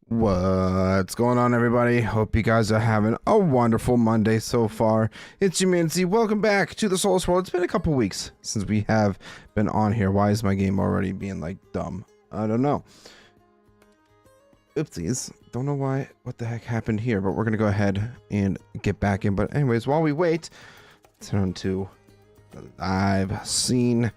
What's going on, everybody? Hope you guys are having a wonderful Monday so far. It's Jumanji. Welcome back to the Soulless World. It's been a couple weeks since we have been on here. Why is my game already being like dumb? I don't know. Oopsies. Don't know why. What the heck happened here? But we're gonna go ahead and get back in. But anyways, while we wait, let's turn to the live scene.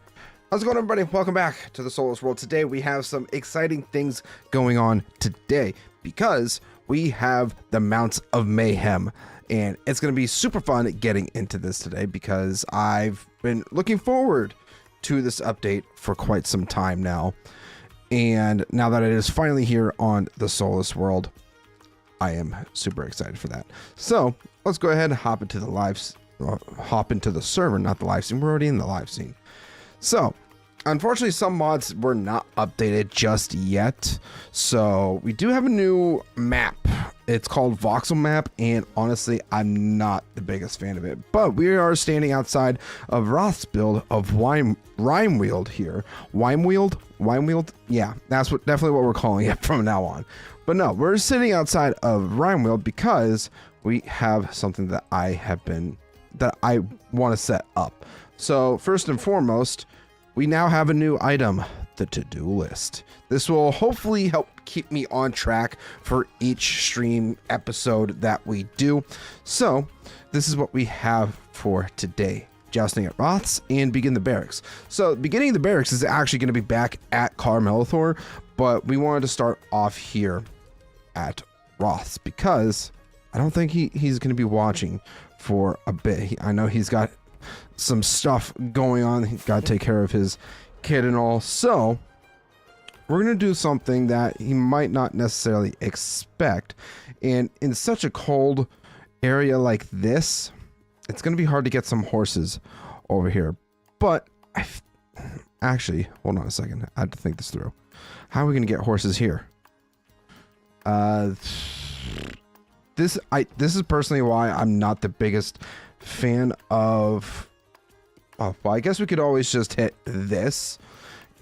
How's it going, everybody? Welcome back to the Soulless World. Today we have some exciting things going on today because we have the Mounts of Mayhem, and it's going to be super fun getting into this today because I've been looking forward to this update for quite some time now, and now that it is finally here on the Soulless World, I am super excited for that. So let's go ahead and hop into the server, not the live scene. We're already in the live scene. So, unfortunately, some mods were not updated just yet. So, we do have a new map. It's called Voxel Map, and honestly, I'm not the biggest fan of it. But we are standing outside of Roth's build of Rimeweald here. Rimeweald? Yeah, that's definitely what we're calling it from now on. But no, we're sitting outside of Rimeweald because we have something that I want to set up. So first and foremost, we now have a new item, the to-do list. This will hopefully help keep me on track for each stream episode that we do. So this is what we have for today. Jousting at Roth's and begin the Barracks. So beginning the Barracks is actually going to be back at Kar-Melethor, but we wanted to start off here at Roth's because I don't think he's going to be watching for a bit. I know he's got some stuff going on. He's got to take care of his kid and all. So we're going to do something that he might not necessarily expect. And in such a cold area like this, it's going to be hard to get some horses over here. But actually, hold on a second. I had to think this through. How are we going to get horses here? This is personally why I'm not the biggest fan of. Oh, well, I guess we could always just hit this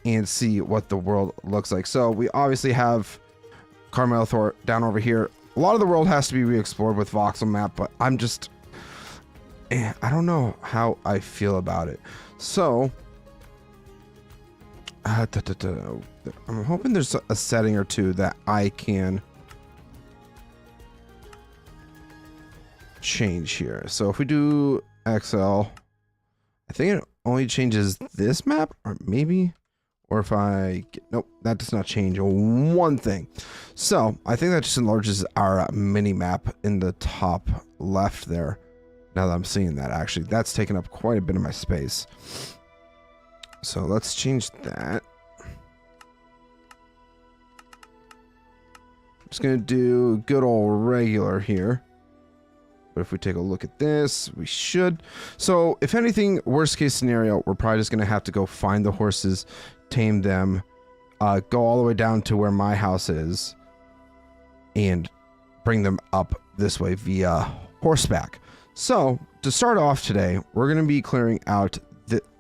and see what the world looks like. So we obviously have Kar-Melethor down over here. A lot of the world has to be re-explored with Voxel Map, but I'm just, I don't know how I feel about it. So I'm hoping there's a setting or two that I can change here. So if we do XL, I think it only changes this map, or maybe, or if I get, nope, that does not change one thing. So I think that just enlarges our mini map in the top left there. Now that I'm seeing that, actually, that's taken up quite a bit of my space. So let's change that. I'm just gonna do good old regular here. But if we take a look at this, we should. So if anything, worst case scenario, we're probably just going to have to go find the horses, tame them, go all the way down to where my house is, and bring them up this way via horseback. So to start off today, we're going to be clearing out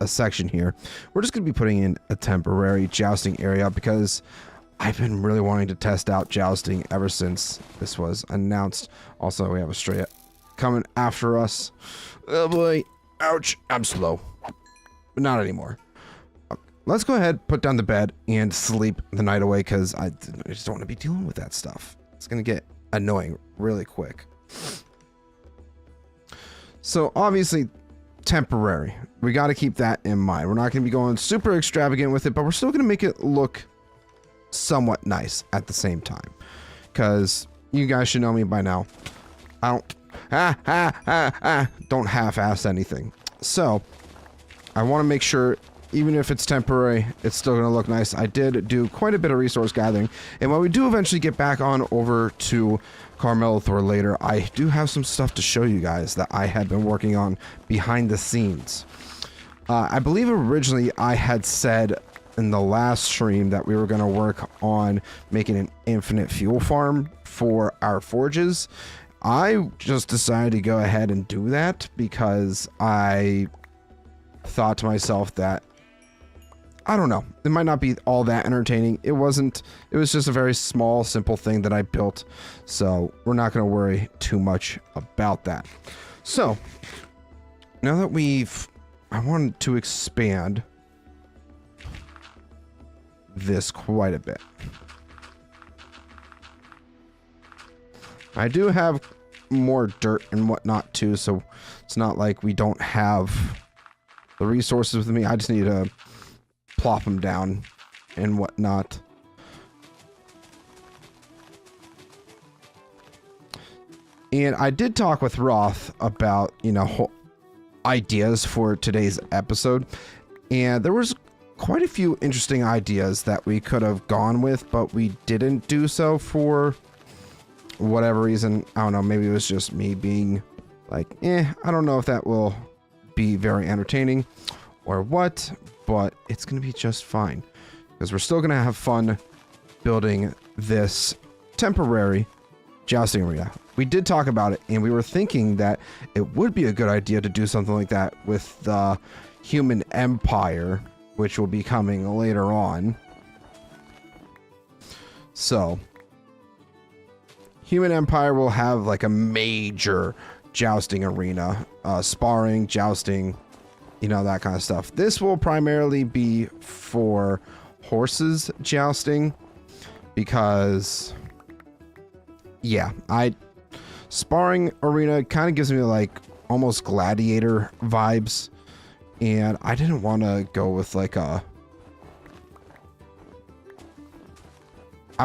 a section here. We're just going to be putting in a temporary jousting area because I've been really wanting to test out jousting ever since this was announced. Also, we have a stray coming after us. Oh boy. Ouch. I'm slow. But not anymore. Let's go ahead, put down the bed, and sleep the night away because I just don't want to be dealing with that stuff. It's going to get annoying really quick. So obviously, temporary. We got to keep that in mind. We're not going to be going super extravagant with it, but we're still going to make it look somewhat nice at the same time. Because you guys should know me by now. I don't half-ass anything. So I want to make sure, even if it's temporary, it's still going to look nice. I did do quite a bit of resource gathering, and when we do eventually get back on over to Kar-Melethor later, I do have some stuff to show you guys that I had been working on behind the scenes. I believe originally I had said in the last stream that we were going to work on making an infinite fuel farm for our forges. I just decided to go ahead and do that because I thought to myself that I don't know. It might not be all that entertaining. It wasn't. It was just a very small, simple thing that I built. So we're not going to worry too much about that. So now that I wanted to expand this quite a bit. I do have more dirt and whatnot too, so it's not like we don't have the resources with me. I just need to plop them down and whatnot. And I did talk with Roth about, you know, ideas for today's episode, and there was quite a few interesting ideas that we could have gone with, but we didn't do so for whatever reason. I don't know, maybe it was just me being like, I don't know if that will be very entertaining or what, but it's gonna be just fine because we're still gonna have fun building this temporary jousting arena. We did talk about it, and we were thinking that it would be a good idea to do something like that with the Human Empire, which will be coming later on. So Human Empire will have like a major jousting arena, sparring, jousting, you know, that kind of stuff. This will primarily be for horses jousting because, yeah, sparring arena kind of gives me like almost gladiator vibes, and I didn't want to go with like I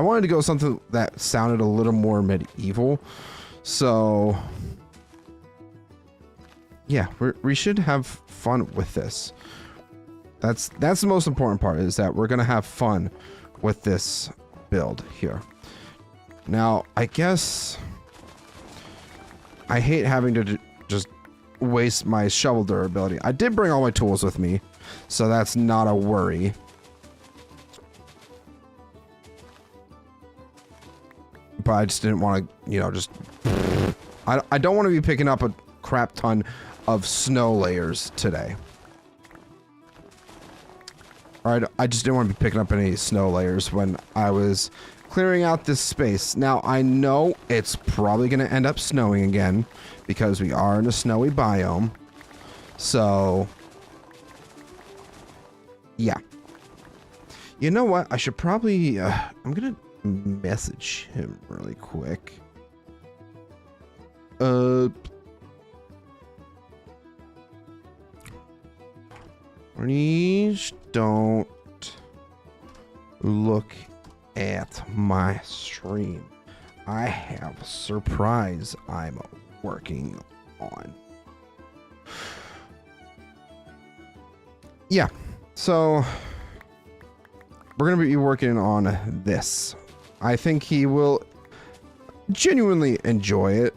wanted to go with something that sounded a little more medieval. So yeah, we should have fun with this. That's the most important part, is that we're gonna have fun with this build here. Now, I guess I hate having to just waste my shovel durability. I did bring all my tools with me, so that's not a worry. But I just didn't want to, you know, just... I don't want to be picking up a crap ton of snow layers today. Alright, I just didn't want to be picking up any snow layers when I was clearing out this space. Now, I know it's probably going to end up snowing again because we are in a snowy biome. So, yeah. You know what? I should probably... I'm going to message him really quick. Please don't look at my stream. I have a surprise I'm working on. Yeah, so we're gonna be working on this. I think he will genuinely enjoy it.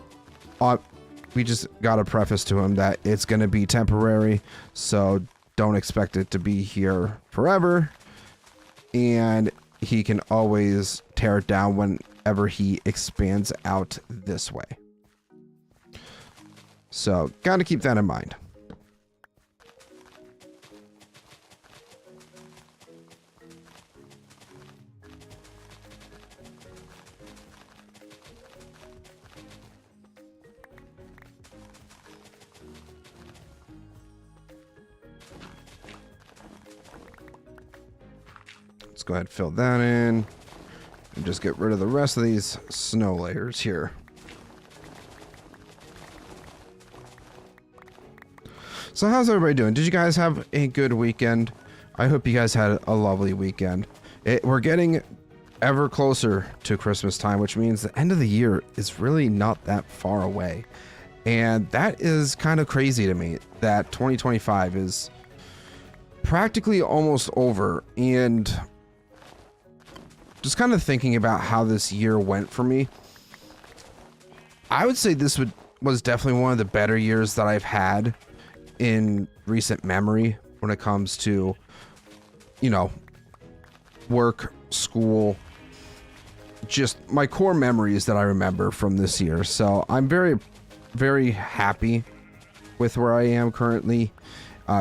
We just gotta preface to him that it's gonna be temporary, so don't expect it to be here forever, and he can always tear it down whenever he expands out this way. So, gotta keep that in mind. Let's go ahead and fill that in and just get rid of the rest of these snow layers here. So how's everybody doing? Did you guys have a good weekend? I hope you guys had a lovely weekend. We're getting ever closer to Christmas time, which means the end of the year is really not that far away. And that is kind of crazy to me, that 2025 is practically almost over. And just kind of thinking about how this year went for me, I would say this was definitely one of the better years that I've had in recent memory when it comes to, you know, work, school, just my core memories that I remember from this year. So I'm very, very happy with where I am currently,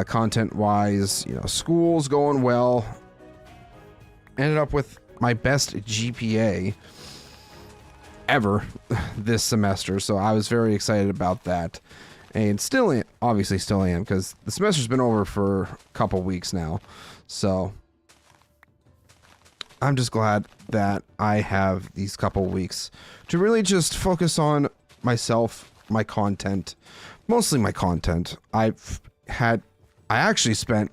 content wise. You know, school's going well. Ended up with my best GPA ever this semester, so I was very excited about that, and still obviously still am, because the semester's been over for a couple weeks now, so I'm just glad that I have these couple weeks to really just focus on myself, my content, mostly my content. I actually spent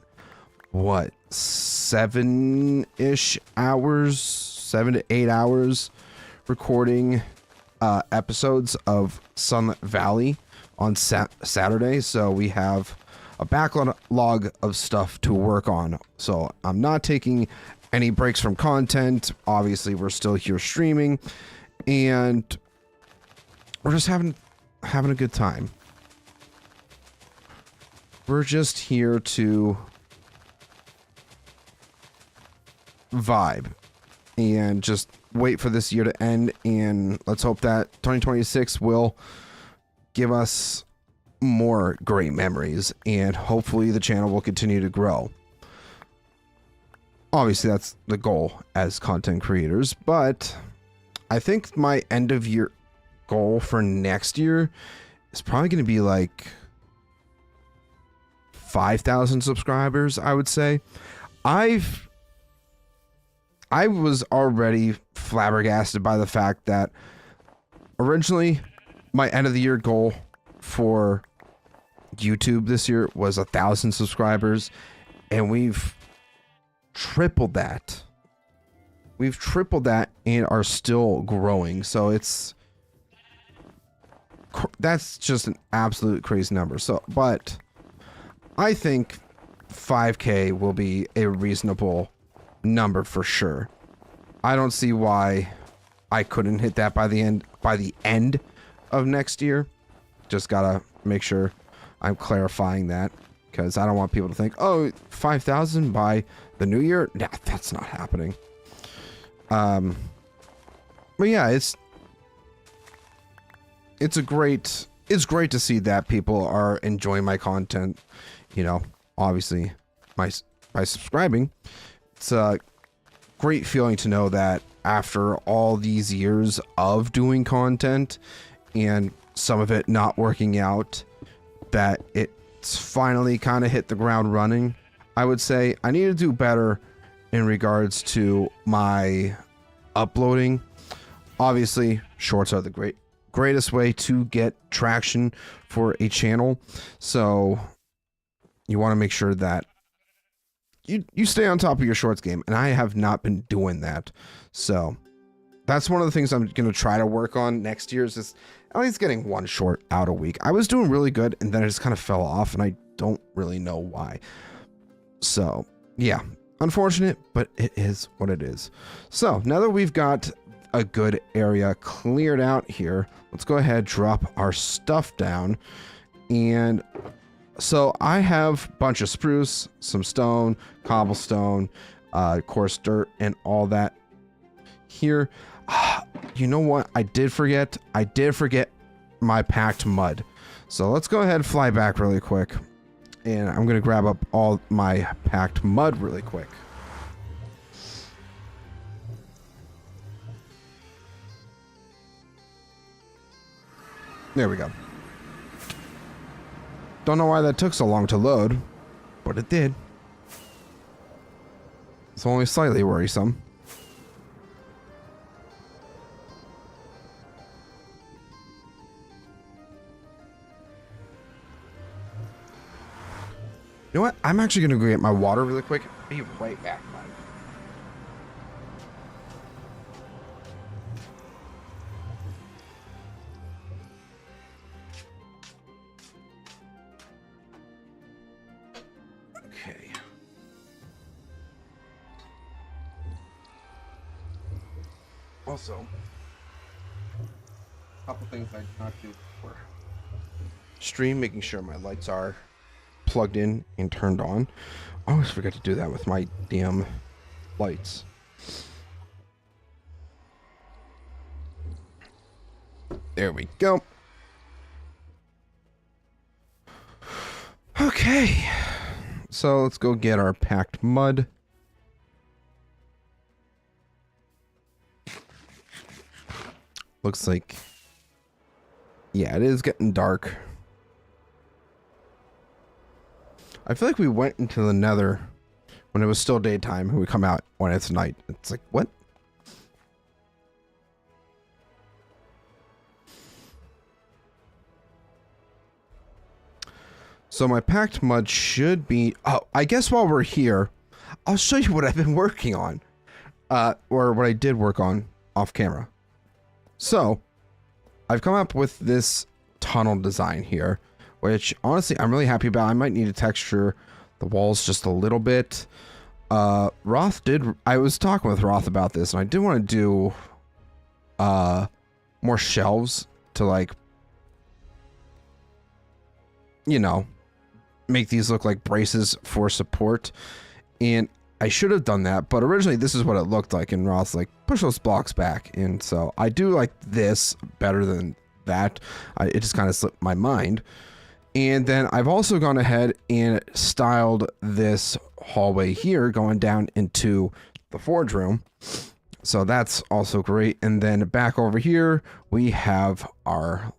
what, 7-ish hours, 7 to 8 hours recording episodes of Sunlit Valley on Saturday, so we have a backlog of stuff to work on. So I'm not taking any breaks from content. Obviously, we're still here streaming, and we're just having a good time. We're just here to vibe and just wait for this year to end, and let's hope that 2026 will give us more great memories, and hopefully the channel will continue to grow. Obviously, that's the goal as content creators, but I think my end of year goal for next year is probably going to be like 5,000 subscribers, I would say. I was already flabbergasted by the fact that originally my end of the year goal for YouTube this year was 1,000 subscribers, and we've tripled that. We've tripled that and are still growing. So that's just an absolute crazy number. So, but I think 5K will be a reasonable number for sure. I don't see why I couldn't hit that by the end of next year. Just gotta make sure I'm clarifying that, because I don't want people to think, oh, 5,000 by the new year. Nah, that's not happening. But yeah, it's great to see that people are enjoying my content. You know, obviously by subscribing. It's a great feeling to know that after all these years of doing content and some of it not working out, that it's finally kind of hit the ground running. I would say I need to do better in regards to my uploading. Obviously, shorts are the greatest way to get traction for a channel. So you want to make sure that you stay on top of your shorts game, and I have not been doing that. So that's one of the things I'm going to try to work on next year, is just at least getting one short out a week. I was doing really good, and then it just kind of fell off, and I don't really know why. So yeah, unfortunate, but it is what it is. So now that we've got a good area cleared out here, let's go ahead, drop our stuff down. And so I have a bunch of spruce, some stone, cobblestone, coarse dirt, and all that here. You know what? I did forget my packed mud. So let's go ahead and fly back really quick. And I'm going to grab up all my packed mud really quick. There we go. Don't know why that took so long to load, but it did. It's only slightly worrisome. You know what? I'm actually going to go get my water really quick. Be right back, bud. Okay. Also, a couple things I did not do before stream, making sure my lights are plugged in and turned on. I always forget to do that with my damn lights. There we go. Okay. So let's go get our packed mud. Looks like, yeah, it is getting dark. I feel like we went into the nether when it was still daytime and we come out when it's night. It's like, what? So my packed mud should be... Oh, I guess while we're here, I'll show you what I've been working on. Or what I did work on off camera. So, I've come up with this tunnel design here, which honestly I'm really happy about. I might need to texture the walls just a little bit. I was talking with Roth about this, and I did want to do more shelves to, like, you know, make these look like braces for support. And I should have done that, but originally this is what it looked like, and Roth's like, push those blocks back. And so I do like this better than that. It just kind of slipped my mind. And then I've also gone ahead and styled this hallway here going down into the forge room. So that's also great. And then back over here, we have our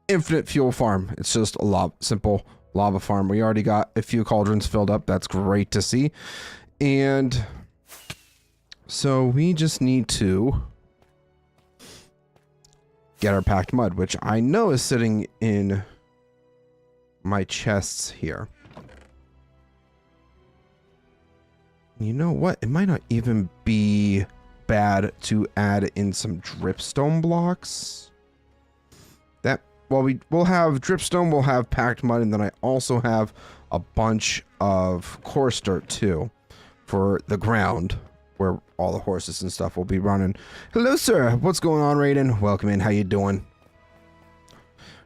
infinite fuel farm. It's just a simple lava farm. We already got a few cauldrons filled up. That's great to see. And so we just need to get our packed mud, which I know is sitting in my chests here. You know what? It might not even be bad to add in some dripstone blocks. We'll have dripstone, we'll have packed mud, and then I also have a bunch of coarse dirt too for the ground where all the horses and stuff will be running. Hello, sir. What's going on, Raiden? Welcome in. How you doing?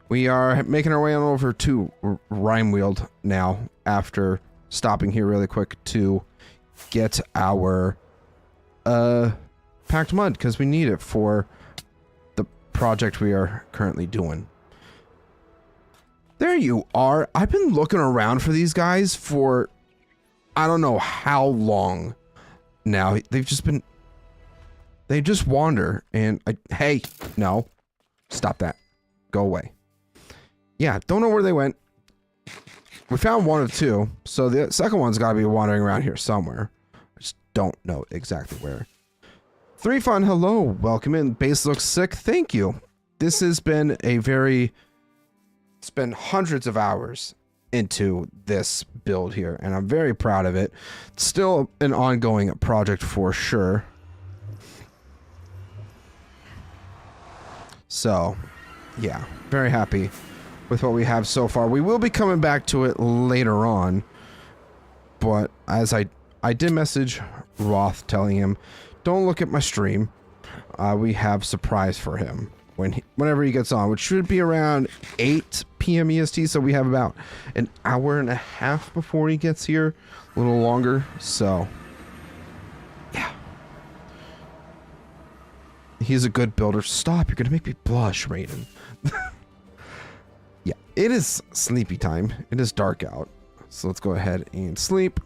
We are making our way on over to Rimeweald now after stopping here really quick to get our packed mud because we need it for the project we are currently doing. There you are. I've been looking around for these guys for I don't know how long now. They just wander and hey, no. Stop that. Go away. Yeah, don't know where they went. We found one of two, so the second one's got to be wandering around here somewhere. I just don't know exactly where. 3 Fun, hello. Welcome in. Base looks sick. Thank you. This has been spent hundreds of hours into this build here, and I'm very proud of it. It's still an ongoing project for sure. So, yeah, very happy with what we have so far. We will be coming back to it later on, but as I did message Roth telling him, don't look at my stream. We have surprise for him whenever he gets on, which should be around 8 p.m. EST, so we have about an hour and a half before he gets here, a little longer, so yeah. He's a good builder. Stop, you're gonna make me blush, Raiden. Yeah, it is sleepy time. It is dark out, so let's go ahead and sleep.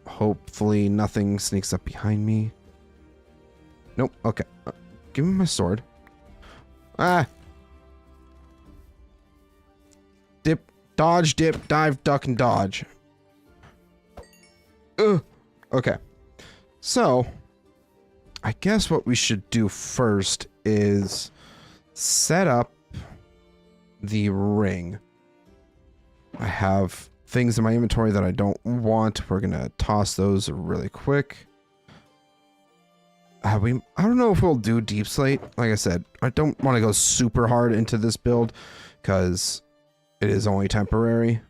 Hopefully nothing sneaks up behind me. Nope, okay. Give me my sword. Ah. Dip, dodge, dip, dive, duck, and dodge. Ugh. Okay. So, I guess what we should do first is set up the ring. I have things in my inventory that I don't want. We're going to toss those really quick. I don't know if we'll do deep slate. Like I said, I don't want to go super hard into this build because it is only temporary.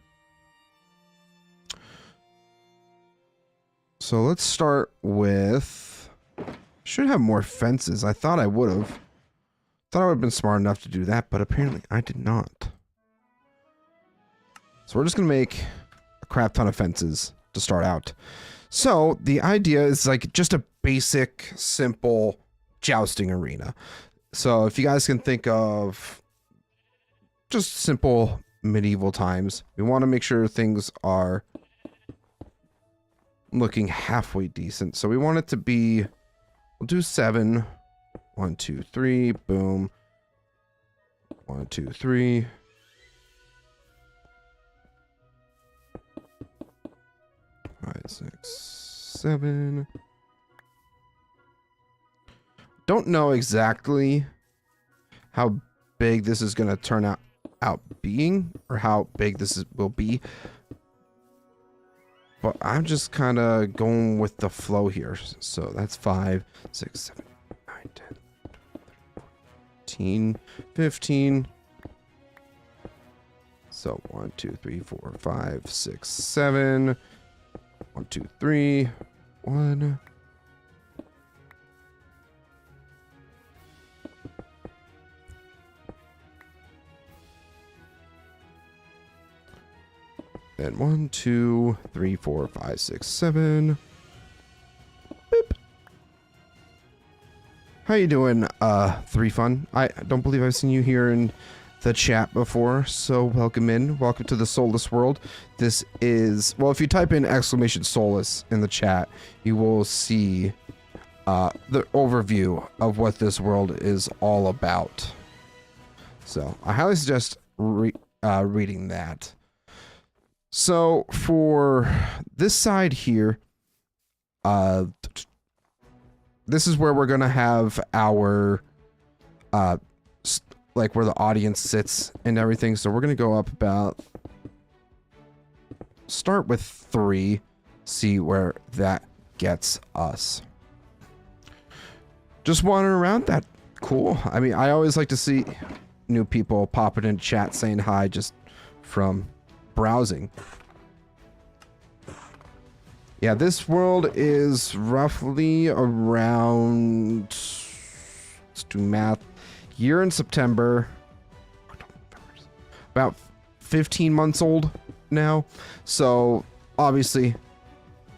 So let's start with... Should have more fences. I thought I would have. Thought I would have been smart enough to do that, but apparently I did not. So we're just going to make a crap ton of fences to start out. So the idea is like just a basic, simple jousting arena. So if you guys can think of just simple medieval times. We want to make sure things are looking halfway decent. So we want it to be, we'll do 7. 1, 2, 3, boom. 1, 2, 3. Five, 6, 7. Don't know exactly how big this is going to turn out being, or how big this will be, but I'm just kind of going with the flow here. So that's 5, 6, 7, 9, 10, 14, 15. So 1, 2, 3, 4, 5, 6, 7. 1, 2, 3, 1. Then 1, 2, 3, 4, 5, 6, 7. Boop. How you doing, 3Fun? I don't believe I've seen you here in the chat before, so welcome in. Welcome to the Soulless World. This is, well, if you type in !Soulless in the chat, you will see the overview of what this world is all about. So I highly suggest reading that. So for this side here, this is where we're gonna have our like where the audience sits and everything. So we're gonna go up about, start with 3, see where that gets us. Just wandering around, that cool. I mean, I always like to see new people popping in chat saying hi just from browsing. Yeah, this world is roughly around, let's do math, year in September, about 15 months old now. So obviously,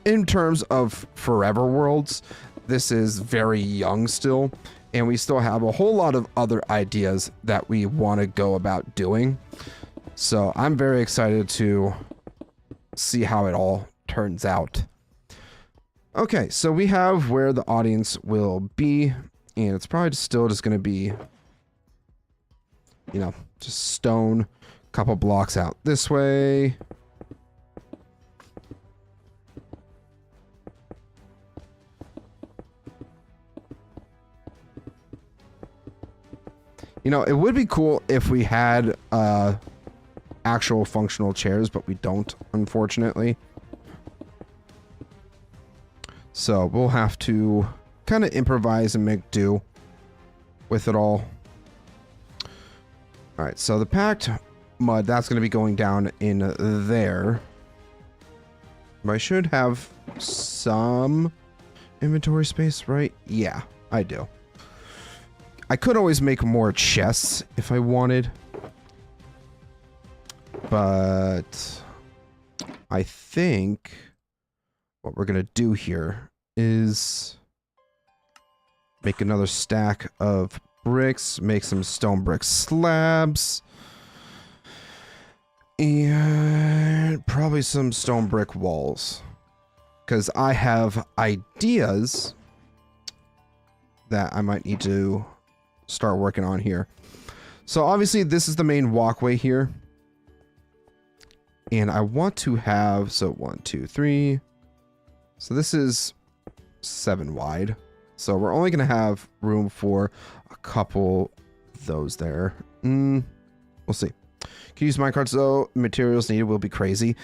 in terms of forever worlds, this is very young still, and we still have a whole lot of other ideas that we want to go about doing. So I'm very excited to see how it all turns out. Okay, so we have where the audience will be, and it's probably still just going to be, you know, just stone, couple blocks out this way. You know, it would be cool if we had actual functional chairs, but we don't, unfortunately. So we'll have to kind of improvise and make do with it all. All right, so the packed mud, that's going to be going down in there. But I should have some inventory space, right? Yeah, I do. I could always make more chests if I wanted. But I think what we're going to do here is make another stack of bricks, make some stone brick slabs, and probably some stone brick walls. Because I have ideas that I might need to start working on here. So obviously this is the main walkway here. And I want to have, so 1, 2, 3. So this is 7 wide. So we're only going to have room for a couple of those there. We'll see. Can use minecarts though. Materials needed will be crazy.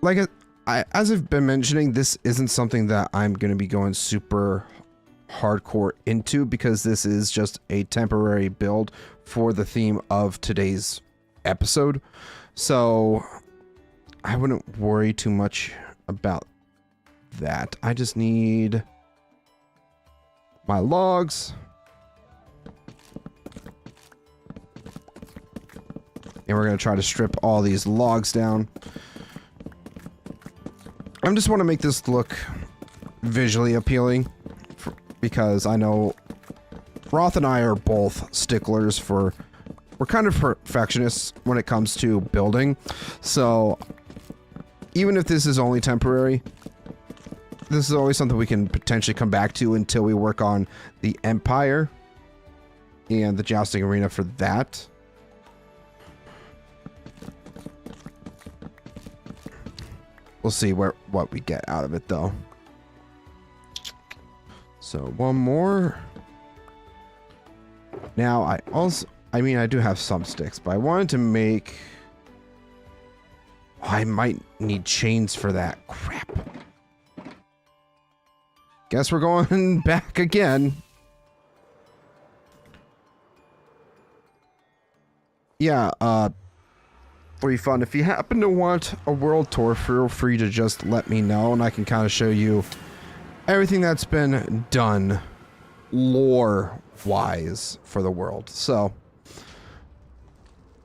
Like as I've been mentioning, this isn't something that I'm going to be going super hardcore into, because this is just a temporary build for the theme of today's episode. So I wouldn't worry too much about that. I just need my logs. And we're going to try to strip all these logs down. I just want to make this look visually appealing, because I know Roth and I are both sticklers for we're kind of perfectionists when it comes to building. So even if this is only temporary, this is always something we can potentially come back to until we work on the Empire and the Jousting Arena for that. We'll see what we get out of it, though. So one more. Now, I mean, I do have some sticks, but I wanted to make... Oh, I might need chains for that. Crap. Guess we're going back again. Yeah, refund. If you happen to want a world tour, feel free to just let me know, and I can kind of show you everything that's been done lore-wise for the world. So,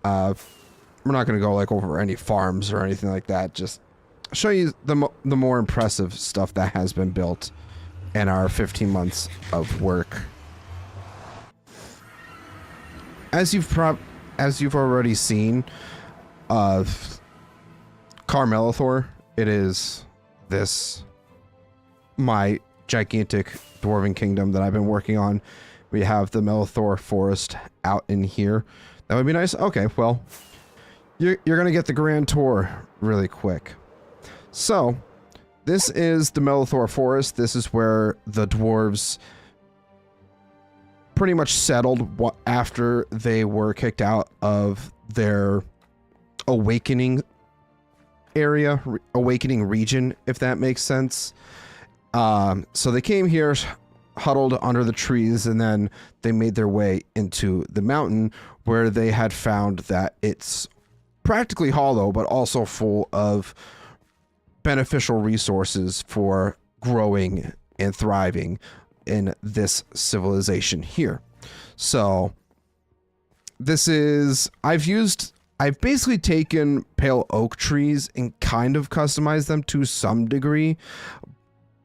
we're not going to go like over any farms or anything like that. Just show you the more impressive stuff that has been built in our 15 months of work. As you've already seen, Kar-Melethor, it is my gigantic dwarven kingdom that I've been working on. We have the Melethor forest out in here. That would be nice. Okay, well, you're gonna get the grand tour really quick. So, this is the Melethor forest. This is where the dwarves pretty much settled after they were kicked out of their awakening area, awakening region, if that makes sense. So they came here, huddled under the trees, and then they made their way into the mountain, where they had found that it's practically hollow, but also full of beneficial resources for growing and thriving in this civilization here. So this is, I've basically taken pale oak trees and kind of customized them to some degree,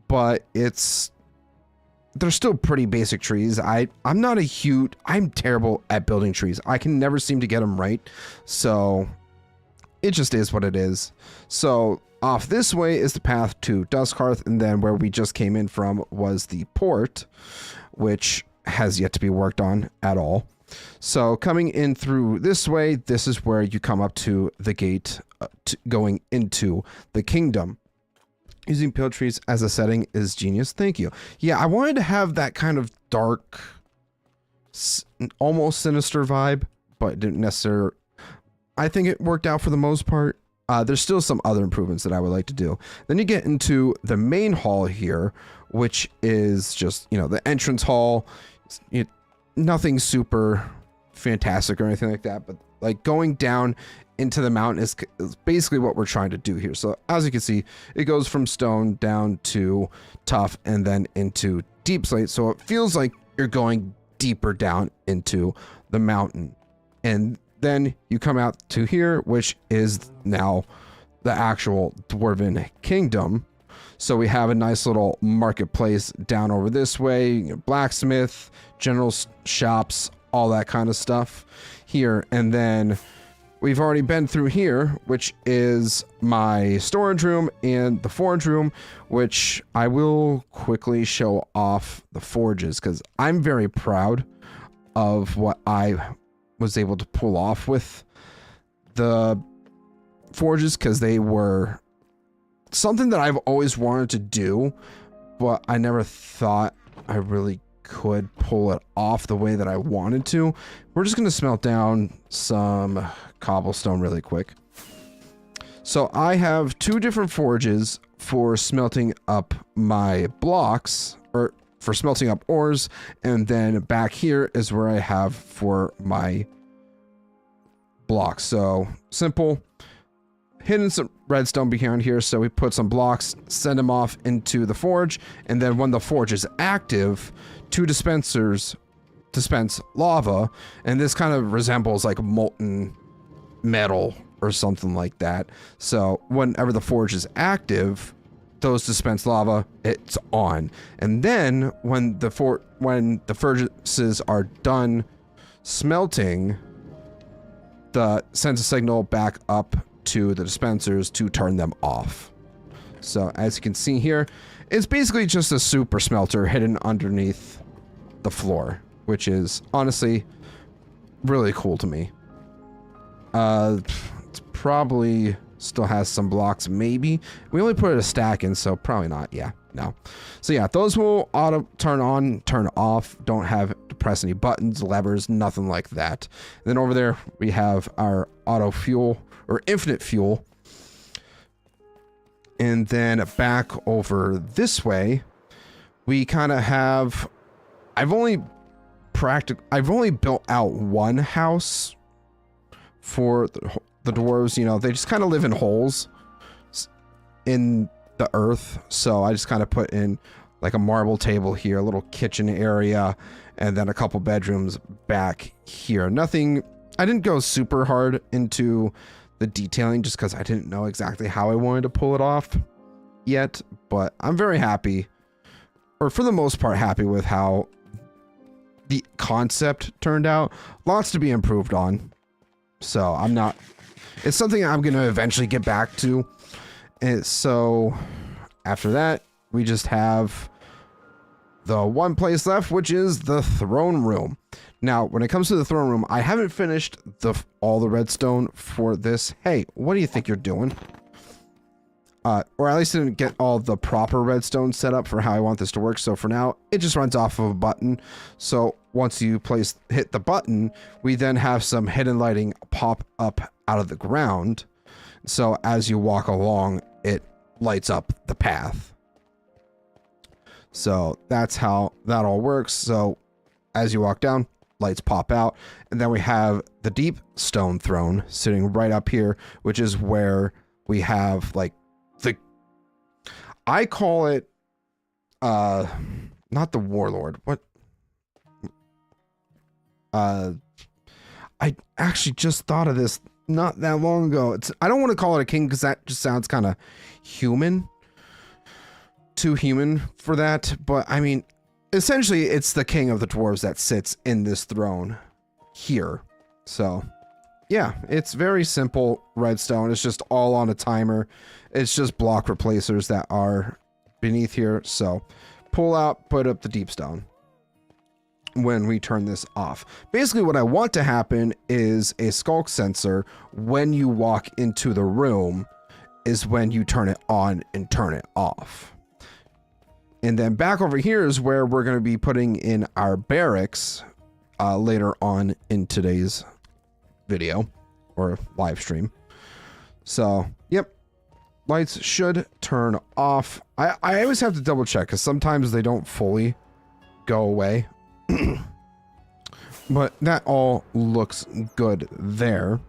but they're still pretty basic trees. I'm terrible at building trees. I can never seem to get them right. So it just is what it is. So off this way is the path to Duskhearth, and then where we just came in from was the port, which has yet to be worked on at all. So coming in through this way, this is where you come up to the gate going into the kingdom. Using pale trees as a setting is genius. Thank you. Yeah, I wanted to have that kind of dark, almost sinister vibe, but didn't necessarily. I think it worked out for the most part. There's still some other improvements that I would like to do. Then you get into the main hall here, which is just, the entrance hall. Nothing super fantastic or anything like that, but like going down into the mountain is basically what we're trying to do here. So as you can see, it goes from stone down to tough and then into deep slate. So it feels like you're going deeper down into the mountain. And then you come out to here, which is now the actual dwarven kingdom. So we have a nice little marketplace down over this way, blacksmith, general shops, all that kind of stuff here. And then we've already been through here, which is my storage room and the forge room, which I will quickly show off the forges, because I'm very proud of what I was able to pull off with the forges, because they were something that I've always wanted to do, but I never thought I really could pull it off the way that I wanted to. We're just going to smelt down some cobblestone really quick. So I have two different forges for smelting up my blocks, or for smelting up ores, and then back here is where I have for my blocks. So simple. Hidden some redstone behind here, so we put some blocks, send them off into the forge, and then when the forge is active, two dispensers dispense lava, and this kind of resembles like molten metal or something like that. So whenever the forge is active, those dispense lava, it's on. And then when the furnaces are done smelting, sends a signal back up to the dispensers to turn them off. So as you can see here, it's basically just a super smelter hidden underneath the floor, which is honestly really cool to me. It's probably still has some blocks, maybe. We only put a stack in, so probably not. Yeah, no. So yeah, those will auto turn on, turn off. Don't have to press any buttons, levers, nothing like that. And then over there, we have our auto fuel or infinite fuel. And then back over this way, we kind of have, I've only built out one house for the dwarves. You know, they just kind of live in holes in the earth. So I just kind of put in like a marble table here, a little kitchen area, and then a couple bedrooms back here. Nothing, I didn't go super hard into the detailing just because I didn't know exactly how I wanted to pull it off yet, but I'm very happy, or for the most part happy with how the concept turned out. Lots to be improved on. So it's something I'm going to eventually get back to. And so after that, we just have the one place left, which is the throne room. Now, when it comes to the throne room, I haven't finished all the redstone for this. Hey, what do you think you're doing? Or at least I didn't get all the proper redstone set up for how I want this to work. So for now, it just runs off of a button. So once you hit the button, we then have some hidden lighting pop up out of the ground. So as you walk along, it lights up the path. So that's how that all works. So as you walk down, lights pop out, and then we have the deep stone throne sitting right up here, which is where we have like I call it not the warlord. What? I actually just thought of this not that long ago. I don't want to call it a king because that just sounds kind of human. Too human for that, but I mean, essentially it's the king of the dwarves that sits in this throne here. So yeah, it's very simple redstone. It's just all on a timer. It's just block replacers that are beneath here. So pull out, put up the deep stone when we turn this off. Basically what I want to happen is a skulk sensor when you walk into the room is when you turn it on and turn it off. And then back over here is where we're going to be putting in our barracks later on in today's video or live stream. So, yep. Lights should turn off. I always have to double check because sometimes they don't fully go away. But that all looks good there.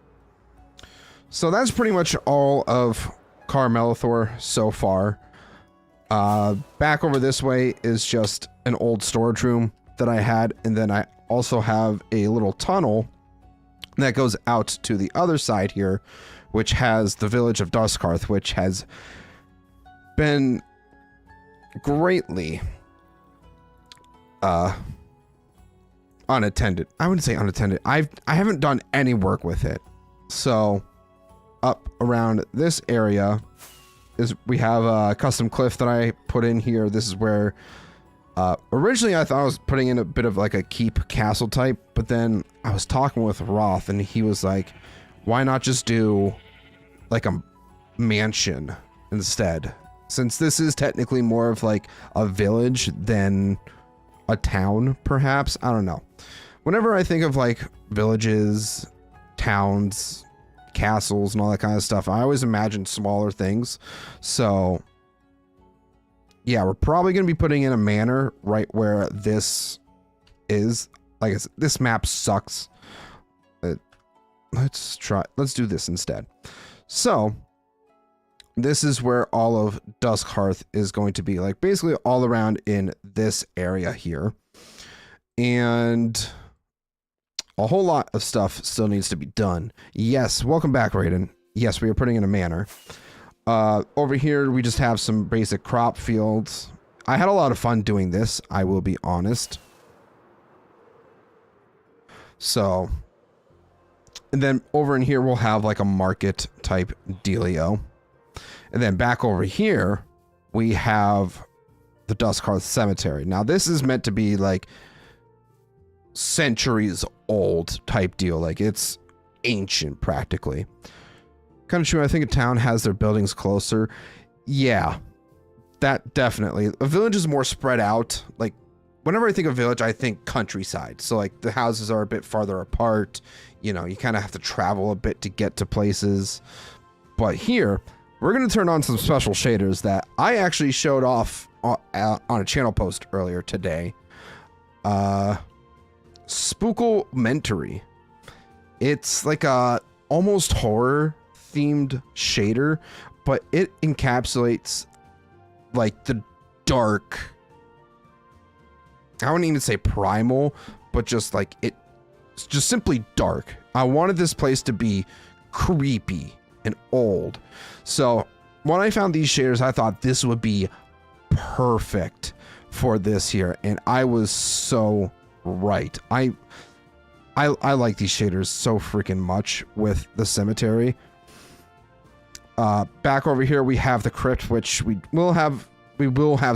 So that's pretty much all of Kar-Melethor so far. Back over this way is just an old storage room that I had, and then I also have a little tunnel that goes out to the other side here, which has the village of Dustkarth, which has been greatly unattended. I wouldn't say unattended. I haven't done any work with it. So up around this area is we have a custom cliff that I put in here. This is where originally I thought I was putting in a bit of like a keep castle type, but then I was talking with Roth and he was like, why not just do like a mansion instead? Since this is technically more of like a village than a town, perhaps. I don't know. Whenever I think of like villages, towns, castles and all that kind of stuff, I always imagine smaller things. So yeah, we're probably going to be putting in a manor right where this is. Like I said, this map sucks. Let's do this instead. So this is where all of Dustkarth is going to be, like basically all around in this area here. And a whole lot of stuff still needs to be done. Yes, welcome back, Raiden. Yes, we are putting in a manor. Over here, we just have some basic crop fields. I had a lot of fun doing this, I will be honest. So, And then over in here, we'll have like a market type dealio. And then back over here, we have the Dustcarth Cemetery. Now, this is meant to be like centuries old type deal. Like, it's ancient practically. Kind of true. I think a town has their buildings closer. Yeah, that definitely. A village is more spread out. Like, whenever I think of village, I think countryside. So, like, the houses are a bit farther apart. You know, you kind of have to travel a bit to get to places. But here, we're going to turn on some special shaders that I actually showed off on a channel post earlier today. Spooklementary. It's like a almost horror themed shader, but it encapsulates like the dark, I wouldn't even say primal, but just like it's just simply dark. I wanted this place to be creepy and old. So when I found these shaders, I thought this would be perfect for this here, and I was so right. I like these shaders so freaking much with the cemetery. Back over here we have the crypt, which we will have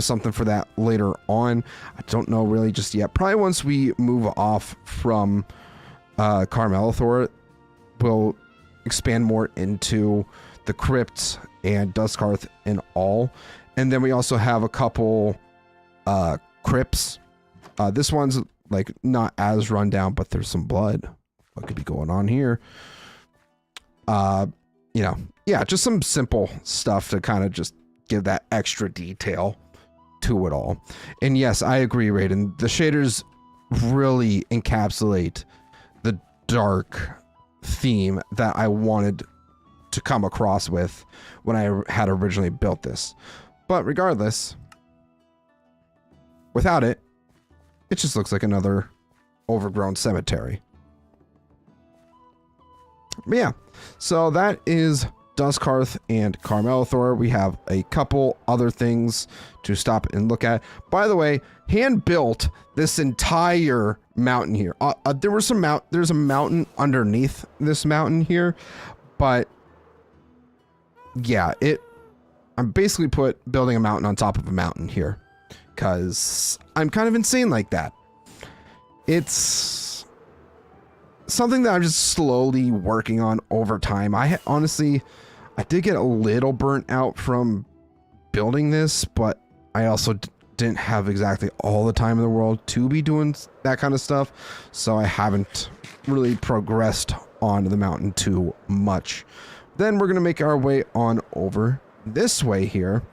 something for that later on. I don't know really just yet. Probably once we move off from Kar-Melethor, we'll expand more into the crypts and Dustcarth and all. And then we also have a couple crypts. This one's like not as run down, but there's some blood. What could be going on here? You know, yeah, just some simple stuff to kind of just give that extra detail to it all. And yes, I agree, Raiden. The shaders really encapsulate the dark theme that I wanted to come across with when I had originally built this. But regardless, without it, it just looks like another overgrown cemetery. But yeah, so that is Dustcarth and Kar-Melethor. We have a couple other things to stop and look at. By the way, hand built this entire mountain here. There's a mountain underneath this mountain here, but yeah, I'm basically building a mountain on top of a mountain here because I'm kind of insane like that. It's something that I'm just slowly working on over time. I did get a little burnt out from building this, but I also didn't have exactly all the time in the world to be doing that kind of stuff, so I haven't really progressed on the mountain too much. Then we're gonna make our way on over this way here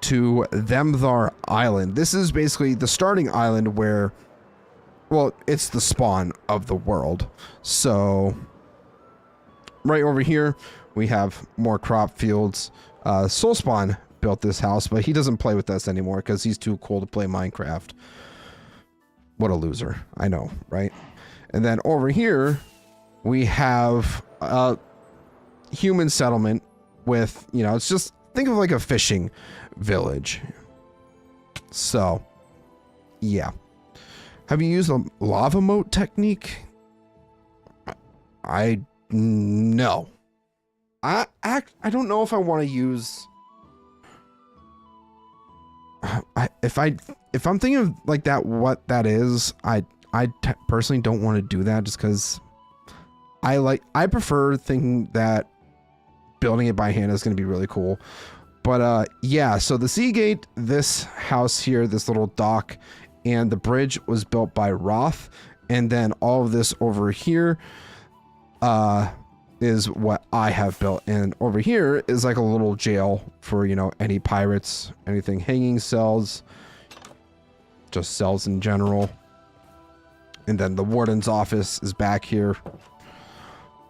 to Themthar Island. This is basically the starting island where, well, it's the spawn of the world. So right over here we have more crop fields. Soulspawn built this house, but he doesn't play with us anymore because he's too cool to play Minecraft. What a loser. I know, right? And then over here we have a human settlement with, you know, it's just, think of like a fishing village. So yeah. Have you used a lava moat technique? No. I don't know if I want to use. If I'm thinking of like that, what that is, I personally don't want to do that just because I prefer thinking that building it by hand is going to be really cool. But yeah, so the sea gate, this house here, this little dock, and the bridge was built by Roth, and then all of this over here is what I have built, and over here is like a little jail for, you know, any pirates, anything, hanging cells, just cells in general. And then the warden's office is back here.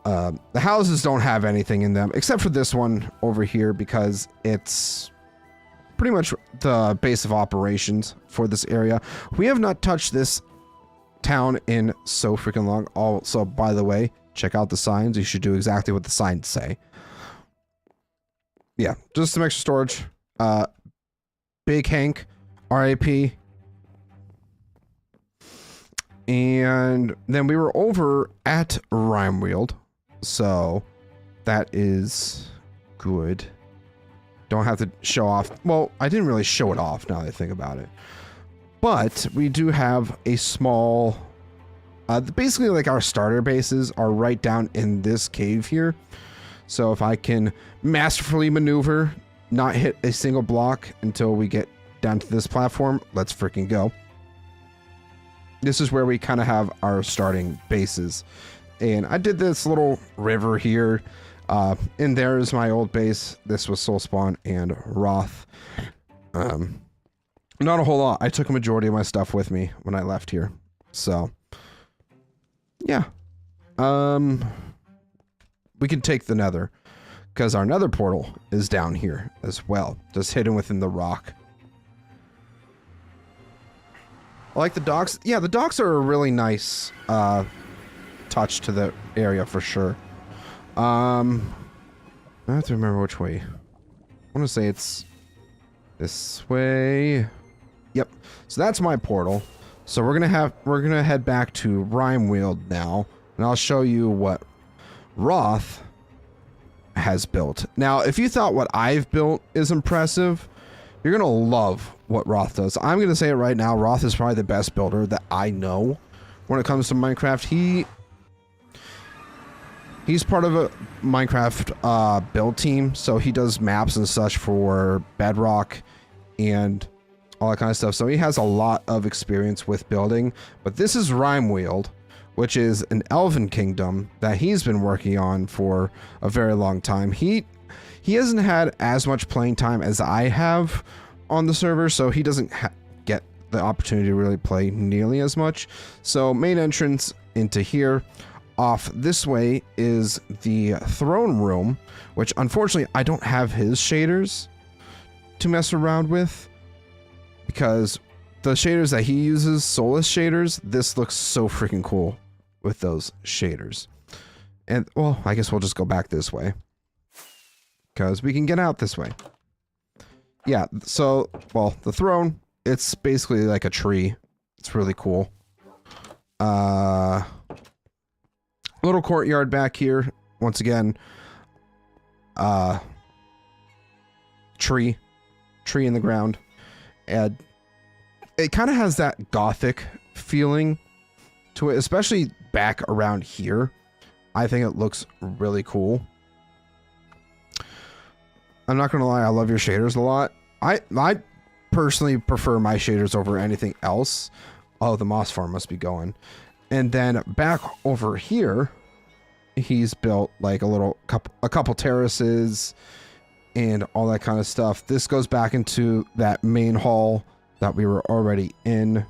The houses don't have anything in them except for this one over here because it's pretty much the base of operations for this area. We have not touched this town in so freaking long. Also, by the way, check out the signs. You should do exactly what the signs say. Yeah, just some extra storage. Big Hank, RAP. And then we were over at Rimeweald, so that is good. Don't have to show off. Well, I didn't really show it off now that I think about it. But we do have a small... basically, like, our starter bases are right down in this cave here. So if I can masterfully maneuver, not hit a single block until we get down to this platform, let's freaking go. This is where we kind of have our starting bases. And I did this little river here. And there is my old base. This was Soulspawn and Roth. Not a whole lot. I took a majority of my stuff with me when I left here. So, yeah. We can take the nether, because our nether portal is down here as well, just hidden within the rock. I like the docks. Yeah, the docks are a really nice touch to the area for sure. I have to remember which way. I want to say it's this way. Yep. So that's my portal. So we're gonna head back to Rimeweald now, and I'll show you what Roth has built. Now, if you thought what I've built is impressive, you're gonna love what Roth does. I'm gonna say it right now. Roth is probably the best builder that I know when it comes to Minecraft. He's part of a Minecraft build team, so he does maps and such for Bedrock and all that kind of stuff. So he has a lot of experience with building. But this is Rimeweald, which is an elven kingdom that he's been working on for a very long time. He hasn't had as much playing time as I have on the server, so he doesn't get the opportunity to really play nearly as much. So main entrance into here. Off this way is the throne room, which unfortunately I don't have his shaders to mess around with, because the shaders that he uses, Soulless shaders, this looks so freaking cool with those shaders. And, well, I guess we'll just go back this way, because we can get out this way. Yeah, so, well, the throne, it's basically like a tree. It's really cool. Little courtyard back here. Once again, tree in the ground. And it kind of has that gothic feeling to it, especially back around here. I think it looks really cool. I'm not gonna lie, I love your shaders a lot. I personally prefer my shaders over anything else. Oh, the moss farm must be going. And then back over here, he's built like a couple terraces and all that kind of stuff. This goes back into that main hall that we were already in.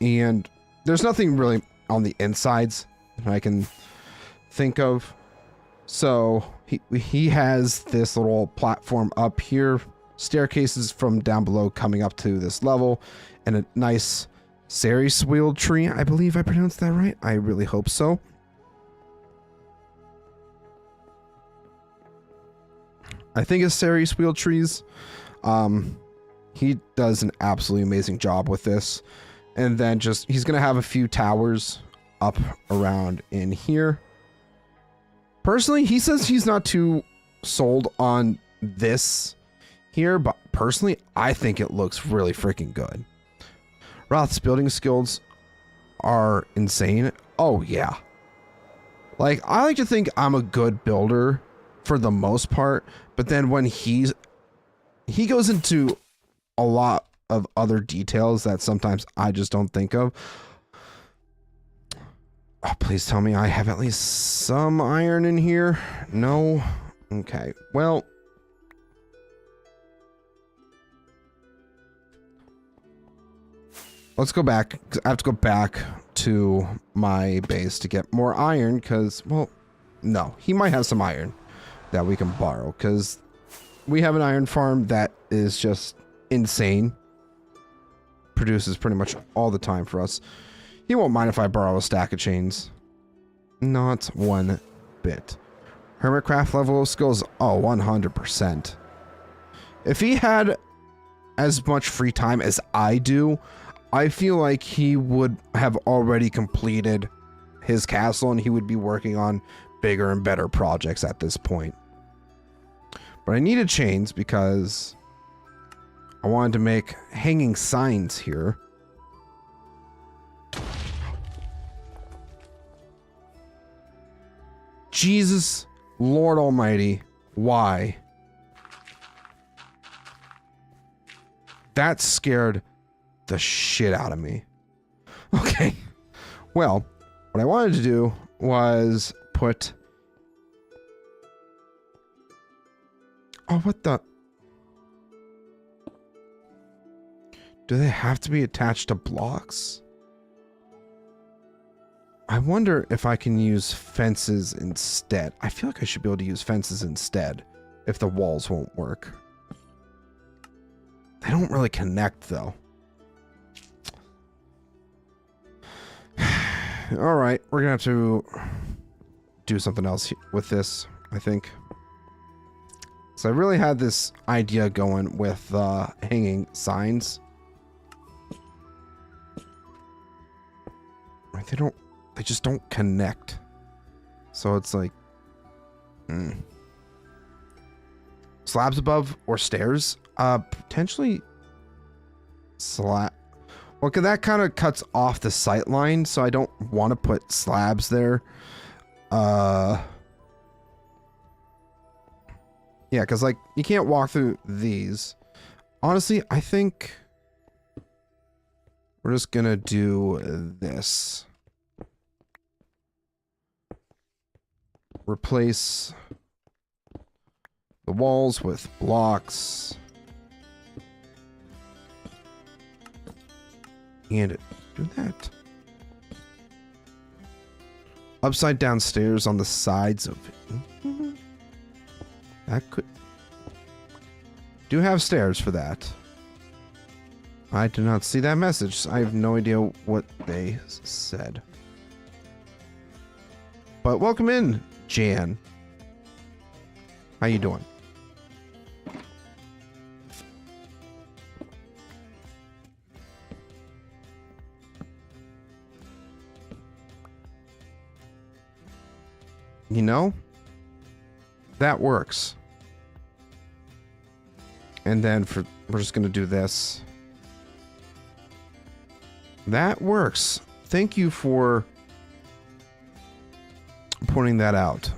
And there's nothing really on the insides that I can think of. So he has this little platform up here, staircases from down below coming up to this level, and a nice Rimeweald tree. I believe I pronounced that right. I really hope so. I think it's Rimeweald trees. He does an absolutely amazing job with this. And then he's gonna have a few towers up around in here. Personally, he says he's not too sold on this here, but personally, I think it looks really freaking good. Roth's building skills are insane. Oh, yeah. Like, I like to think I'm a good builder for the most part, but then when he goes into a lot of other details that sometimes I just don't think of. Oh, please tell me I have at least some iron in here. No? Okay. Well, let's go back. I have to go back to my base to get more iron because, well, no. He might have some iron that we can borrow because we have an iron farm that is just insane. Produces pretty much all the time for us. He won't mind if I borrow a stack of chains. Not one bit. Hermitcraft level of skills, oh, 100%. If he had as much free time as I do, I feel like he would have already completed his castle and he would be working on bigger and better projects at this point. But I needed chains because I wanted to make hanging signs here. Jesus, Lord Almighty, why? That scared the shit out of me. Okay. Well, what I wanted to do was put... Oh, what the... Do they have to be attached to blocks? I wonder if I can use fences instead. I feel like I should be able to use fences instead if the walls won't work. They don't really connect, though. Alright, we're gonna have to do something else with this, I think. So I really had this idea going with hanging signs. They just don't connect. So it's like... Slabs above or stairs? Potentially... Well, cause that kind of cuts off the sight line, so I don't want to put slabs there. Yeah, because, like, you can't walk through these. Honestly, I think we're just gonna do this. Replace the walls with blocks. And do that. Upside down stairs on the sides of it. That could... Do have stairs for that. I did not see that message. I have no idea what they said. But welcome in, Jan. How you doing? You know, that works. And then we're just gonna do this. That works. Thank you for pointing that out.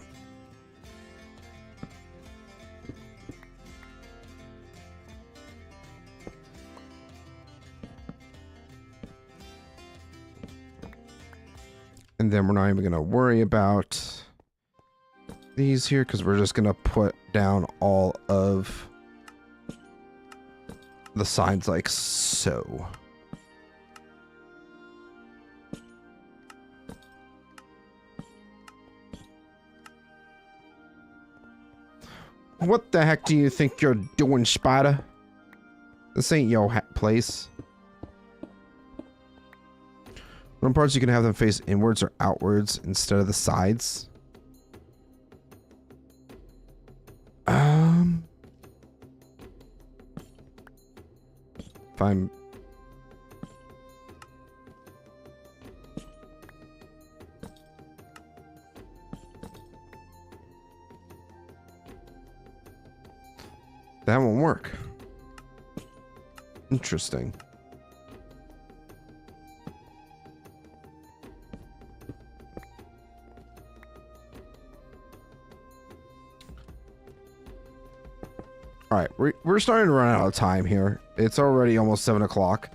And then we're not even gonna worry about these here because we're just gonna put down all of the sides like so. What the heck do you think you're doing, Spider? This ain't your place. Some parts you can have them face inwards or outwards instead of the sides. If I'm... That won't work. Interesting. All right, we're starting to run out of time here. It's already almost 7 o'clock.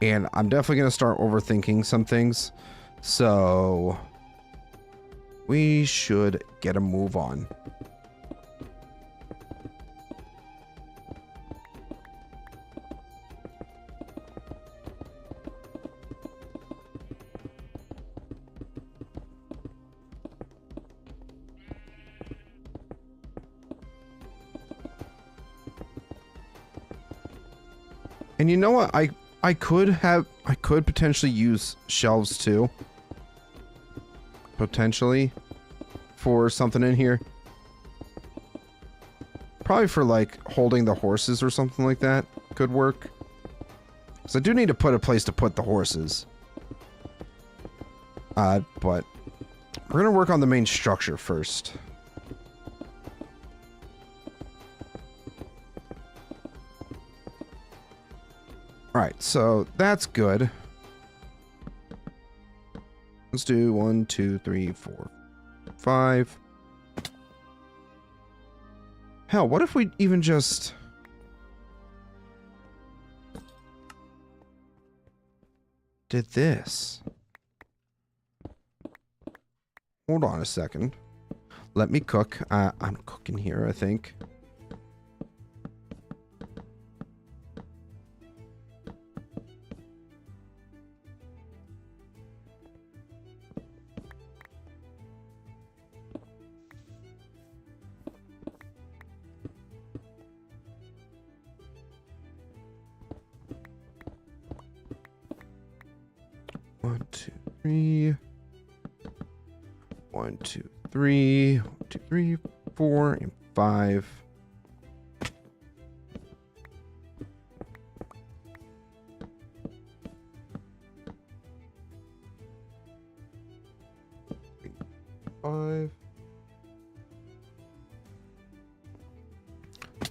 And I'm definitely going to start overthinking some things. So we should get a move on. And you know what? I could potentially use shelves too. Potentially for something in here. Probably for like holding the horses or something like that could work. So I do need to put a place to put the horses. But we're going to work on the main structure first. Alright, so that's good. Let's do 1, 2, 3, 4, 5. Hell, what if we even just... did this? Hold on a second. Let me cook. I'm cooking here, I think. One, two, three. 1, 2, 3. 1, 2, 3, 4, and 5.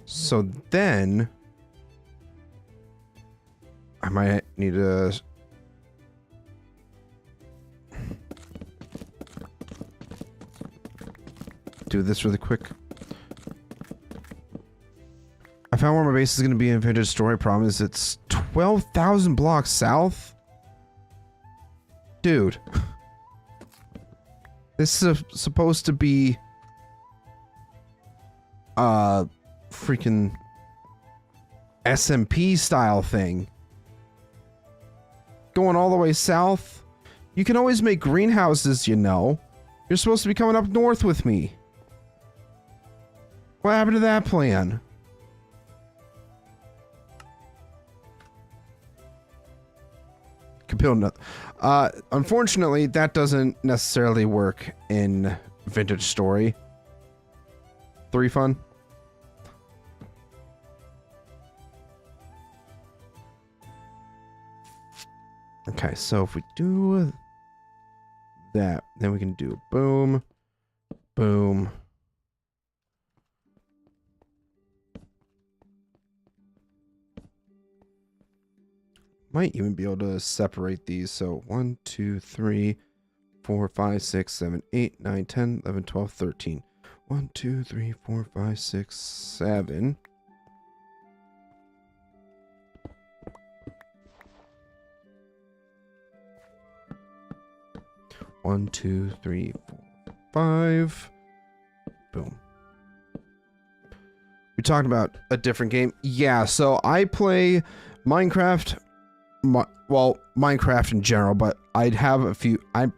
So then I might need to do this really quick. I found where my base is going to be in Vintage Story. Problem is it's 12,000 blocks south. Dude. This is supposed to be freaking SMP style thing. Going all the way south. You can always make greenhouses, you know. You're supposed to be coming up north with me. What happened to that plan? Unfortunately, that doesn't necessarily work in Vintage Story. 3 fun. Okay, so if we do that, then we can do boom, boom. Might even be able to separate these. So 1, 2, 3, 4, 5, 6, 7, 8, 9, 10, 11, 12, 13. 1, 2, 3, 4, 5, 6, 7. One, 2, 3, 4, 5. Boom. We talked about a different game. Yeah, so I play Minecraft. Well, Minecraft in general, but I'd have a few. I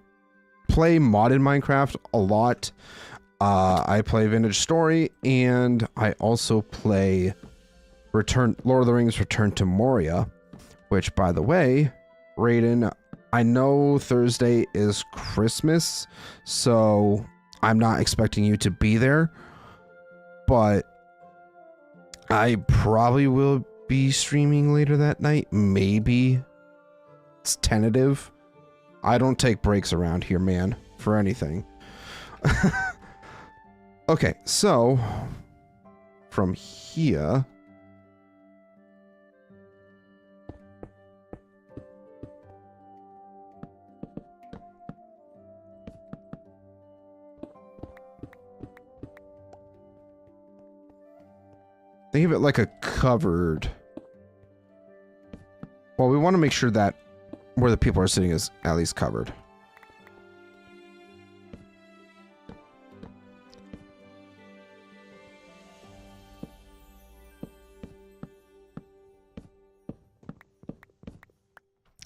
play modded Minecraft a lot. I play Vintage Story, and I also play Lord of the Rings Return to Moria, which, by the way, Raiden, I know Thursday is Christmas, so I'm not expecting you to be there, but I probably will be streaming later that night. Maybe. It's tentative. I don't take breaks around here, man, for anything. Okay, so from here, think of it like a covered. Well, we want to make sure that where the people are sitting is at least covered.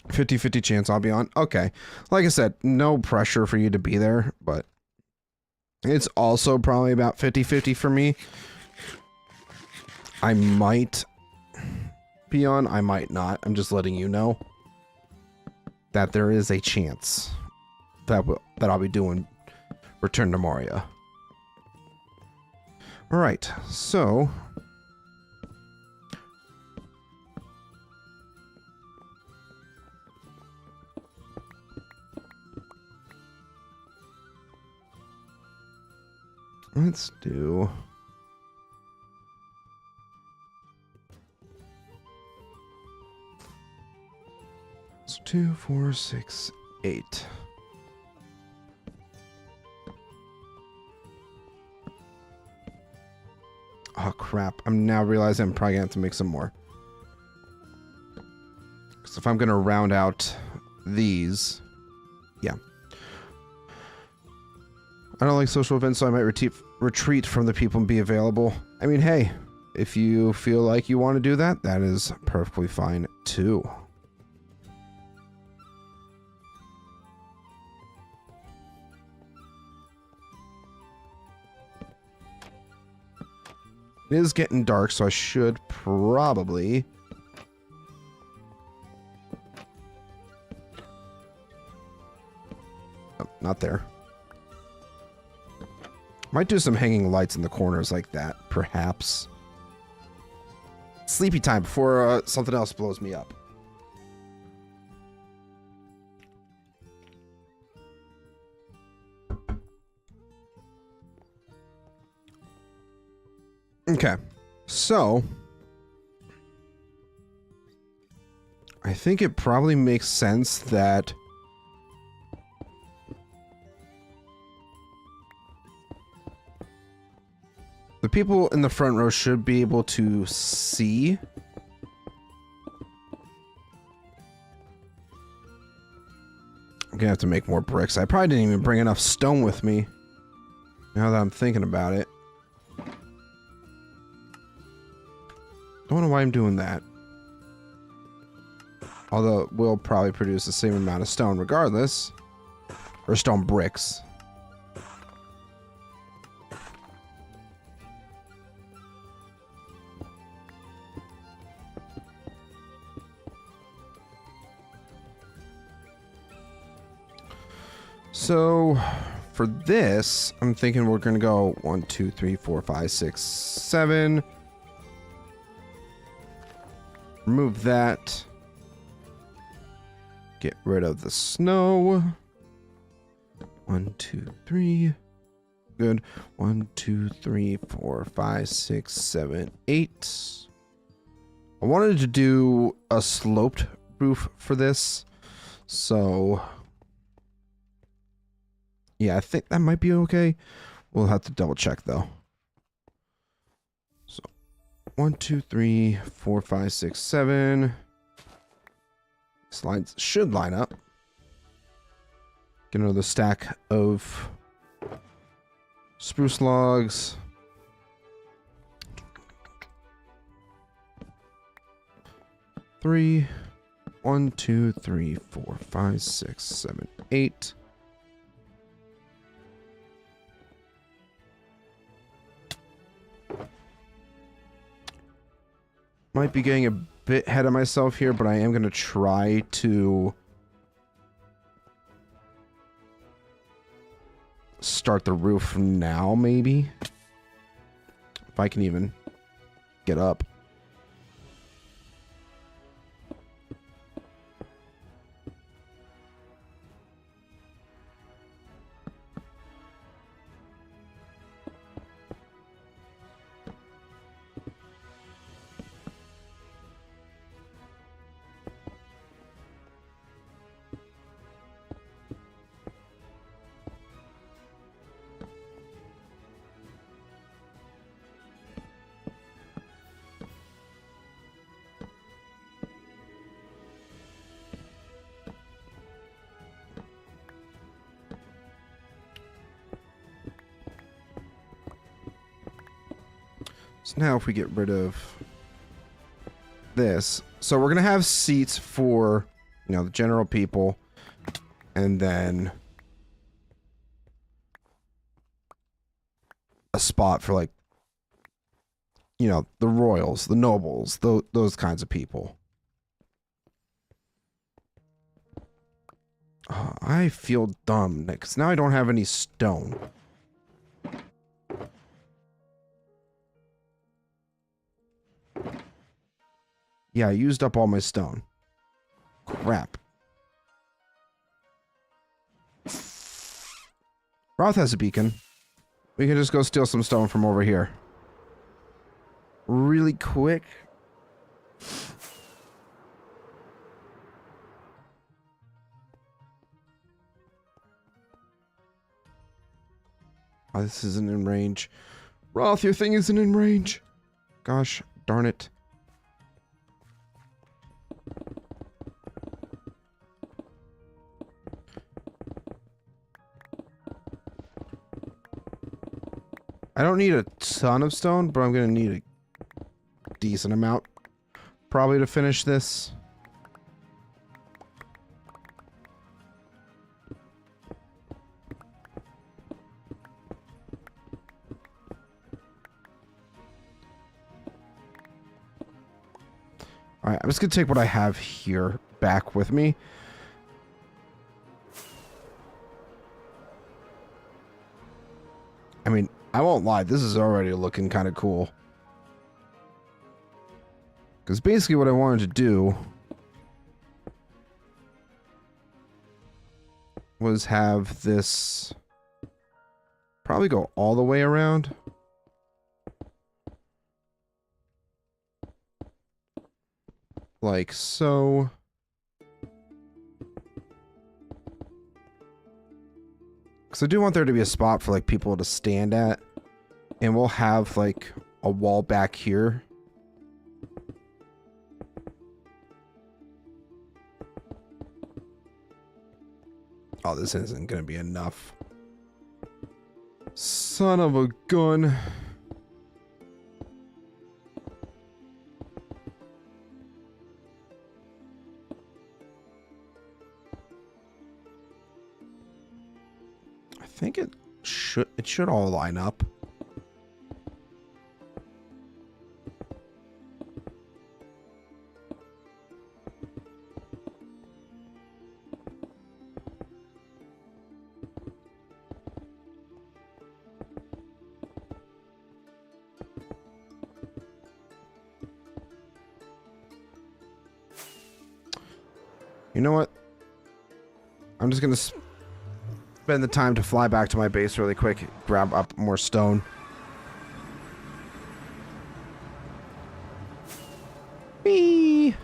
"50-50 chance I'll be on." Okay. Like I said, no pressure for you to be there, but it's also probably about 50-50 for me. I might be on, I might not. I'm just letting you know that there is a chance that I'll be doing Return to Moria. All right, so Let's do... It's 2, 4, 6, 8. Oh, crap. I'm now realizing I'm probably going to have to make some more. Because if I'm going to round out these... Yeah. I don't like social events, so I might retreat from the people and be available. I mean, hey, if you feel like you want to do that, that is perfectly fine, too. It is getting dark, so I should probably... Oh, not there. Might do some hanging lights in the corners like that, perhaps. Sleepy time before something else blows me up. Okay, so I think it probably makes sense that the people in the front row should be able to see. I'm gonna have to make more bricks. I probably didn't even bring enough stone with me, now that I'm thinking about it. Don't know why I'm doing that. Although we'll probably produce the same amount of stone regardless. Or stone bricks. So for this, I'm thinking we're gonna go 1, 2, 3, 4, 5, 6, 7. Remove that. Get rid of the snow. 1, 2, 3. Good. 1, 2, 3, 4, 5, 6, 7, 8. I wanted to do a sloped roof for this. So yeah, I think that might be okay. We'll have to double check though. 1, 2, 3, 4, 5, 6, 7. Slides should line up. Get another stack of spruce logs. Three. 1, 2, 3, 4, 5, 6, 7, 8. Might be getting a bit ahead of myself here, but I am going to try to start the roof now, maybe. If I can even get up. So now if we get rid of this, so we're going to have seats for, you know, the general people, and then a spot for, like, you know, the royals, the nobles, those kinds of people. Oh, I feel dumb because now I don't have any stone. Yeah, I used up all my stone. Crap. Roth has a beacon. We can just go steal some stone from over here. Really quick. Oh, this isn't in range. Roth, your thing isn't in range. Gosh, darn it. I don't need a ton of stone, but I'm gonna need a decent amount probably to finish this. Alright, I'm just gonna take what I have here back with me. I mean, I won't lie, this is already looking kind of cool. Because basically what I wanted to do was have this probably go all the way around. Like so. Because I do want there to be a spot for like people to stand at. And we'll have like a wall back here. Oh, this isn't going to be enough. Son of a gun. I think it should all line up. You know what? I'm just gonna spend the time to fly back to my base really quick, grab up more stone. Whee!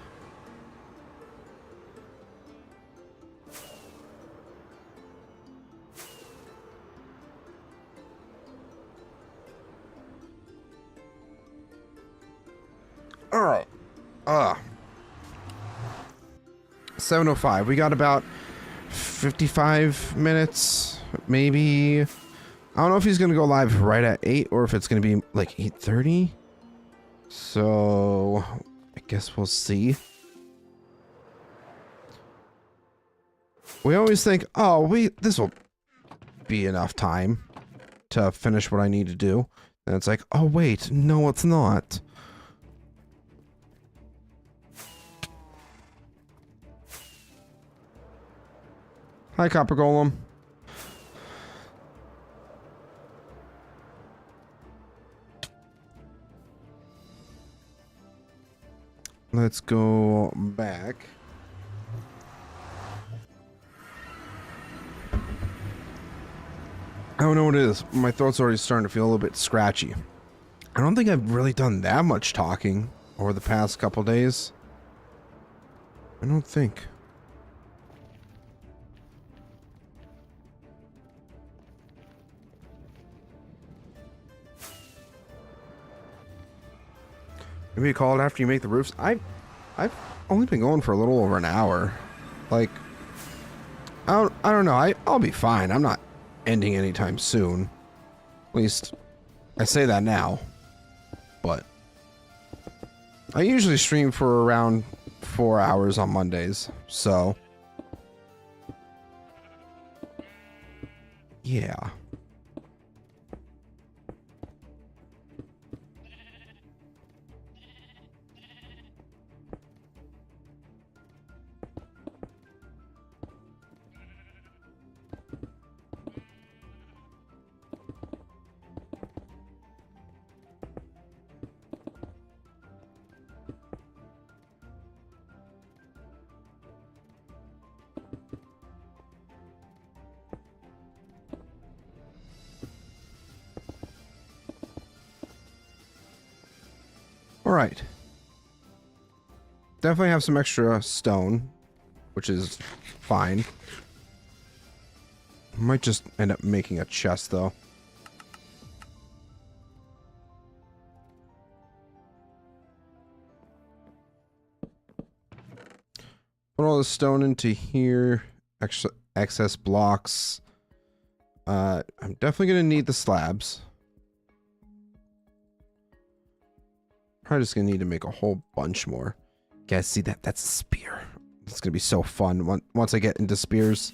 All right. 7:05. We got about 55 minutes, maybe. I don't know if he's gonna go live right at 8 or if it's gonna be like 8:30. So I guess we'll see. We always think, oh, this will be enough time to finish what I need to do. And it's like, oh wait, no, it's not. Hi, Copper Golem. Let's go back. I don't know what it is. My throat's already starting to feel a little bit scratchy. I don't think I've really done that much talking over the past couple days. I don't think. Maybe call it after you make the roofs. I've only been going for a little over an hour. Like, I don't know. I'll be fine. I'm not ending anytime soon. At least, I say that now. But I usually stream for around 4 hours on Mondays. So, yeah. Alright. Definitely have some extra stone, which is fine. Might just end up making a chest, though. Put all the stone into here. Excess blocks. I'm definitely going to need the slabs. Probably just going to need to make a whole bunch more. Guys, see that? That's a spear. It's going to be so fun once I get into spears.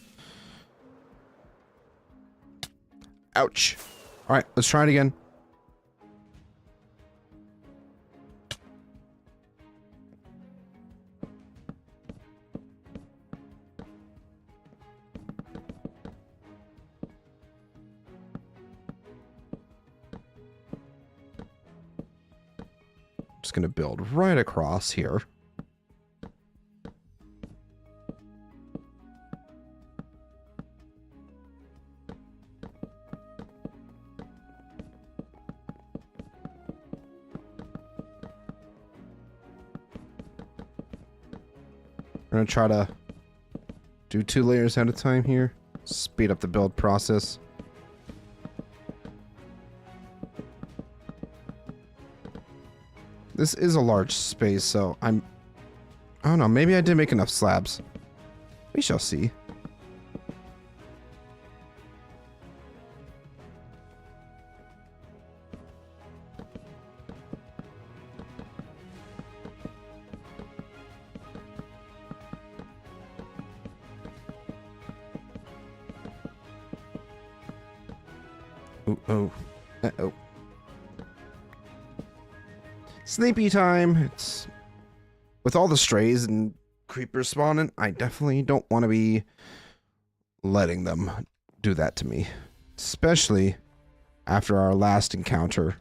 Ouch. Alright, let's try it again. Just going to build right across here. I'm going to try to do 2 layers at a time here. Speed up the build process. This is a large space, so I don't know, maybe I did make enough slabs. We shall see. Uh-oh. Sleepy time. It's with all the strays and creepers spawning, I definitely don't want to be letting them do that to me. Especially after our last encounter.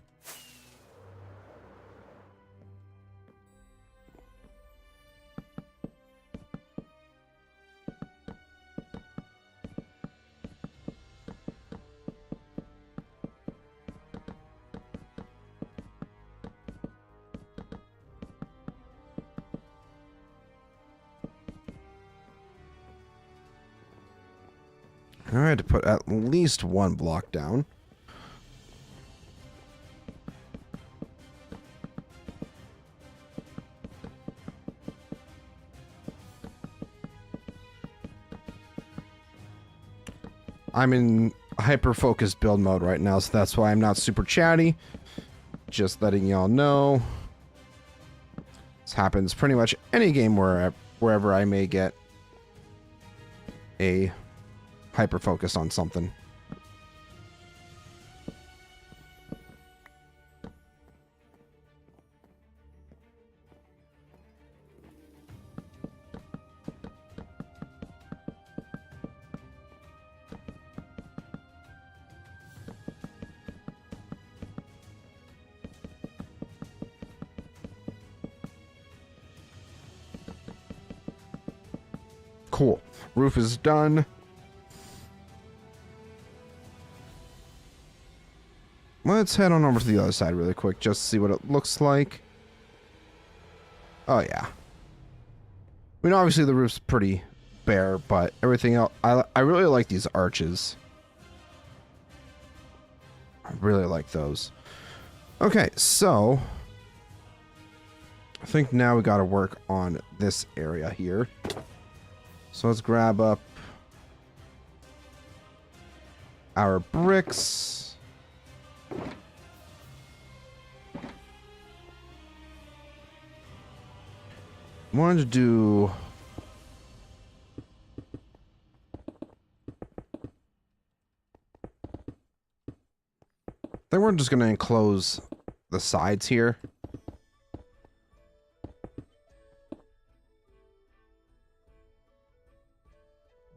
I had to put at least 1 block down. I'm in hyper-focused build mode right now, so that's why I'm not super chatty. Just letting y'all know. This happens pretty much any game wherever I may get a hyper-focus on something. Cool. Roof is done. Let's head on over to the other side really quick, just to see what it looks like. Oh, yeah. I mean, obviously the roof's pretty bare, but everything else... I really like these arches. I really like those. Okay, so... I think now we gotta work on this area here. So let's grab up our bricks. Wanted to do... I think we're just going to enclose the sides here.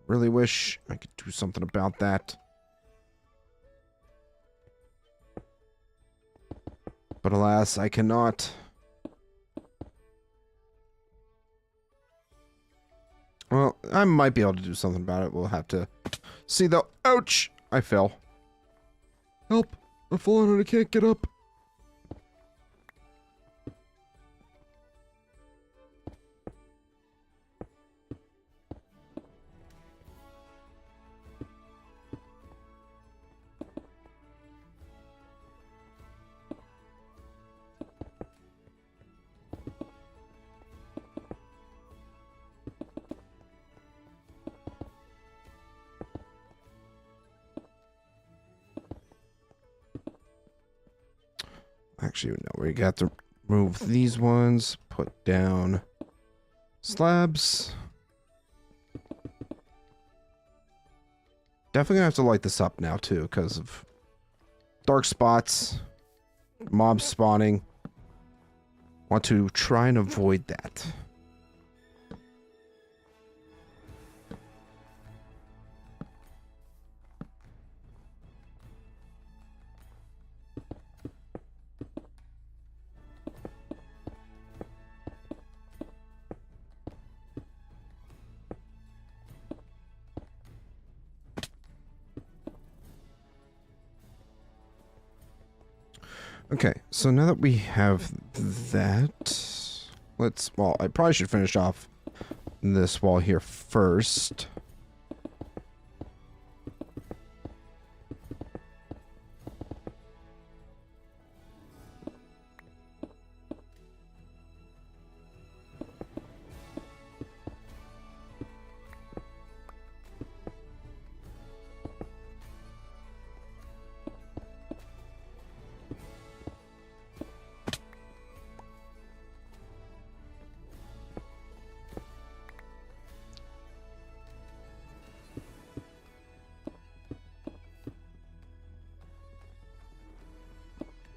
Really wish I could do something about that. But alas, I cannot. Well, I might be able to do something about it. We'll have to see though. Ouch! I fell. Help! I'm falling and I can't get up. Actually, no, we got to move these ones, put down slabs. Definitely gonna have to light this up now too, because of dark spots, mobs spawning. Want to try and avoid that. Okay, so now that we have that, well, I probably should finish off this wall here first.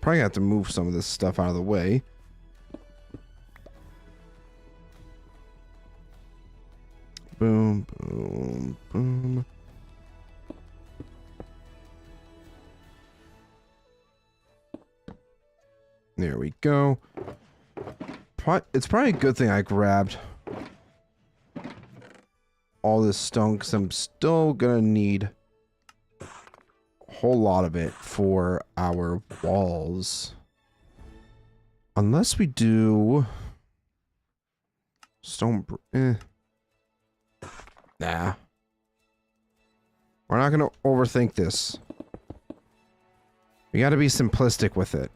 Probably have to move some of this stuff out of the way. Boom, boom, boom. There we go. It's probably a good thing I grabbed all this stone, because I'm still gonna need whole lot of it for our walls. Unless we do stone. Nah. We're not gonna overthink this. We gotta be simplistic with it.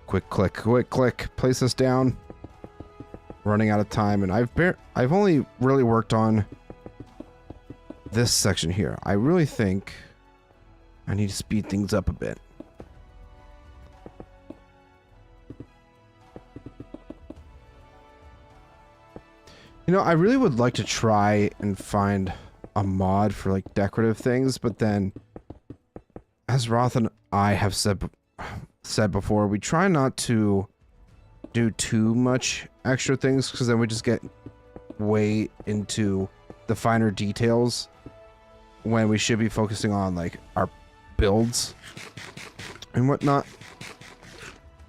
Quick click, quick click. Place this down. Running out of time, and I've only really worked on this section here. I really think I need to speed things up a bit. You know, I really would like to try and find a mod for like decorative things, but then, as Roth and I have said before, we try not to do too much extra things, because then we just get way into the finer details when we should be focusing on like our builds and whatnot.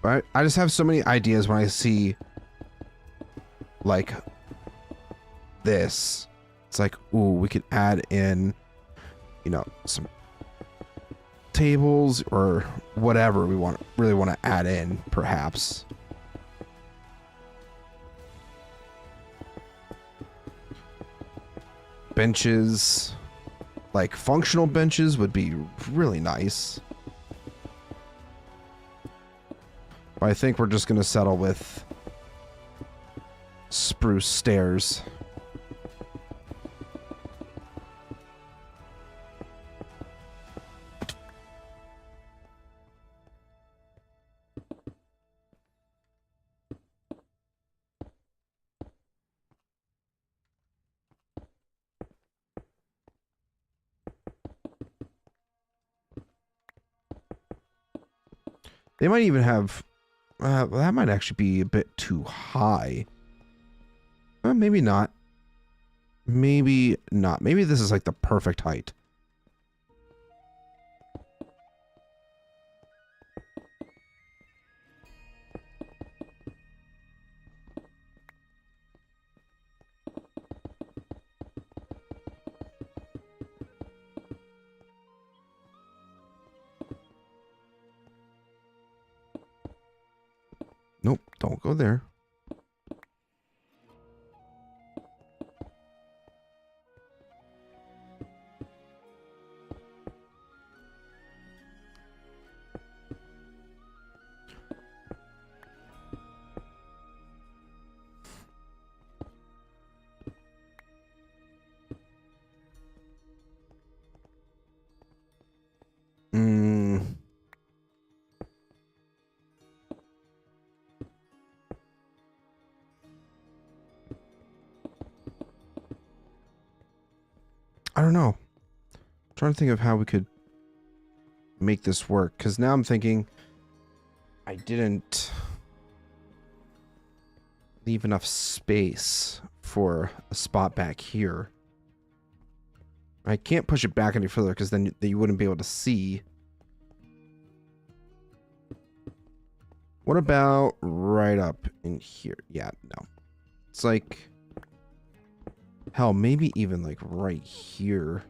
But I just have so many ideas when I see like this. It's like, ooh, we could add in, you know, some tables or whatever we really want to add in, perhaps. Benches, like functional benches, would be really nice. But I think we're just gonna settle with spruce stairs. They might even have... well, that might actually be a bit too high. Maybe not. Maybe not. Maybe this is like the perfect height. Nope, don't go there. I don't know. I'm trying to think of how we could make this work, because now I'm thinking I didn't leave enough space for a spot back here. I can't push it back any further because then you wouldn't be able to see. What about right up in here? Yeah, no. It's like, hell, maybe even like right here.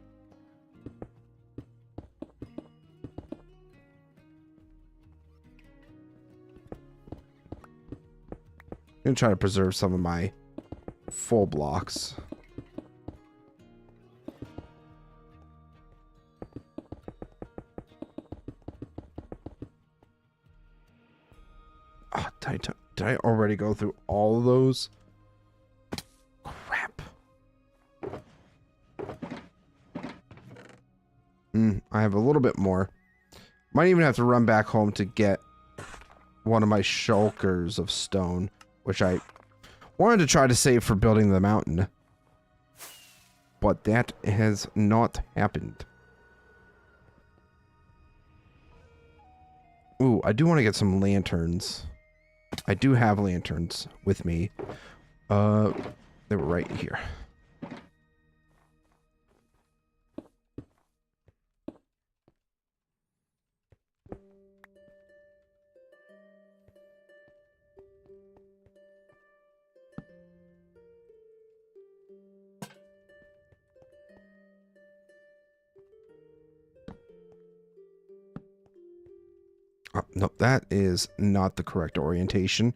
I'm gonna try to preserve some of my full blocks. Oh, did I already go through all of those? Crap. I have a little bit more. Might even have to run back home to get one of my shulkers of stone, which I wanted to try to save for building the mountain. But that has not happened. Ooh, I do want to get some lanterns. I do have lanterns with me. They were right here. Oh, no, that is not the correct orientation.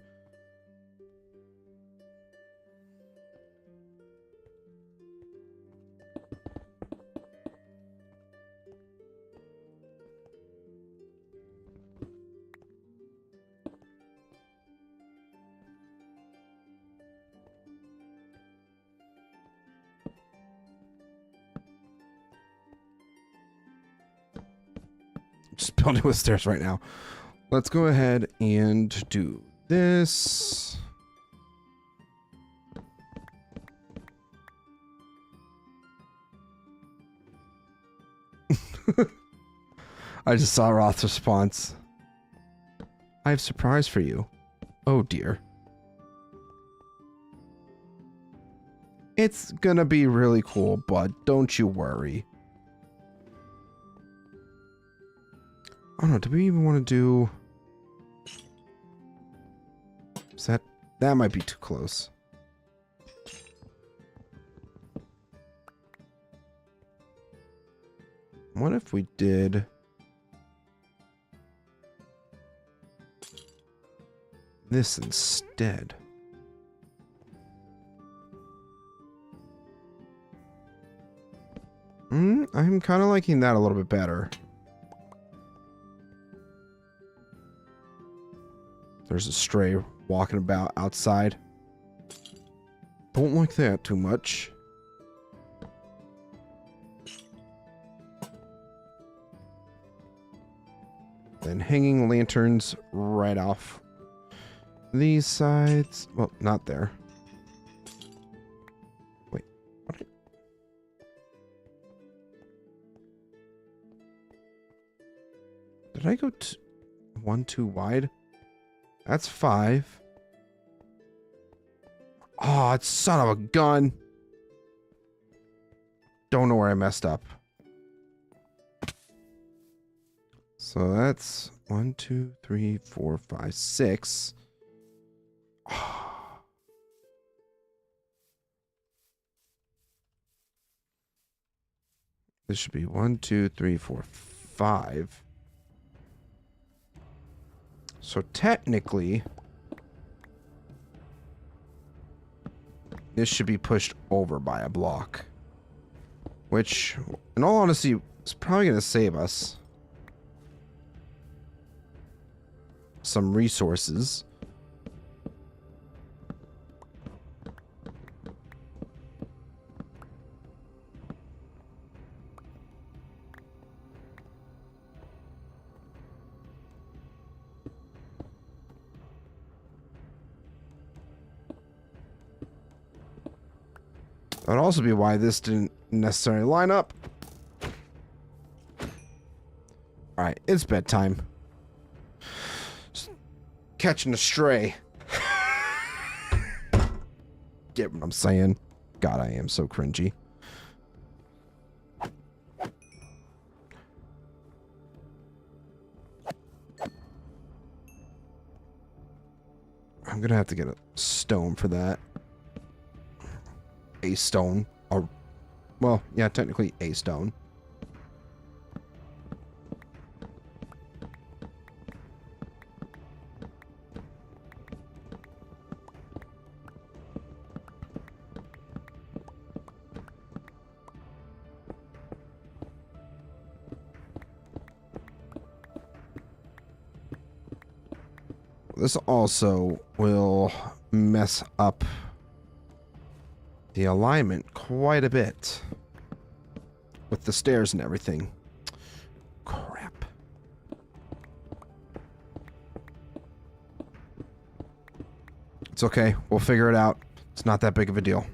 Just building with stairs right now. Let's go ahead and do this. I just saw Roth's response. I have a surprise for you. Oh dear. It's gonna be really cool, bud. Don't you worry. I don't know, do we even want to do... Is that might be too close. What if we did... this instead? I'm kind of liking that a little bit better. There's a stray walking about outside. Don't like that too much. Then hanging lanterns right off these sides. Well, not there. Wait, what? Did I go one too wide? That's 5. Oh, it's son of a gun. Don't know where I messed up. So that's 1, 2, 3, 4, 5, 6. This should be 1, 2, 3, 4, 5. So technically, this should be pushed over by a block. Which, in all honesty, is probably going to save us some resources. That would also be why this didn't necessarily line up. Alright, it's bedtime. Just catching a stray. Get what I'm saying? God, I am so cringy. I'm gonna have to get a stone for that. A stone. Or, well, yeah, technically a stone. This also will mess up the alignment quite a bit with the stairs and everything. Crap. It's okay. We'll figure it out. It's not that big of a deal.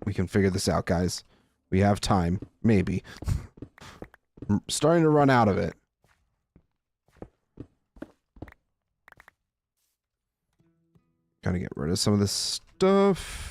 We can figure this out, guys. We have time. Maybe. I'm starting to run out of it. Gotta get rid of some of this stuff.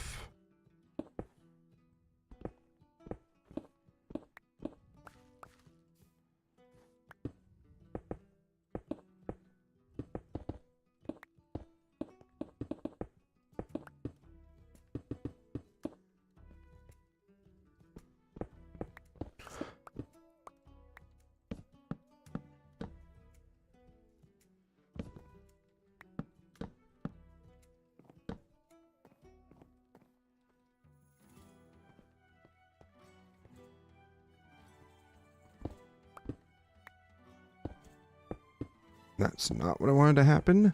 That's not what I wanted to happen.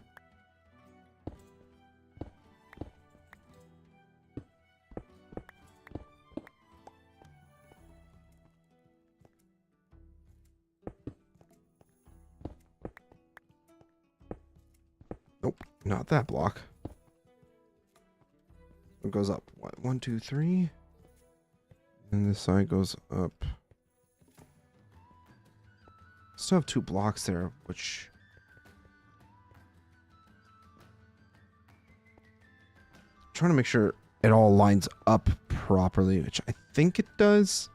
Nope, not that block. It goes up, what, 1, 2, 3? And this side goes up. Still have 2 blocks there, which... trying to make sure it all lines up properly, which I think it does.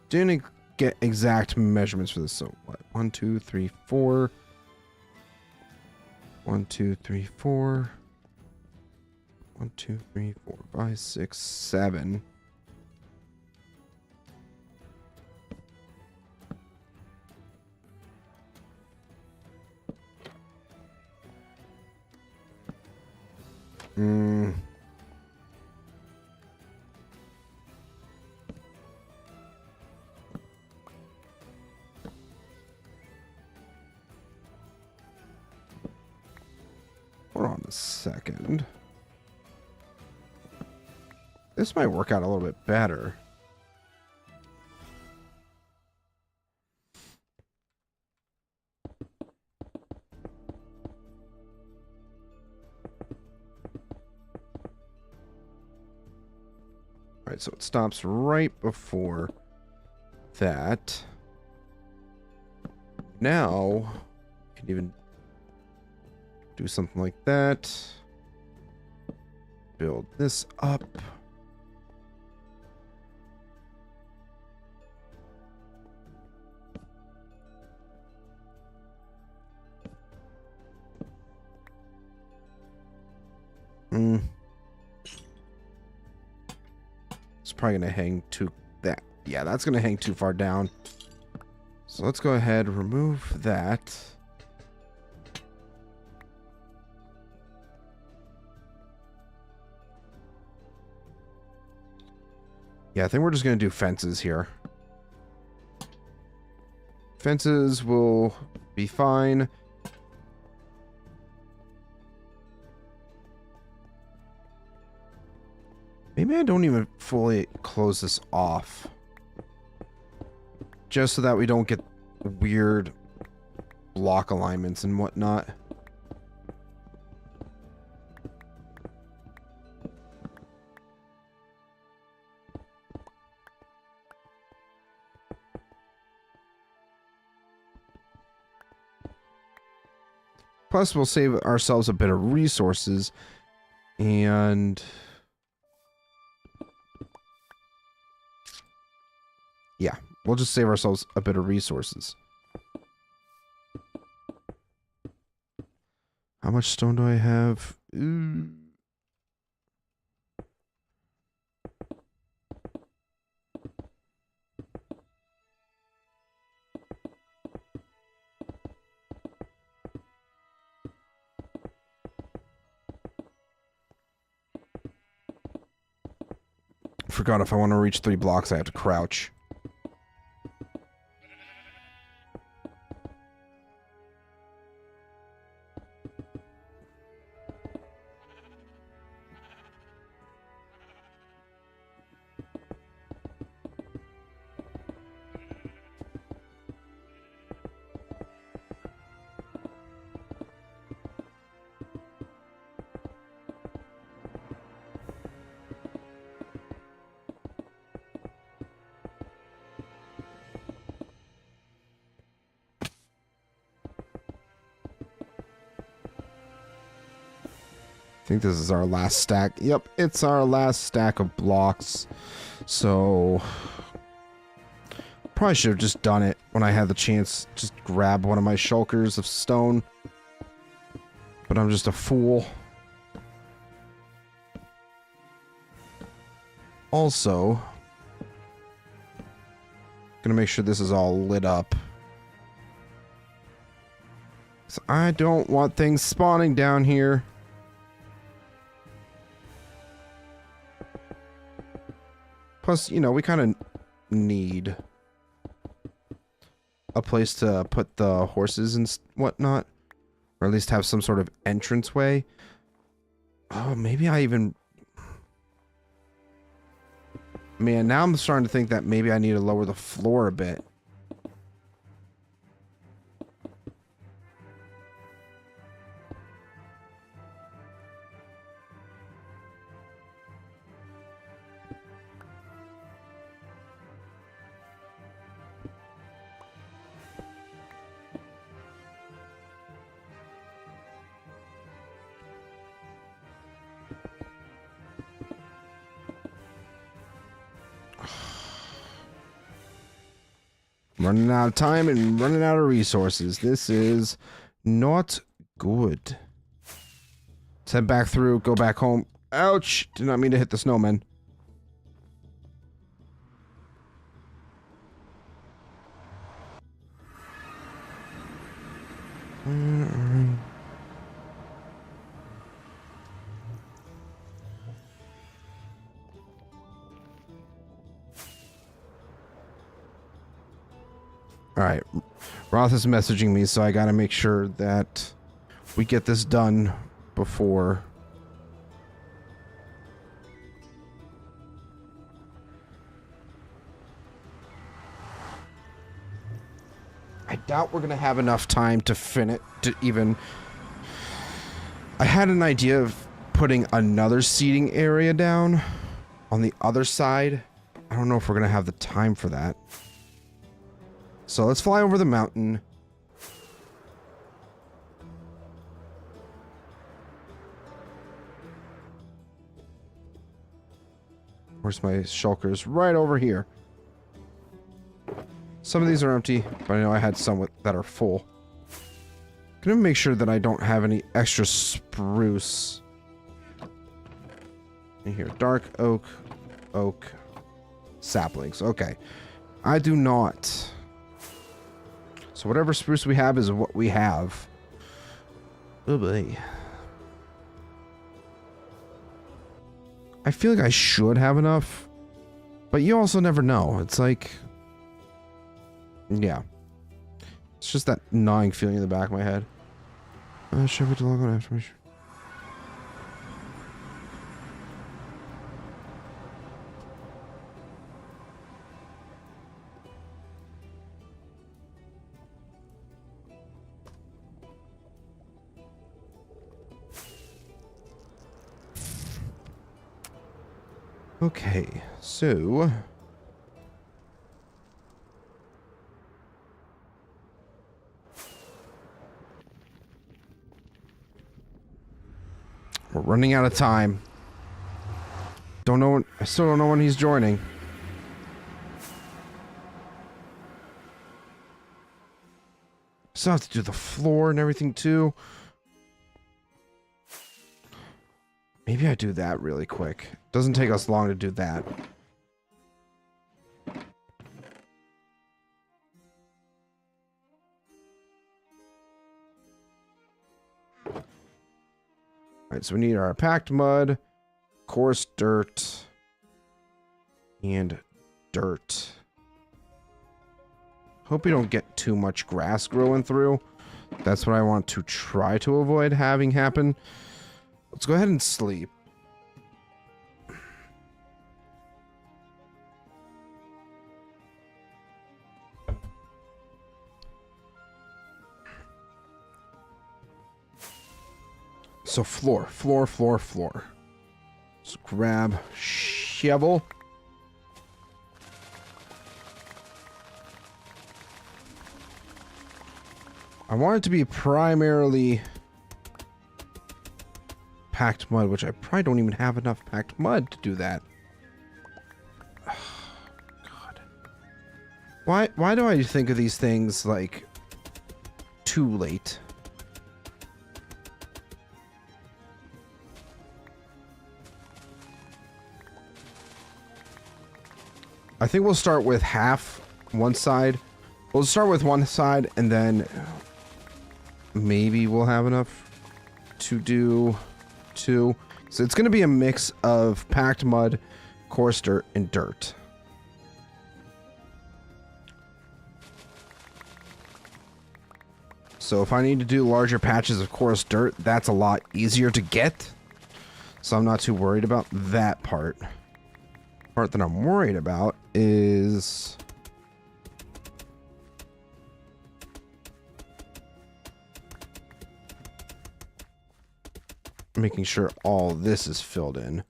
Didn't get exact measurements for this, so what? 1, 2, 3, 4. 1, 2, 3, 4. 1, 2, 3, 4, 5, 6, 7. Hold on a second. This might work out a little bit better. All right, so it stops right before that. Now, you can even do something like that. Build this up. It's probably gonna hang too that. Yeah, that's gonna hang too far down. So let's go ahead, remove that. Yeah, I think we're just gonna do fences here. Fences will be fine. Maybe I don't even fully close this off. Just so that we don't get weird block alignments and whatnot. Plus, we'll save ourselves a bit of resources. And yeah, we'll just save ourselves a bit of resources. How much stone do I have? Ooh. Forgot if I want to reach 3 blocks, I have to crouch. I think this is our last stack. Yep, it's our last stack of blocks. So probably should have just done it when I had the chance. Just grab one of my shulkers of stone. But I'm just a fool. Also, gonna make sure this is all lit up. So I don't want things spawning down here. Plus, you know, we kind of need a place to put the horses and whatnot. Or at least have some sort of entranceway. Oh, maybe I even... Man, now I'm starting to think that maybe I need to lower the floor a bit. Running out of time and running out of resources. This is not good. Let's head back through, go back home. Ouch! Did not mean to hit the snowman. Alright, Roth is messaging me, so I gotta make sure that we get this done before... I doubt we're gonna have enough time to finish to even... I had an idea of putting another seating area down on the other side. I don't know if we're gonna have the time for that. So let's fly over the mountain. Where's my shulkers? Right over here. Some of these are empty, but I know I had some that are full. Gonna make sure that I don't have any extra spruce. in here? Dark oak, oak, saplings. Okay. I do not. So whatever spruce we have is what we have. Oh boy. I feel like I should have enough, but you also never know. It's like, yeah. It's just that gnawing feeling in the back of my head. Should we log on after me? Okay, so we're running out of time. Don't know when, I still don't know when he's joining. Still have to do the floor and everything too. Maybe I do that really quick. Doesn't take us long to do that. Alright, so we need our packed mud, coarse dirt, and dirt. Hope we don't get too much grass growing through. That's what I want to try to avoid having happen. Let's go ahead and sleep. So floor. Let's grab shovel. I want it to be primarily packed mud, which I probably don't even have enough packed mud to do that. God. Why do I think of these things like too late? I think we'll start with half one side. We'll start with one side and then maybe we'll have enough to do two. So it's going to be a mix of packed mud, coarse dirt, and dirt. So if I need to do larger patches of coarse dirt, that's a lot easier to get. So I'm not too worried about that part. Part that I'm worried about is making sure all this is filled in.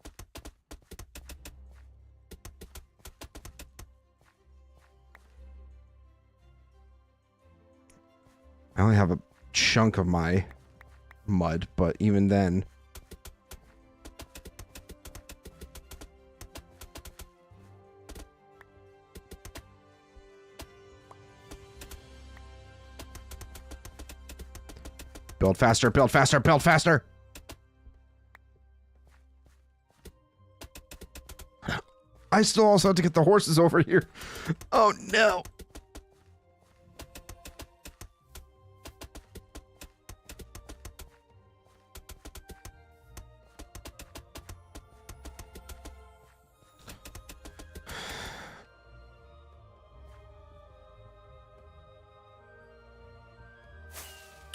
I only have a chunk of my mud, but even then. Build faster, build faster, build faster! I still also have to get the horses over here. Oh no!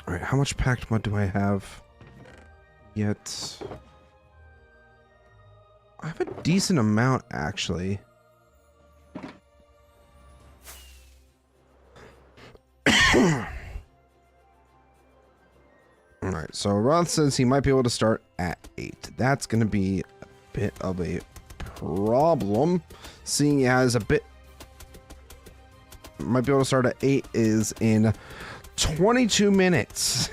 Alright, how much packed mud do I have yet? I have a decent amount, actually. Alright, so Roth says he might be able to start at 8. That's going to be a bit of a problem, seeing he has a bit... Might be able to start at 8 is in 22 minutes.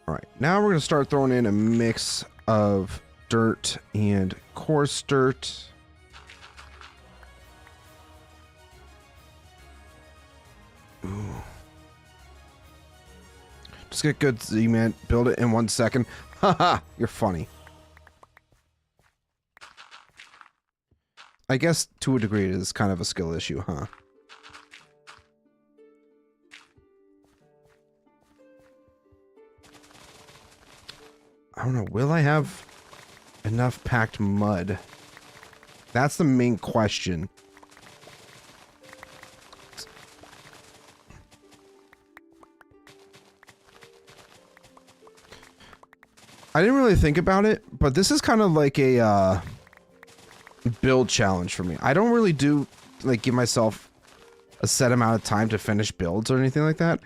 All right, now we're going to start throwing in a mix of dirt and coarse dirt. Ooh. Just get good, Z-Man. Build it in 1 second. Haha, you're funny. I guess to a degree it is kind of a skill issue, huh? I don't know. Will I have enough packed mud? That's the main question. I didn't really think about it, but this is kind of like a build challenge for me. I don't really do like give myself a set amount of time to finish builds or anything like that.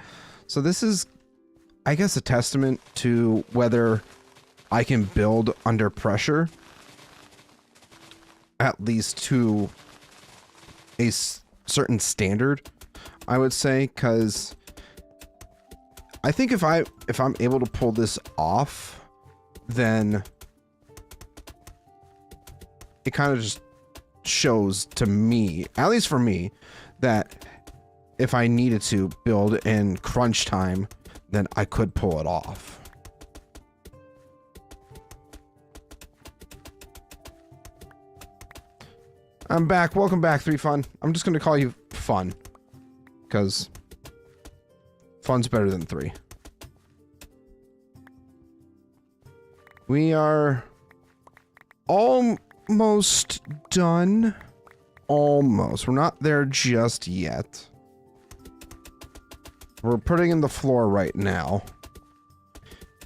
So this is, I guess, a testament to whether I can build under pressure, at least to a certain standard, I would say, because I think if I'm able to pull this off, then it kind of just shows to me, at least for me, that if I needed to build in crunch time, then I could pull it off. I'm back. Welcome back, 3Fun. I'm just going to call you Fun, because fun's better than 3. We are almost done. Almost. We're not there just yet. We're putting in the floor right now.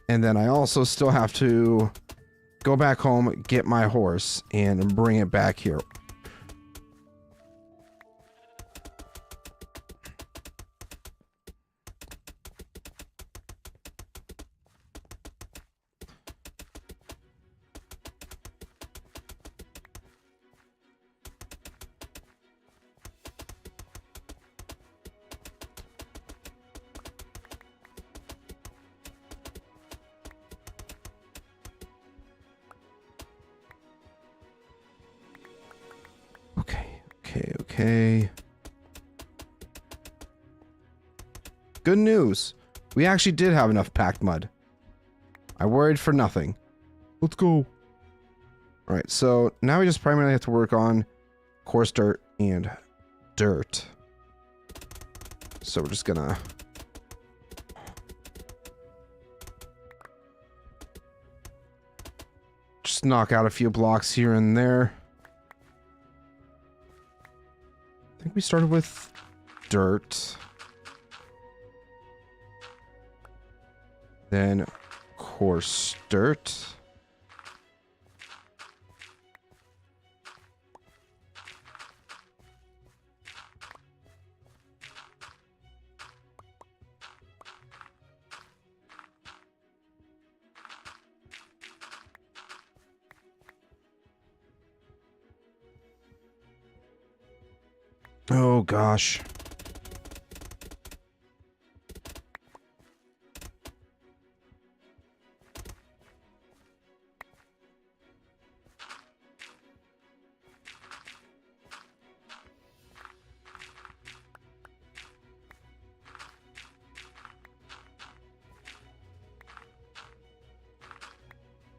And then I also still have to go back home, get my horse, and bring it back here. Okay. Good news. We actually did have enough packed mud. I worried for nothing. Let's go. Alright, so now we just primarily have to work on coarse dirt and dirt. So we're just gonna... just knock out a few blocks here and there. I think we started with dirt. Then coarse dirt. Oh gosh.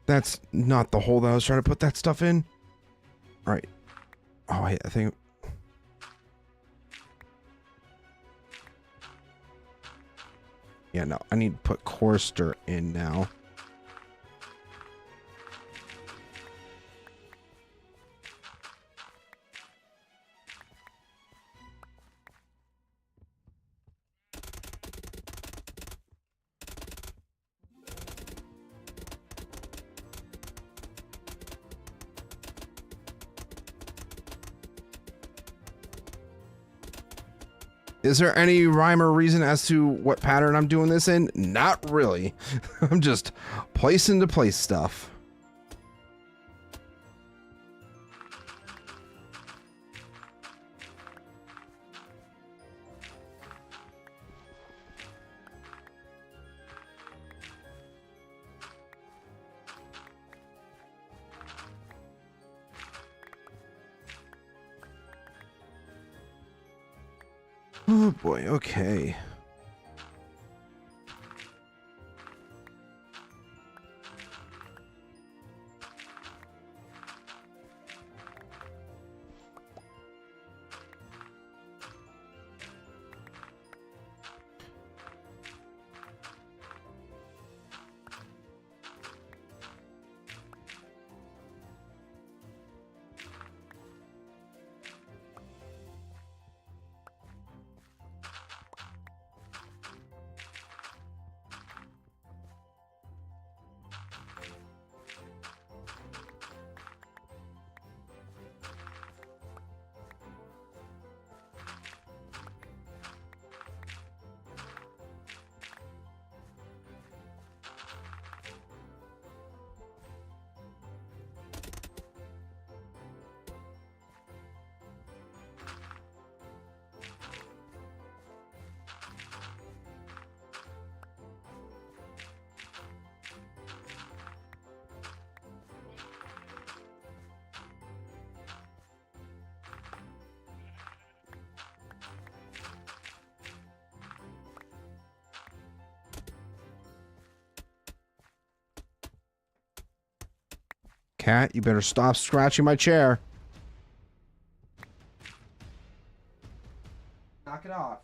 That's not the hole that I was trying to put that stuff in. All right. Oh, I think... yeah, no. I need to put coarse dirt in now. Is there any rhyme or reason as to what pattern I'm doing this in? Not really. I'm just placing to place stuff. Oh boy, okay. Cat, you better stop scratching my chair. Knock it off.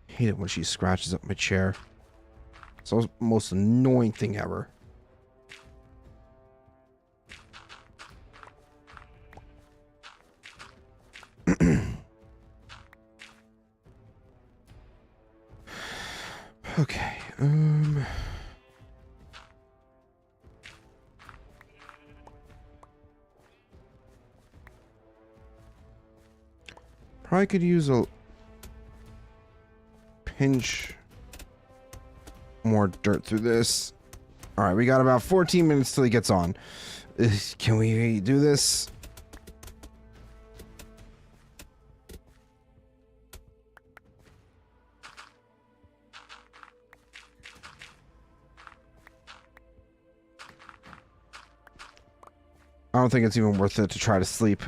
Hate it when she scratches up my chair. It's the most annoying thing ever. Okay, probably could use a pinch more dirt through this. All right, we got about 14 minutes till he gets on. Can we do this? I don't think it's even worth it to try to sleep,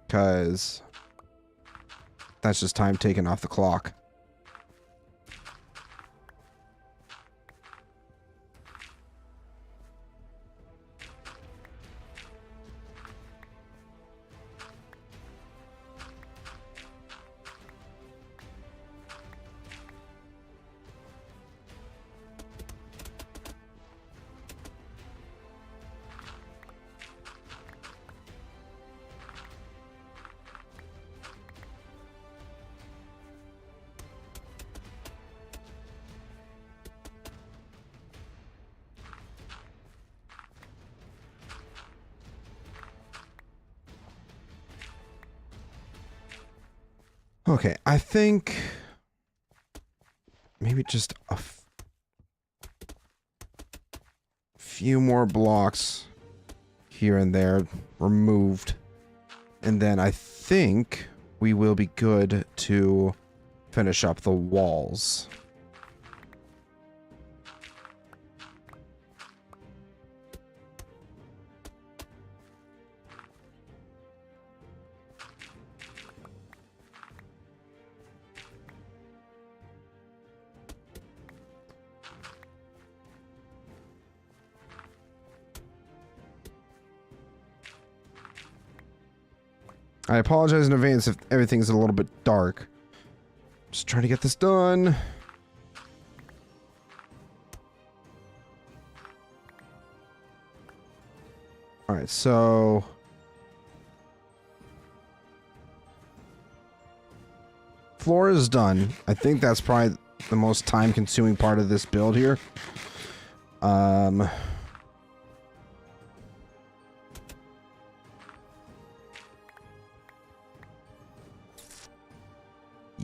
because that's just time taken off the clock. Okay, I think maybe just a few more blocks here and there removed, and then I think we will be good to finish up the walls. I apologize in advance if everything's a little bit dark. Just trying to get this done. Alright, so floor is done. I think that's probably the most time-consuming part of this build here.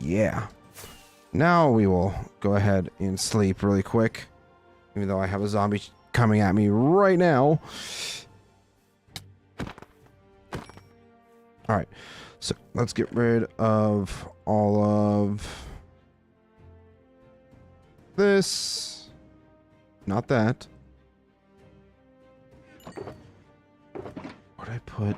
Yeah. Now we will go ahead and sleep really quick. Even though I have a zombie coming at me right now. Alright. So let's get rid of all of this. Not that. Where'd I put...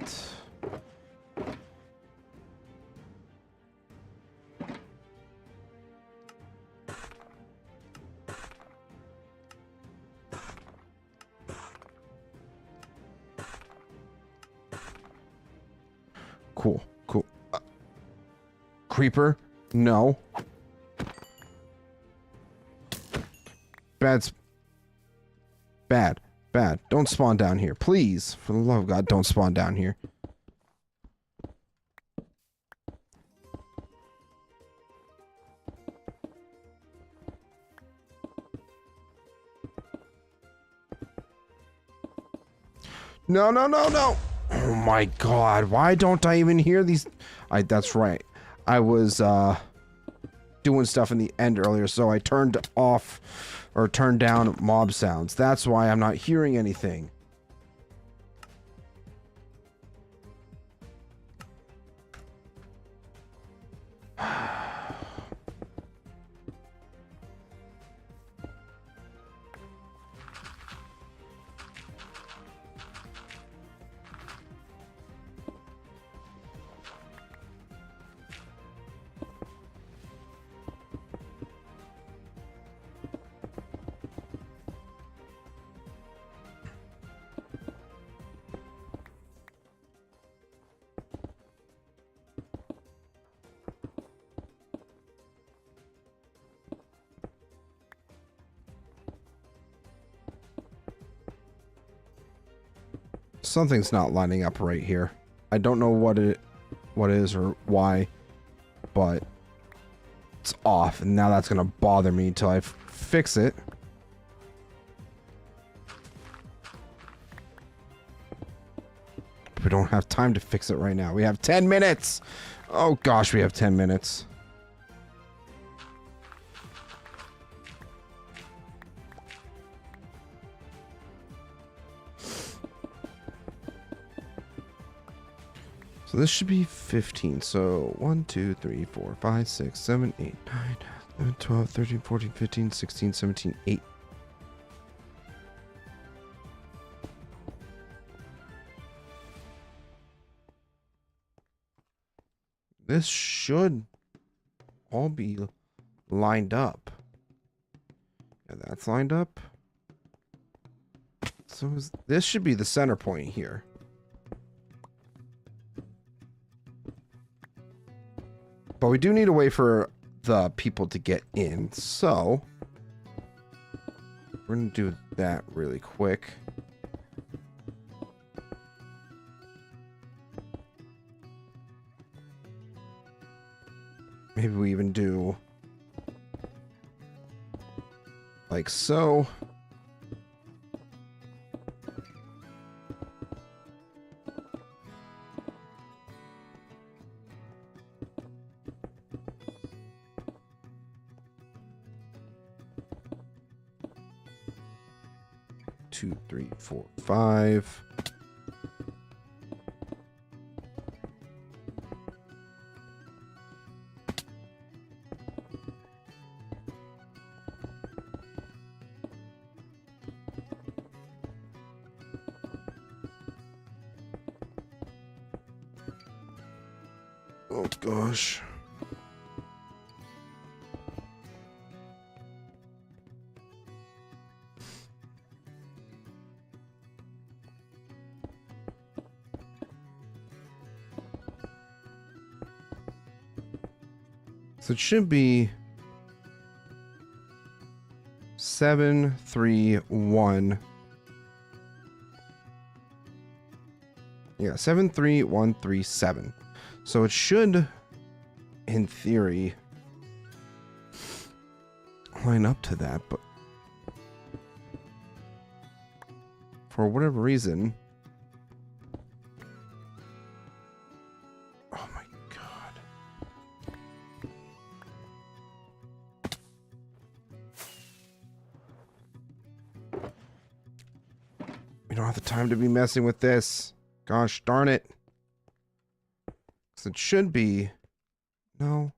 Cool, cool. Creeper? No. Bad. Bad. Don't spawn down here. Please. For the love of God, don't spawn down here. No, no, no, no! Oh my God, why don't I even hear these? That's right. I was, doing stuff in the end earlier, so I turned off or turned down mob sounds. That's why I'm not hearing anything. Something's not lining up right here. I don't know what it is or why, but it's off, and now that's gonna bother me until I fix it. We don't have time to fix it right now. We have 10 minutes. Oh gosh, we have 10 minutes. So this should be 15. So 1, 2, 3, 4, 5, 6, 7, 8, 9, 11, 12, 13, 14, 15, 16, 17, 8. This should all be lined up. Yeah, that's lined up. So this should be the center point here. But we do need a way for the people to get in, so we're going to do that really quick. Maybe we even do like so. Two, three, four, five. Oh gosh. So it should be 7, 3, 1. Yeah, 7, 3, 1, 3, 7. So it should, in theory, line up to that, but for whatever reason, oh my God. We don't have the time to be messing with this. Gosh darn it. It should be. No.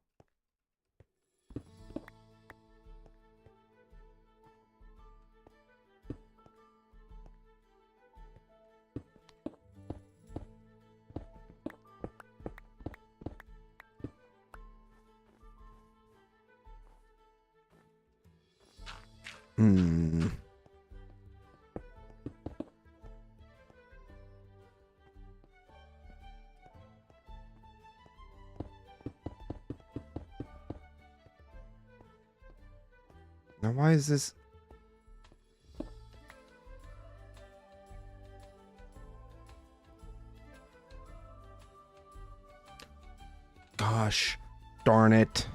Hmm. Now, why is this? Gosh, darn it.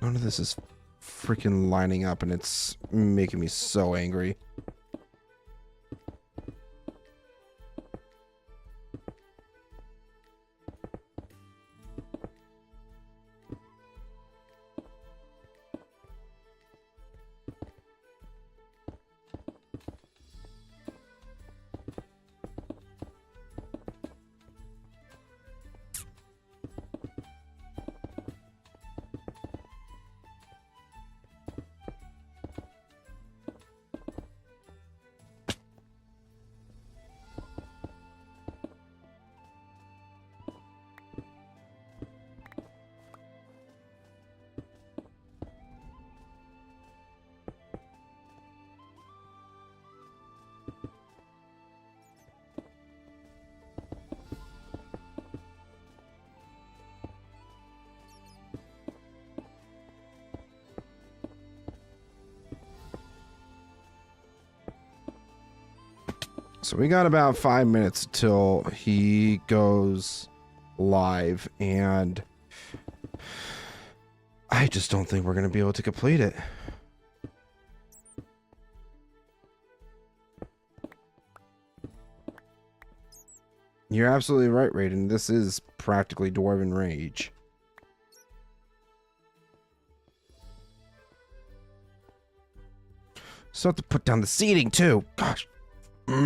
None of this is freaking lining up, and it's making me so angry. So we got about 5 minutes till he goes live, and I just don't think we're going to be able to complete it. You're absolutely right, Raiden. This is practically Dwarven Rage. So I have to put down the seating, too. Gosh. 3,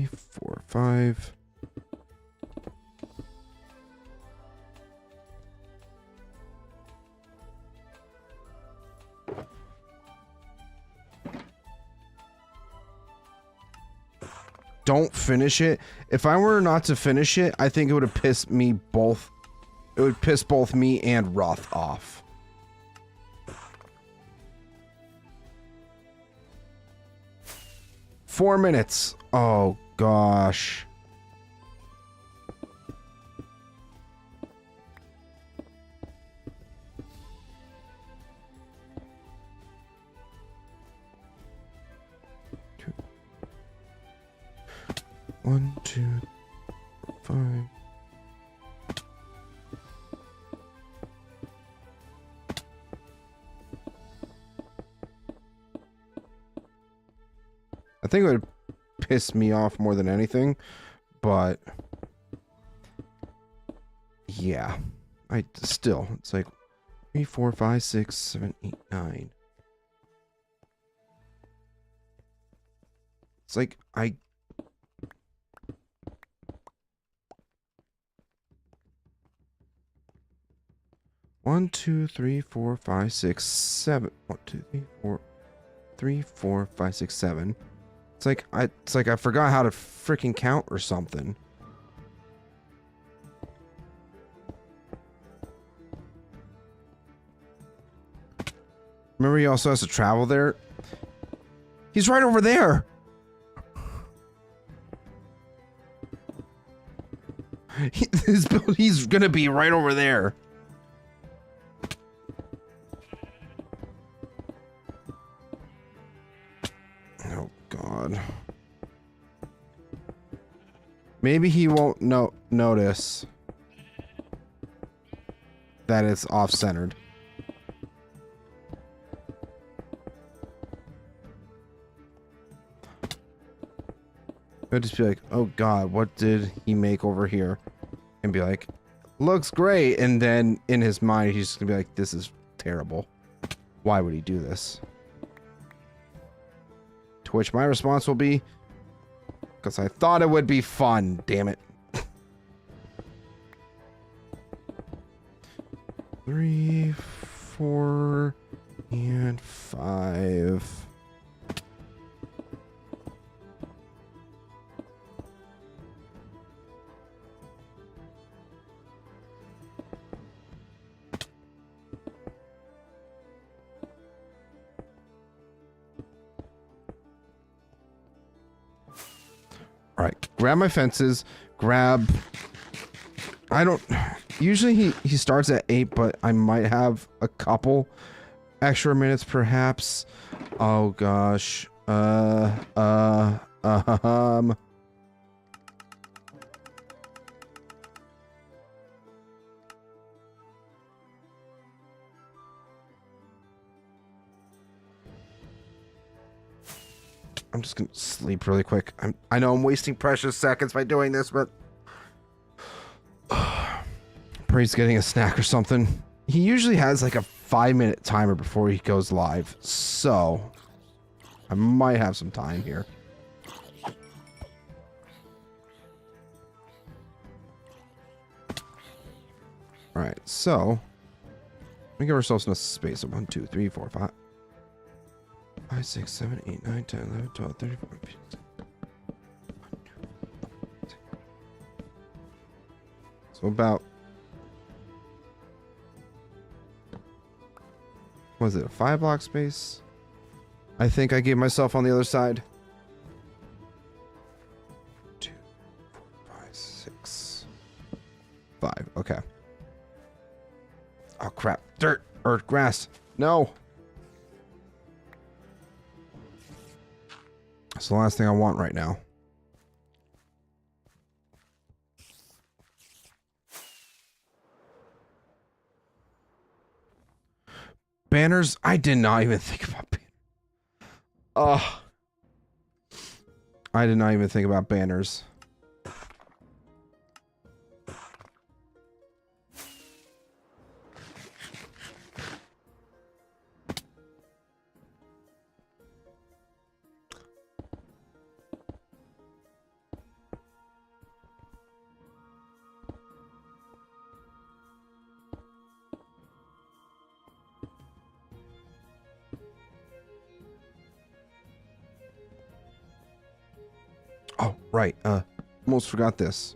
4, 5. Don't finish it. If I were not to finish it, I think it would have pissed me both. It would piss both me and Roth off. Four minutes. Oh, gosh. One, 2, 5. I think it would piss me off more than anything, but yeah, still, it's like 3, 4, 5, 6, 7, 8, 9. It's like One, 2, 3, 4, 5, 6, 7. 1, 2, 3, 4, 3, 4, 5, 6, 7. It's like I forgot how to freaking count or something. Remember, he also has to travel there. He's right over there. He's gonna be right over there. Oh God. Maybe he won't notice that it's off-centered. I'll just be like, oh God, what did he make over here? And be like, looks great. And then in his mind, he's just gonna be like, this is terrible. Why would he do this? To which my response will be, because I thought it would be fun, damn it. 3, 4, and 5. grab my fences, grab... I don't... Usually he starts at 8, but I might have a couple extra minutes perhaps. Oh gosh. I'm just gonna sleep really quick. I know I'm wasting precious seconds by doing this, but Praise getting a snack or something. He usually has like a 5-minute timer before he goes live, so I might have some time here. All right, so we give ourselves enough space of 1, 2, 3, 4, 5. 5, 6, 7, 8, 9, 10, 11, 12, 13, 14, 15. So about... Was it a 5-block space? I think I gave myself on the other side. 2, 4, 5, 6, 5. Okay. Oh crap. Dirt or grass. No. That's the last thing I want right now. Banners? I did not even think about banners. Oh. I did not even think about banners. Oh, right. Almost forgot this.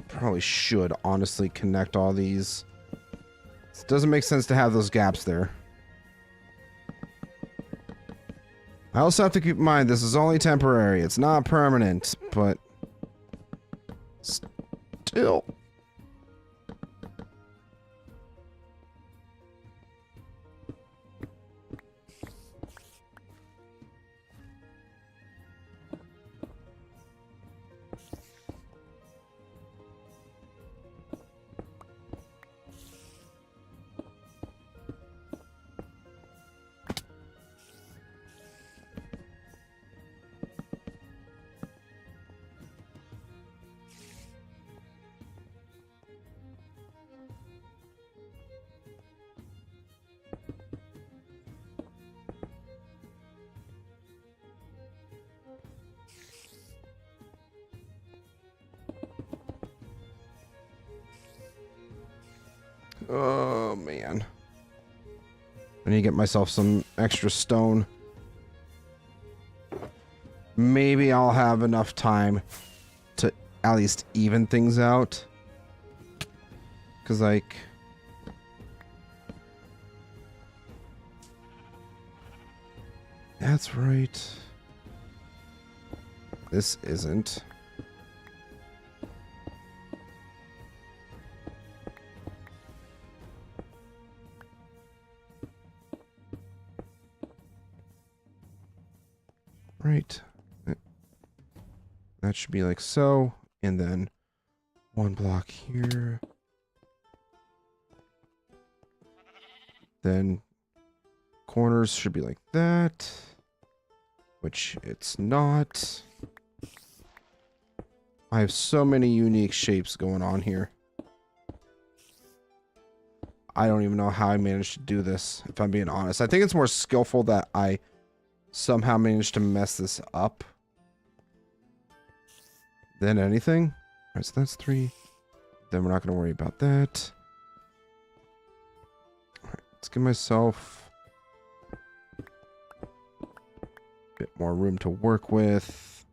Probably should honestly connect all these. It doesn't make sense to have those gaps there. I also have to keep in mind this is only temporary. It's not permanent, but still. Oh, man. I need to get myself some extra stone. Maybe I'll have enough time to at least even things out. Because, like... That's right. This isn't. Right. That should be like so. And then 1 block here. Then corners should be like that. Which it's not. I have so many unique shapes going on here. I don't even know how I managed to do this, if I'm being honest. I think it's more skillful that I somehow managed to mess this up than anything. All right, so that's 3. Then we're not going to worry about that. All right, let's give myself a bit more room to work with.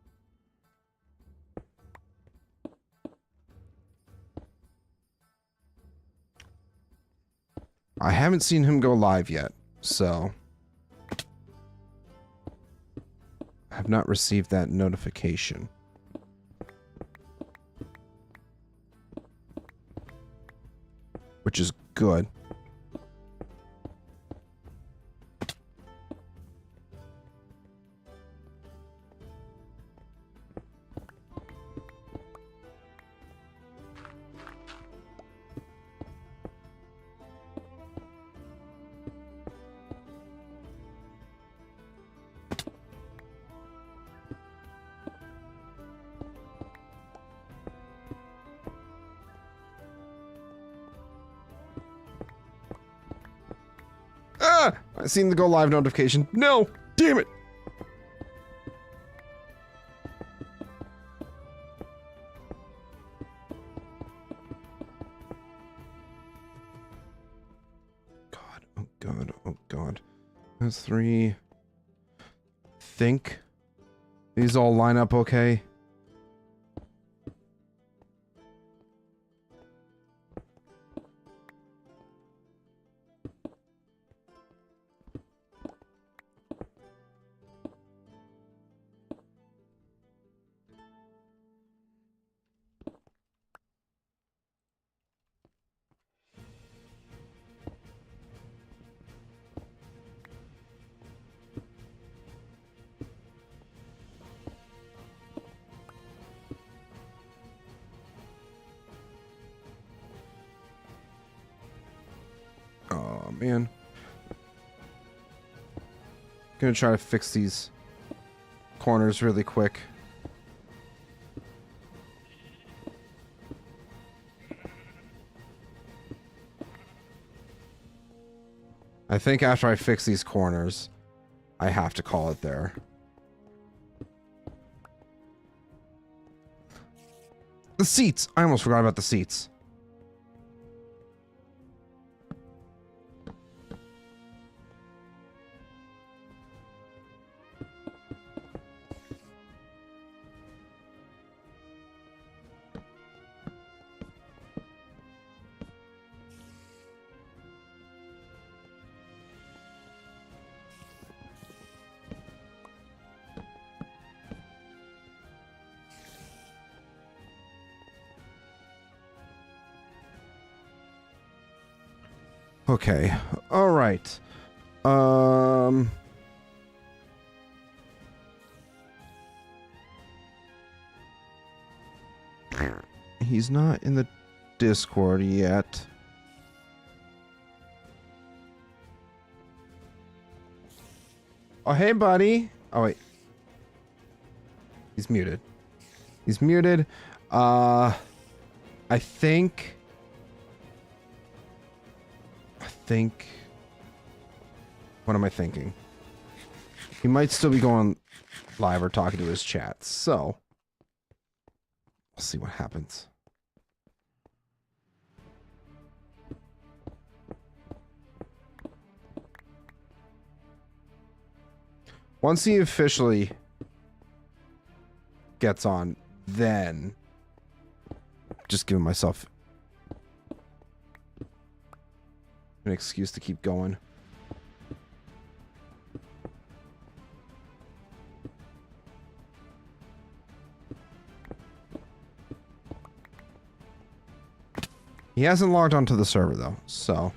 I haven't seen him go live yet, so I have not received that notification. Which is good. Ah! I seen the go live notification. No! Damn it! God, oh God, oh God. That's 3. Think these all line up okay. Oh, man. Gonna try to fix these corners really quick. I think after I fix these corners, I have to call it there. The seats! I almost forgot about the seats. Okay. All right. He's not in the Discord yet. Oh, hey, buddy. Oh, wait. He's muted. He's muted. I think... What am I thinking? He might still be going live or talking to his chat, so... We'll see what happens. Once he officially gets on, then... Just giving myself an excuse to keep going. He hasn't logged onto the server though, so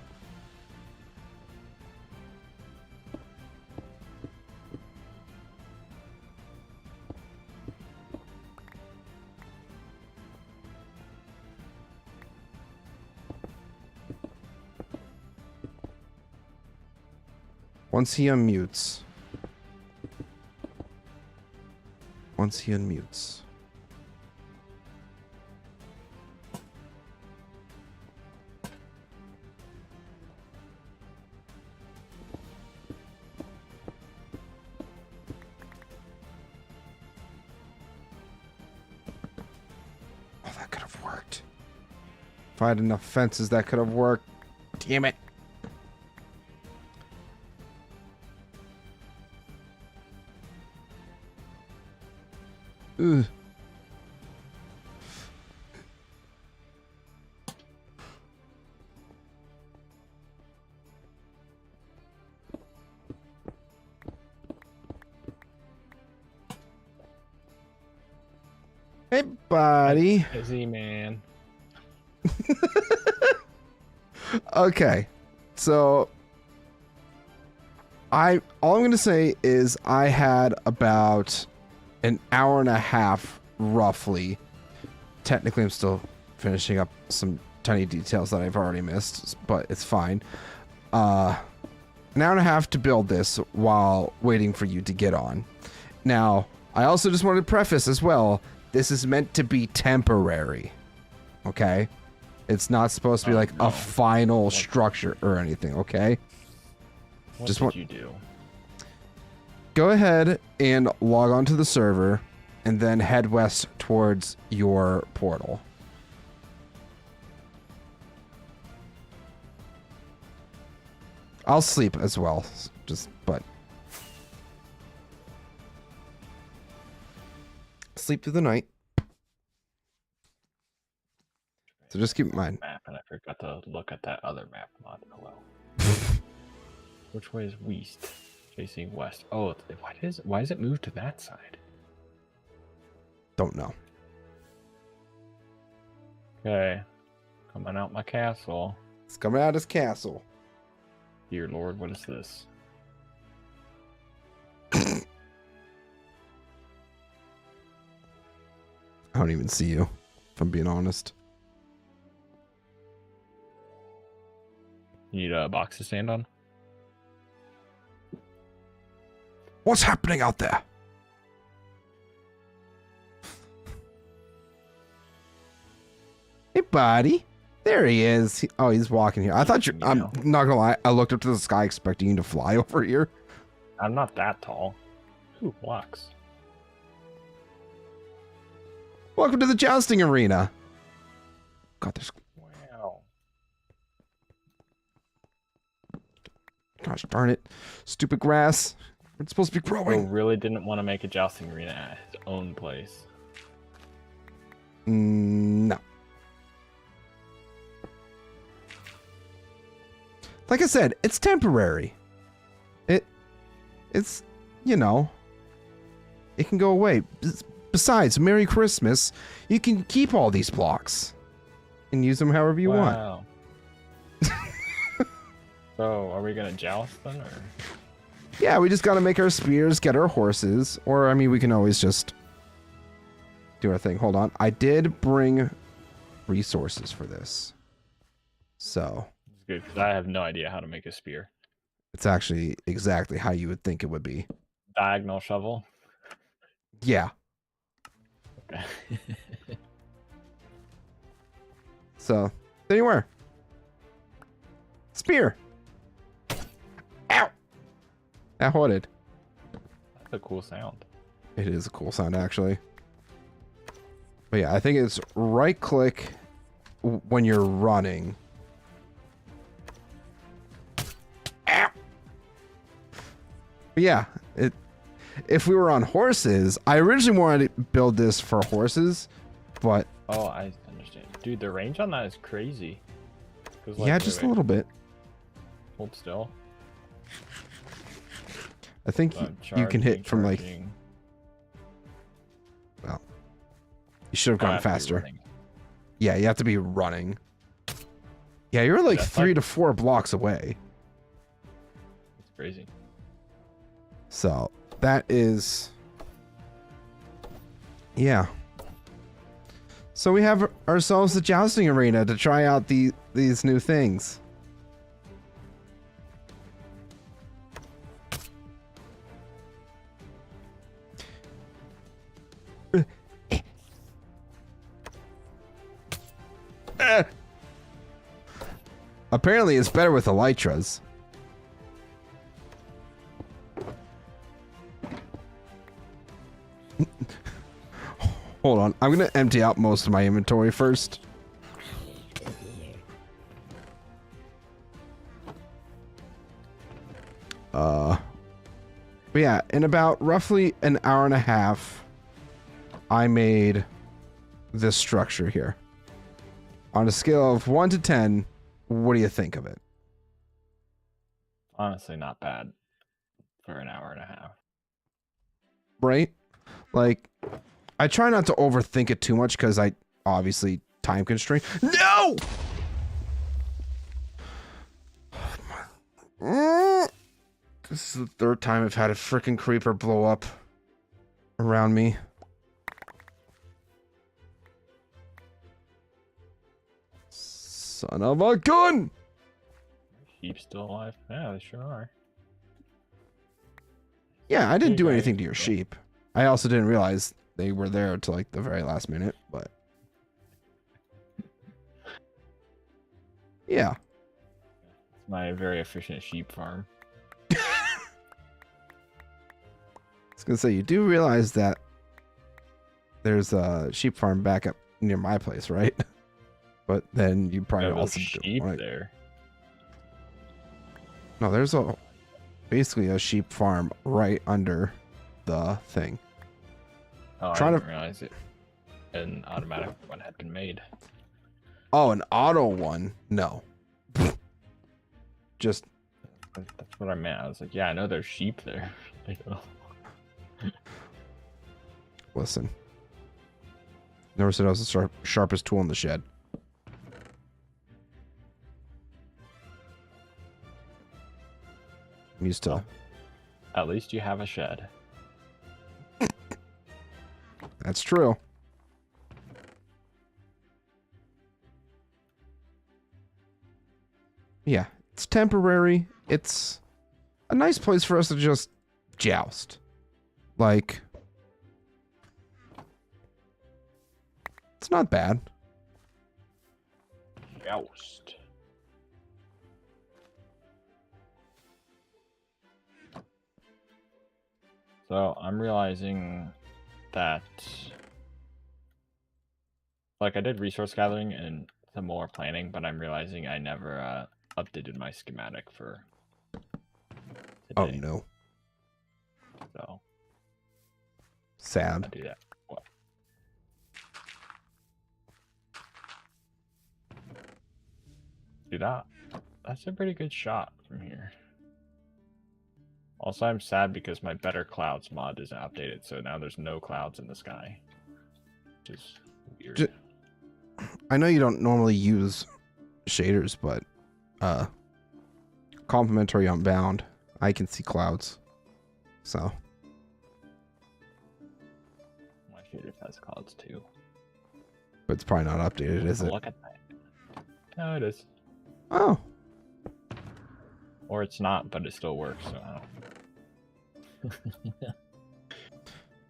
once he unmutes. Oh, that could have worked. If I had enough fences, that could have worked. Damn it. Ugh. Hey, buddy. Zman. Okay, so all I'm gonna say is I had about an hour and a half, roughly. Technically, I'm still finishing up some tiny details that I've already missed, but it's fine. An hour and a half to build this while waiting for you to get on. Now, I also just wanted to preface as well, this is meant to be temporary. Okay? It's not supposed to be like a final structure or anything, okay? What did you do? Go ahead and log on to the server and then head west towards your portal. I'll sleep as well, but sleep through the night. So just keep in mind. Map, and I forgot to look at that other map mod. Oh well. Which way is west? Facing west. Oh, why is it moved to that side? Don't know. Okay, coming out my castle. It's coming out his castle. Dear Lord, what is this? I don't even see you, if I'm being honest. You need a box to stand on? What's happening out there? Hey, buddy. There he is. Oh, he's walking here. I thought you. I'm not gonna lie. I looked up to the sky expecting you to fly over here. I'm not that tall. Ooh, blocks. Welcome to the jousting arena. God, there's. Wow. Gosh darn it. Stupid grass. It's supposed to be Bro growing. really didn't want to make a jousting arena at his own place. No. Like I said, it's temporary. It's, you know, it can go away. Besides, Merry Christmas, you can keep all these blocks and use them however you want. So, are we gonna joust then, or? Yeah, we just gotta make our spears, get our horses, or, I mean, we can always just do our thing. Hold on. I did bring resources for this. So. It's good, because I have no idea how to make a spear. It's actually exactly how you would think it would be. Diagonal shovel? Yeah. Okay. So, there you were. Spear. Ow. That hooded. That's a cool sound. It is a cool sound, actually. But yeah, I think it's right click when you're running. Ow. But yeah, if we were on horses, I originally wanted to build this for horses, but Oh, I understand. Dude, the range on that is crazy. Like, yeah, just a little bit. Hold still. I think you can hit from like. Well, you should have gone faster. Yeah, you have to be running. Yeah, you're like 3 to 4 blocks away. That's crazy. So that is. Yeah. So we have ourselves a jousting arena to try out these new things. Apparently it's better with elytras. Hold on, I'm gonna empty out most of my inventory first. But yeah, in about roughly an hour and a half, I made this structure here. On a scale of 1 to 10, what do you think of it? Honestly, not bad for an hour and a half. Right? Like, I try not to overthink it too much because I obviously time constraint. No! This is the third time I've had a freaking creeper blow up around me. Son of a gun! Sheep still alive? Yeah, they sure are. Yeah, I didn't do Okay. anything to your sheep. I also didn't realize they were there until like the very last minute, but yeah. It's my very efficient sheep farm. I was gonna say, you do realize that there's a sheep farm back up near my place, right? But then you probably Yeah, there's also sheep like, there. no, there's basically a sheep farm right under the thing. Oh, Trying I to- didn't realize it. An automatic one had been made. Oh, an auto one? No. Just That's what I meant. I was like, yeah, I know there's sheep there. Like, oh. listen. Never said I was the sharpest tool in the shed. I'm used to. At least you have a shed. That's true. Yeah, it's temporary. It's a nice place for us to just joust. Like, it's not bad. Joust. So I'm realizing that, like, I did resource gathering and some more planning, but I'm realizing I never updated my schematic for Oh today. no, So sad. I'll do that. What? Do that. That's a pretty good shot from here. Also, I'm sad because my Better Clouds mod isn't updated, so now there's no clouds in the sky. Which is weird. I know you don't normally use shaders, but complimentary Unbound, I can see clouds. So My shader has clouds too. but it's probably not updated, is it? Look at that. No, it is. Oh, Or it's not, but it still works, so I don't.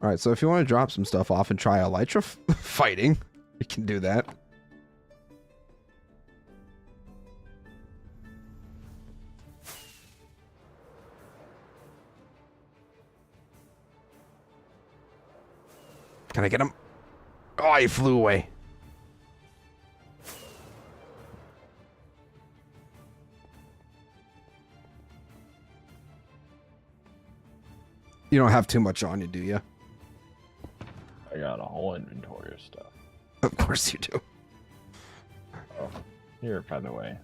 all right. So if you want to drop some stuff off and try Elytra fighting, you can do that. Can I get him? Oh, he flew away. You don't have too much on you, do you? I got a whole inventory of stuff. Of course you do. Oh, here, by the way.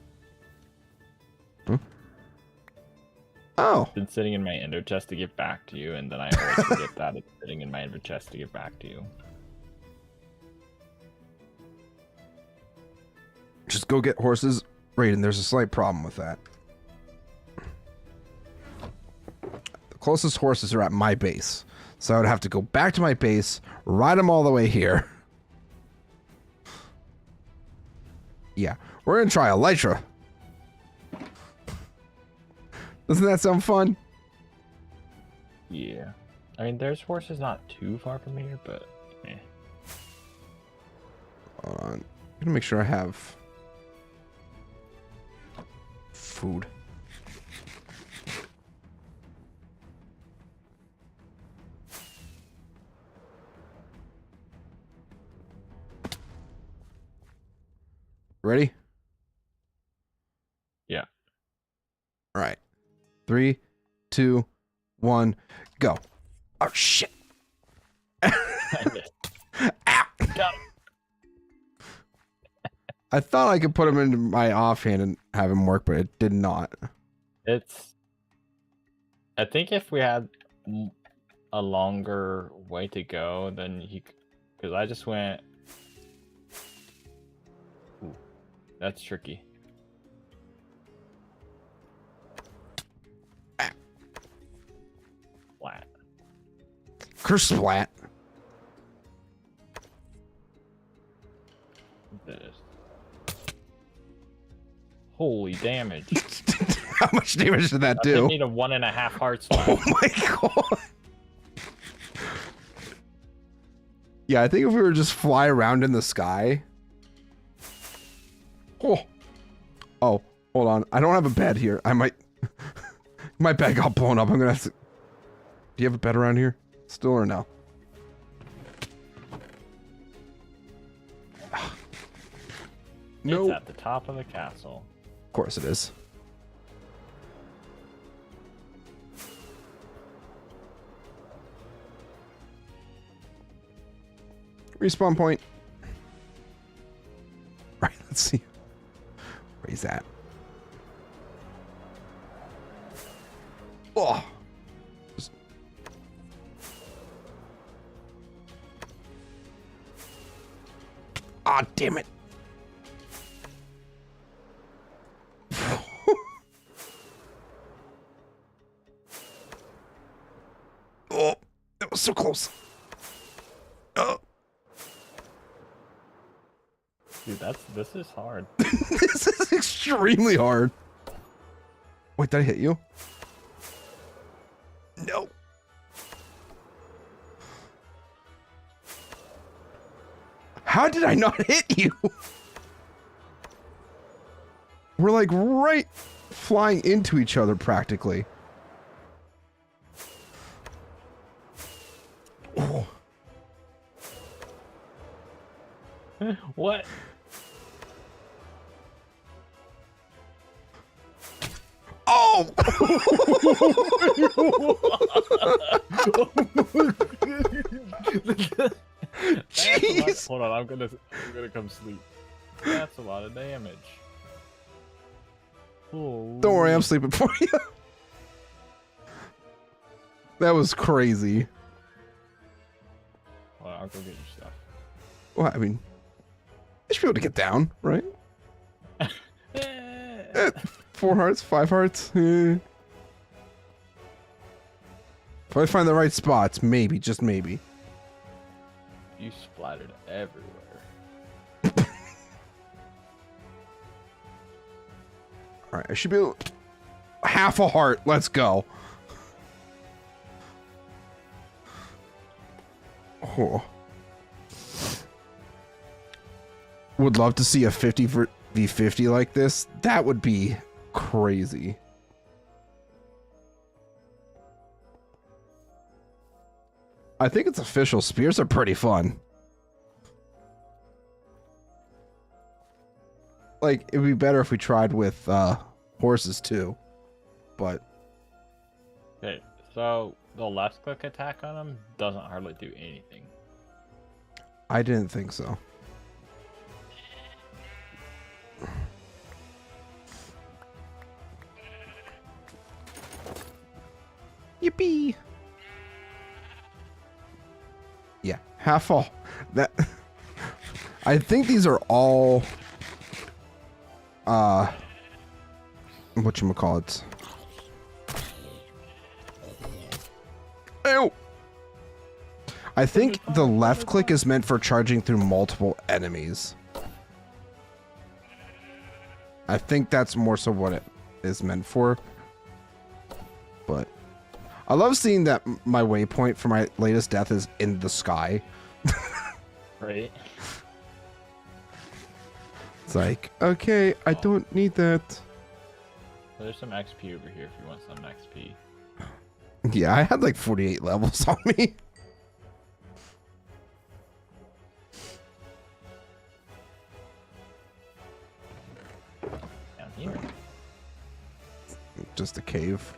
Oh, It's sitting in my ender chest to give back to you, and then I always forget that it's sitting in my ender chest to give back to you. just go get horses. Raiden, there's a slight problem with that. The closest horses are at my base. So I would have to go back to my base, ride them all the way here. Yeah, we're gonna try Elytra. Doesn't that sound fun? Yeah. I mean, there's horses not too far from here, but eh. Hold on. I'm gonna make sure I have food. Ready? Yeah. All right. 3, 2, 1, go. Oh shit. I missed. Ow. Got him. I thought I could put him into my offhand and have him work, but it did not. I think if we had a longer way to go, then Because I just went. Ooh, that's tricky. Flat. Kersplat. This. Holy damage. How much damage did that I do? need a 1.5 hearts. Oh my god. Yeah, I think if we were just fly around in the sky. Oh. Oh, hold on. I don't have a bed here. I might. My bed got blown up. I'm gonna have to. Do you have a bed around here? Still or no? No. It's at the top of the castle. Of course it is. Respawn point. Right, let's see. Where he's at. Oh. Just... Ah, damn it. Oh, that was so close. Oh. Dude, this is hard. This is extremely hard. Wait, did I hit you? No. How did I not hit you? We're like right flying into each other practically. Oh. What? Oh! Jeez! Hold on, I'm gonna come sleep. That's a lot of damage. Oh, Don't worry, I'm sleeping for you. That was crazy. Hold on, I'll go get your stuff. Well, I mean, I should be able to get down, right? 4 hearts, 5 hearts. If I find the right spots, maybe, just maybe. You splattered everywhere. All right, I should be able... half a heart. Let's go. Oh. Would love to see a 50v50 like this. That would be crazy. I think it's official. Spears are pretty fun. Like, it'd be better if we tried with horses too. But Okay, so the left click attack on him doesn't hardly do anything. I didn't think so. Yippee! Yeah, half all. That I think these are all whatchamacallit. Ew! I think the left click is meant for charging through multiple enemies. I think that's more so what it is meant for. But I love seeing that my waypoint for my latest death is in the sky. Right? It's like, okay, I don't need that. There's some XP over here if you want some XP. Yeah, I had like 48 levels on me. Down here. Just a cave.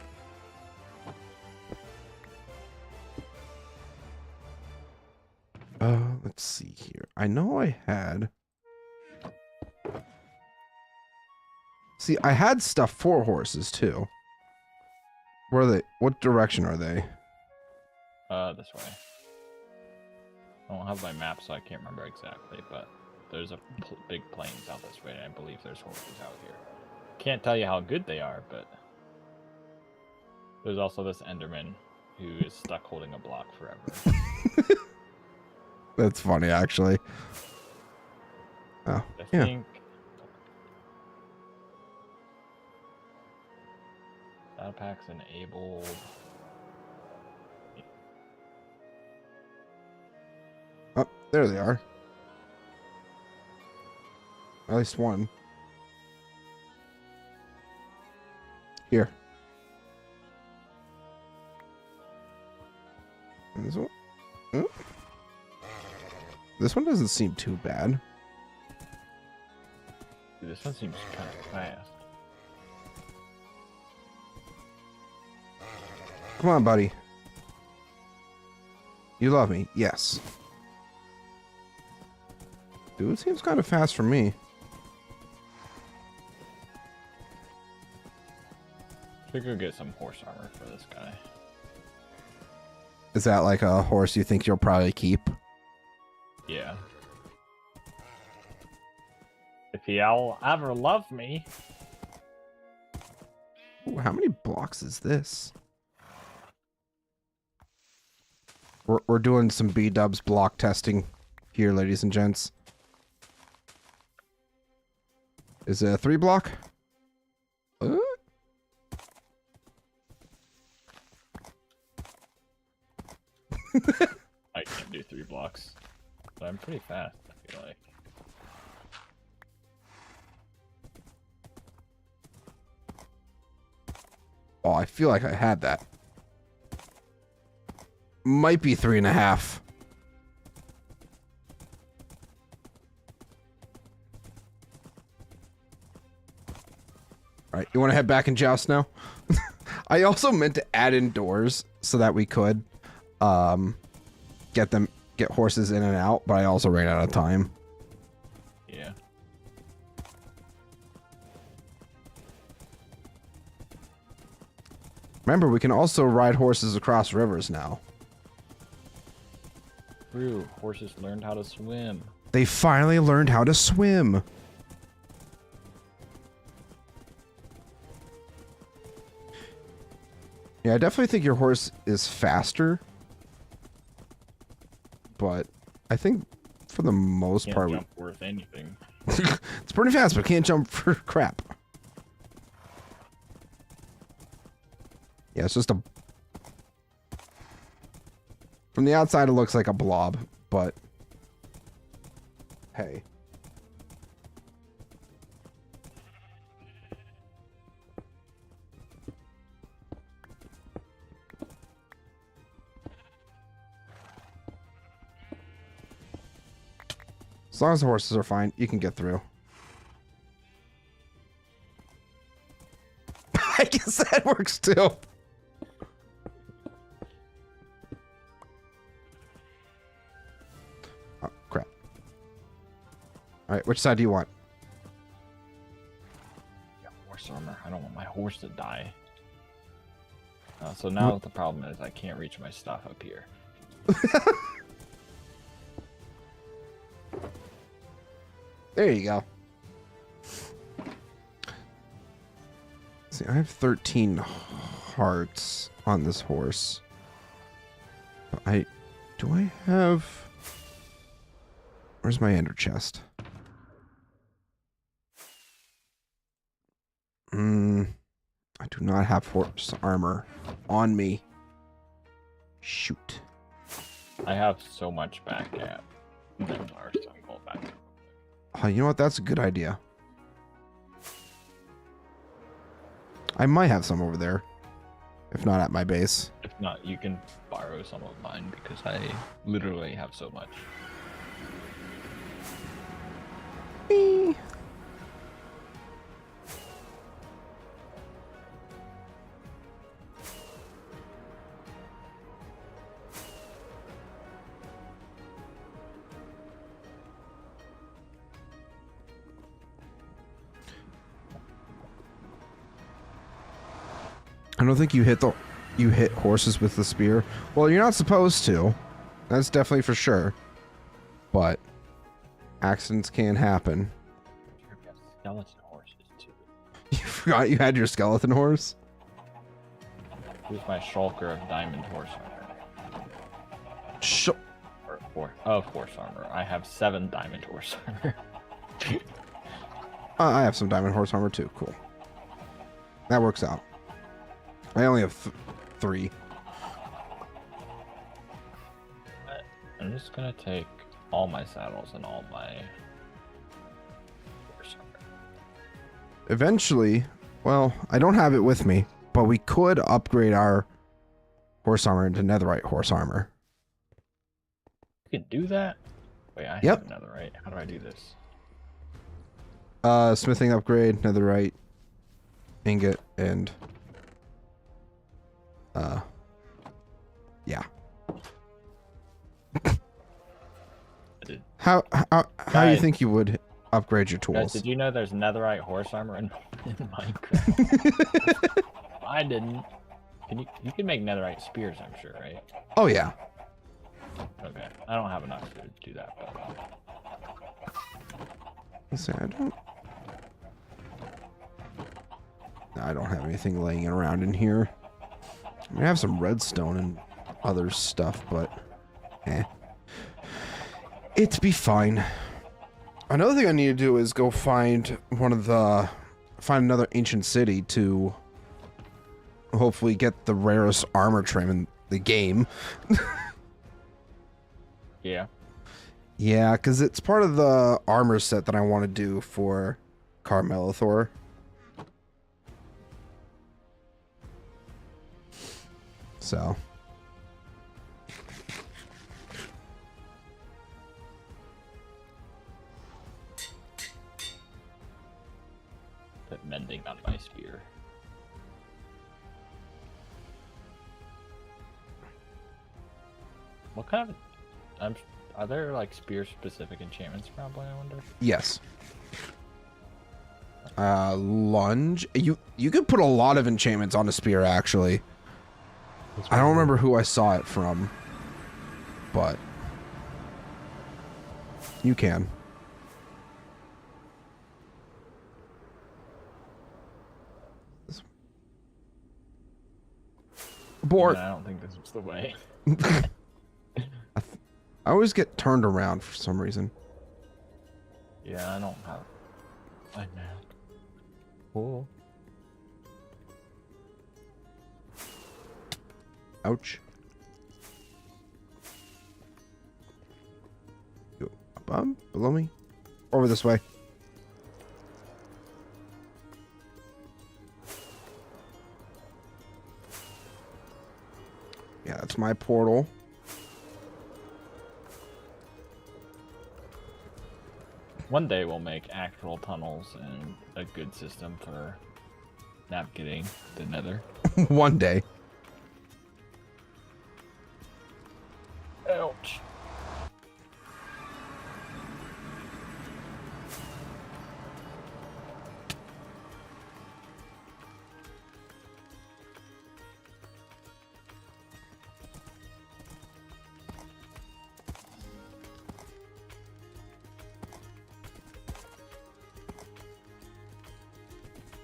Let's see here. I know I had... See, I had stuff for horses too. Where are they? What direction are they? This way. I don't have my map, so I can't remember exactly, but there's a big plains out this way, and I believe there's horses out here. Can't tell you how good they are, but there's also this Enderman who is stuck holding a block forever. That's funny, actually. Oh, I yeah. think that pack's enabled. Oh, there they are. At least one. Here. And this one? Oh. This one doesn't seem too bad. Dude, this one seems kind of fast. Come on, buddy. You love me. Yes. Dude, seems kind of fast for me. Should go get some horse armor for this guy. Is that like a horse you think you'll probably keep? Yeah. If he'll ever love me. Ooh, how many blocks is this? We're doing some B-dubs block testing here, ladies and gents. Is it a 3 block? I can't do 3 blocks, but I'm pretty fast, I feel like. Oh, I feel like I had that. Might be 3.5. Alright, you want to head back and joust now? I also meant to add in doors so that we could get horses in and out, but I also ran out of time. Yeah. Remember, we can also ride horses across rivers now. True, horses learned how to swim. They finally learned how to swim. Yeah, I definitely think your horse is faster. But I think for the most Can't part... jump worth anything. It's pretty fast, but can't jump for crap. Yeah, it's just a... From the outside, it looks like a blob, but... Hey. As long as the horses are fine, you can get through. I guess that works too. Oh, crap. Alright, which side do you want? Yeah, horse armor. I don't want my horse to die. So now the problem is I can't reach my stuff up here. There you go. See, I have 13 hearts on this horse. But do I have... Where's my ender chest? I do not have horse armor on me. Shoot. I have so much back at Rimeweald, so I'm going back. Oh, you know what? That's a good idea. I might have some over there. If not at my base. If not, you can borrow some of mine because I literally have so much. Whee! I don't think you hit horses with the spear. Well, you're not supposed to. That's definitely for sure. but accidents can happen. Sure, we have skeleton horses too. You forgot you had your skeleton horse? Who's my shulker of diamond horse armor? Of horse armor. I have 7 diamond horse armor. I have some diamond horse armor too. Cool. That works out. I only have 3. I'm just gonna take all my saddles and all my horse armor. Eventually, well, I don't have it with me, but we could upgrade our horse armor into netherite horse armor. You can do that? Wait, I Yep. have netherite. How do I do this? Smithing upgrade, netherite, ingot, and yeah. How do you Guys. think you would upgrade your Guys, tools? did you know there's netherite horse armor in Minecraft? I didn't. You can make netherite spears, I'm sure, right? Oh yeah. Okay. I don't have enough to do that, but Let's see, I don't have anything laying around in here. I mean, I have some redstone and other stuff, but it'd be fine. Another thing I need to do is go find another ancient city to hopefully get the rarest armor trim in the game. yeah. Yeah, because it's part of the armor set that I want to do for Kar-Melethor. So. Put mending on my spear. What kind of... are there like spear-specific enchantments probably, I wonder? Yes. Lunge. You could put a lot of enchantments on a spear, actually. I don't remember who I saw it from, but you can. Abort. I don't think this was the way. I always get turned around for some reason. Yeah, I don't have a map. Cool. Ouch. Go above, below me, over this way. Yeah, that's my portal. One day we'll make actual tunnels and a good system for navigating the nether. One day. Ouch.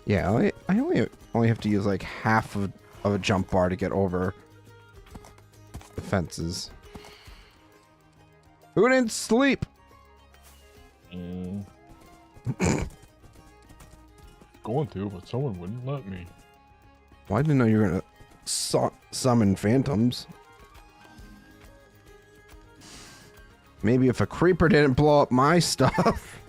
Yeah, I only have to use like half of a jump bar to get over the fences. Who didn't sleep? Going to, but someone wouldn't let me. Well, I didn't know you were gonna summon phantoms. Maybe if a creeper didn't blow up my stuff.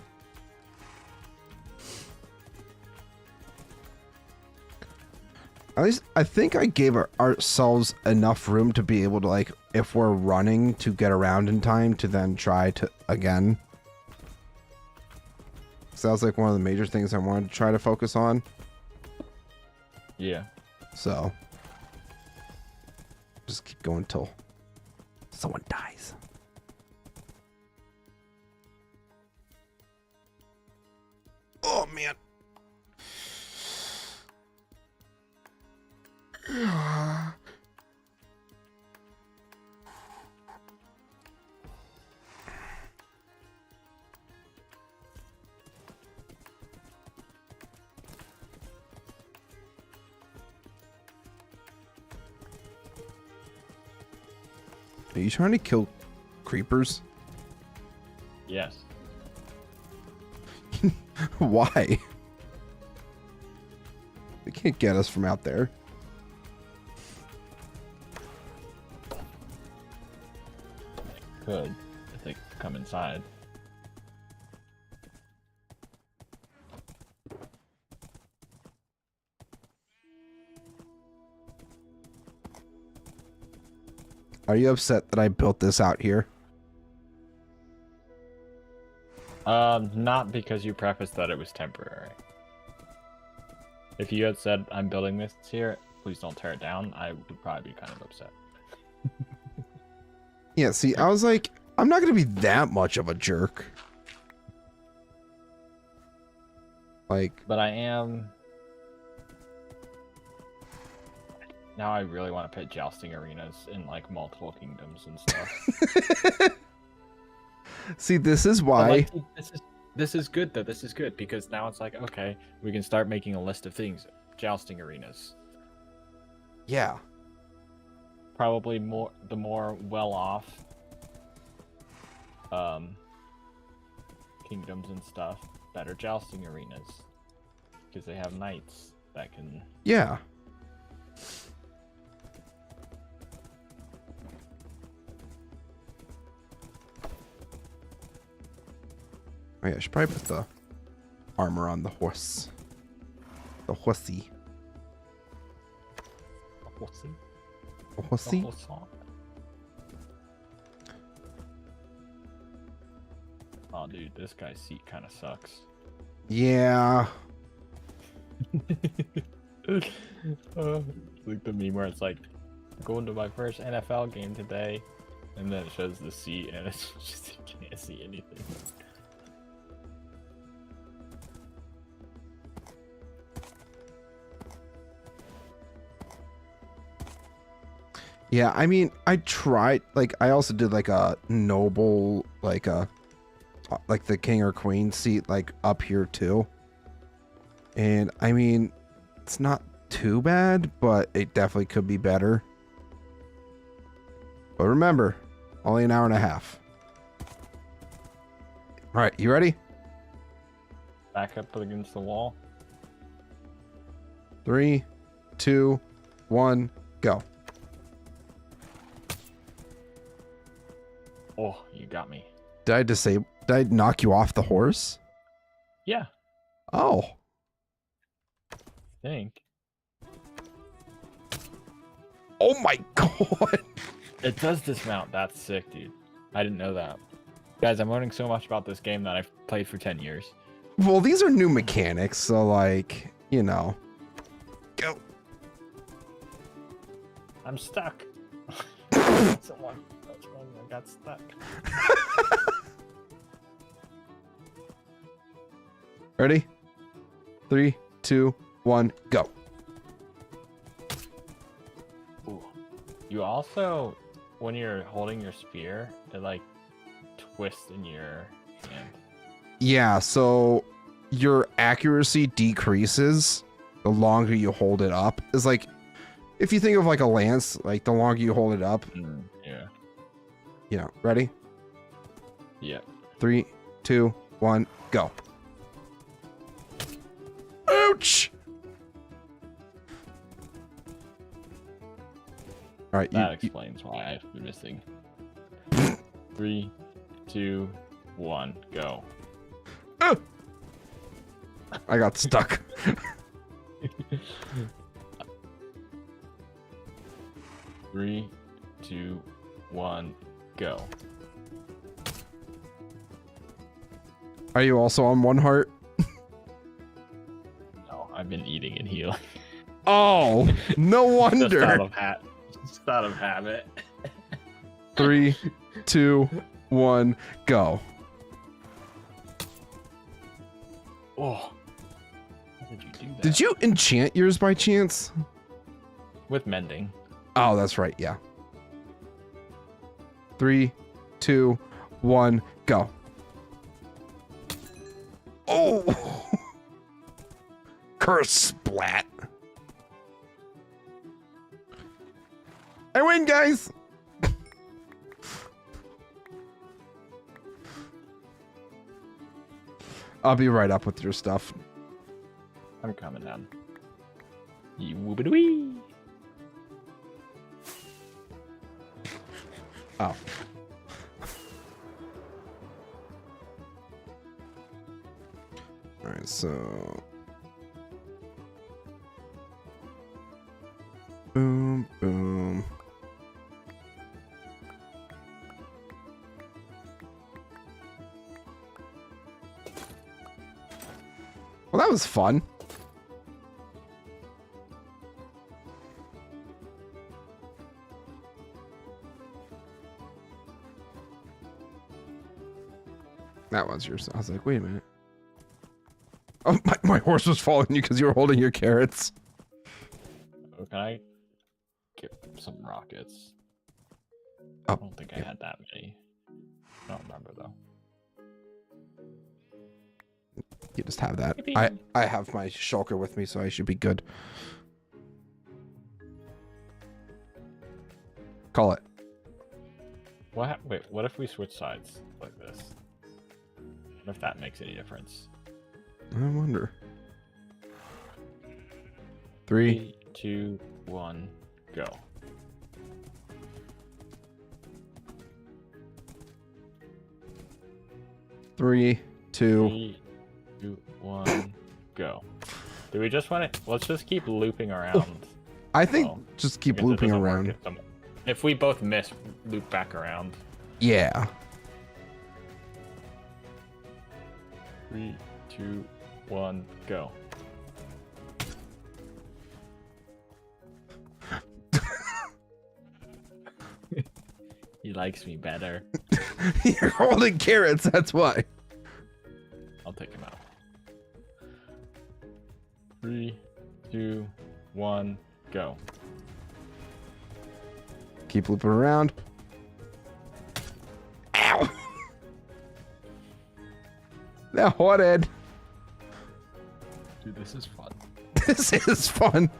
At least I think I gave ourselves enough room to be able to, like, if we're running, to get around in time to then try to again. So that was like one of the major things I wanted to try to focus on. Yeah. So just keep going till someone dies. Oh man. Are you trying to kill creepers? Yes. Why? They can't get us from out there. Could if they come inside. Are you upset that I built this out here? Not because you prefaced that it was temporary. If you had said, I'm building this here, please don't tear it down, I would probably be kind of upset. Yeah, see, I was like, I'm not going to be that much of a jerk. Like... But I am... Now I really want to put jousting arenas in, like, multiple kingdoms and stuff. See, this is why... Like, this is good, though. This is good, because now it's like, okay, we can start making a list of things. Jousting arenas. Yeah. Probably the more well-off kingdoms and stuff, better jousting arenas. Because they have knights that can... Yeah. Oh yeah, I should probably put the armor on the horse. The horsey. Horsey? The horsey? Oh, dude, this guy's seat kind of sucks. Yeah. Like the meme where it's like, going to my first NFL game today, and then it shows the seat, and it's just, you can't see anything. Yeah, I mean, I tried, like, I also did, like, a noble, like the king or queen seat, like, up here, too. And, I mean, it's not too bad, but it definitely could be better. But remember, only an hour and a half. All right, you ready? Back up against the wall. 3, 2, 1, go. Oh, you got me. Did I knock you off the horse? Yeah, Oh. I think. Oh my god. It does dismount. That's sick, dude. I didn't know that. Guys, I'm learning so much about this game that I've played for 10 years. Well, these are new mechanics, so like, you know. Go. I'm stuck. Someone I got stuck. Ready? 3, 2, 1, go. Ooh. You also, when you're holding your spear, it like twists in your hand. Yeah, so your accuracy decreases the longer you hold it up. It's like, if you think of like a lance, like the longer you hold it up. Yeah. You know, ready? Yeah. 3, 2, 1, go. Ouch! All right, That explains why I've been missing. 3, 2, 1, go. I got stuck. 3, 2, 1, go. Are you also on 1 heart? No, I've been eating and healing. Oh, no wonder. Just out of habit. 3, 2, 1, go. Oh, how did you do that? Did you enchant yours by chance? With mending. Oh, that's right. Yeah. 3, 2, 1, go. Oh, curse splat. I win, guys. I'll be right up with your stuff. I'm coming down. You whoopity-wee. Oh. Alright, so... Boom, boom. Well, that was fun. That was yours. I was like, wait a minute. Oh, my horse was following you because you were holding your carrots. Oh, can I get some rockets? Oh, I don't think I had that many. I don't remember though. You just have that. Yippee. I have my shulker with me, so I should be good. Call it. What? Wait, what if we switch sides like this? What if that makes any difference? I wonder. 3, 2, 1, go. Three, two. 3, 2, 1, go. Do we just want to? Let's just keep looping around. I think Well, just keep I guess it looping doesn't work around. if we both miss, loop back around. Yeah. 3, 2, 1, go. He likes me better. You're holding carrots, that's why. I'll take him out. 3, 2, 1, go. Keep looping around. Ow! That wanted. Dude, this is fun. This is fun.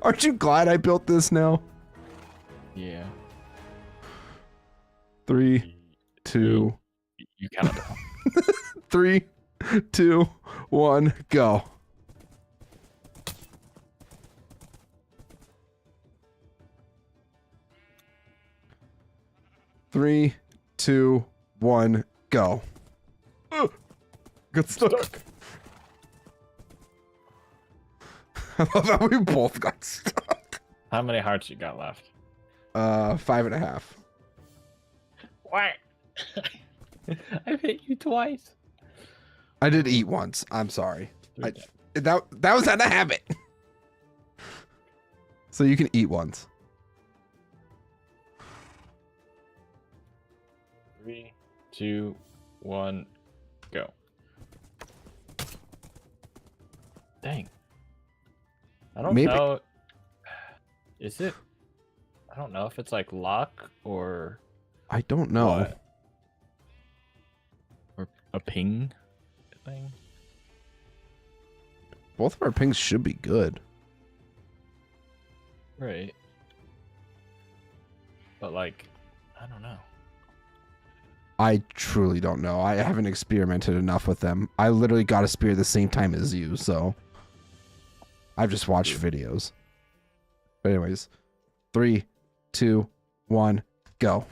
Aren't you glad I built this now? Yeah. 3, 2. You count it down. 3, 2, 1, go. Three, two, one, go. Got stuck. I love how we both got stuck. How many hearts you got left? 5.5. What? I've hit you twice. I did eat once. I'm sorry. That was out of habit. So you can eat once. 3, 2, 1, go. Dang. I don't Maybe. know. Is it? I don't know if it's like luck or I don't know. what? Or a ping thing. Both of our pings should be good. Right. But like, I don't know. I truly don't know. I haven't experimented enough with them. I literally got a spear the same time as you, so I've just watched videos. But anyways, 3, 2, 1, go.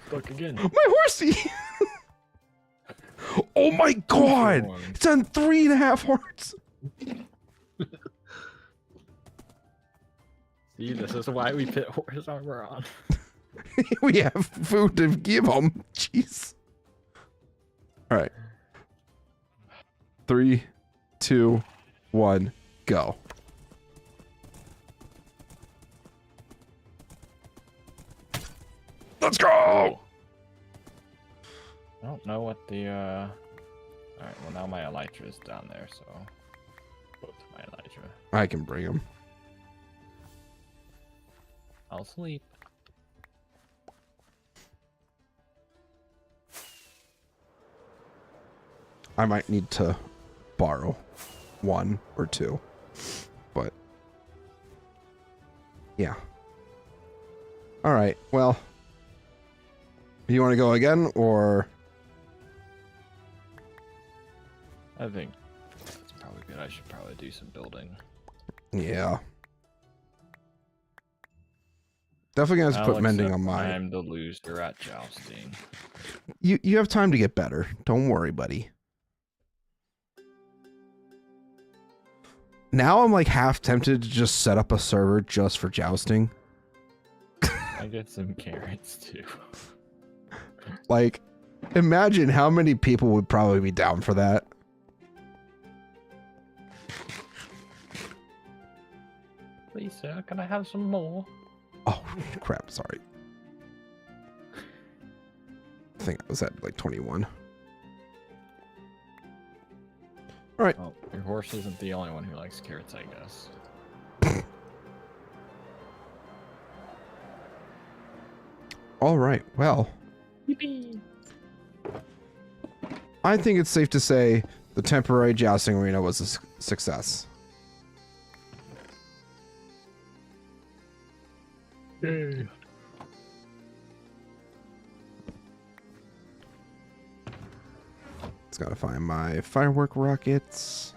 Stuck again. My horsey! Oh my god! It's on 3.5 hearts. See, this is why we put horse armor on. We have food to give them. Jeez. All right. 3, 2, 1, go. Let's go! I don't know what the Alright, well now my elytra is down there, so both my elytra. I can bring him. I'll sleep. I might need to borrow 1 or 2, but yeah. All right. Well, You want to go again, or? I think that's probably good. I should probably do some building. Yeah. Definitely gonna have to put mending on my. I'm the loser at jousting. You have time to get better. Don't worry, buddy. Now I'm like half tempted to just set up a server just for jousting. I get some carrots too. Like, imagine how many people would probably be down for that. Please, sir, can I have some more? Oh, crap. Sorry. I think I was at like 21. All right. Oh, your horse isn't the only one who likes carrots, I guess. All right. Well, Yippee. I think it's safe to say the temporary jousting arena was a success. Yay. Just gotta find my firework rockets.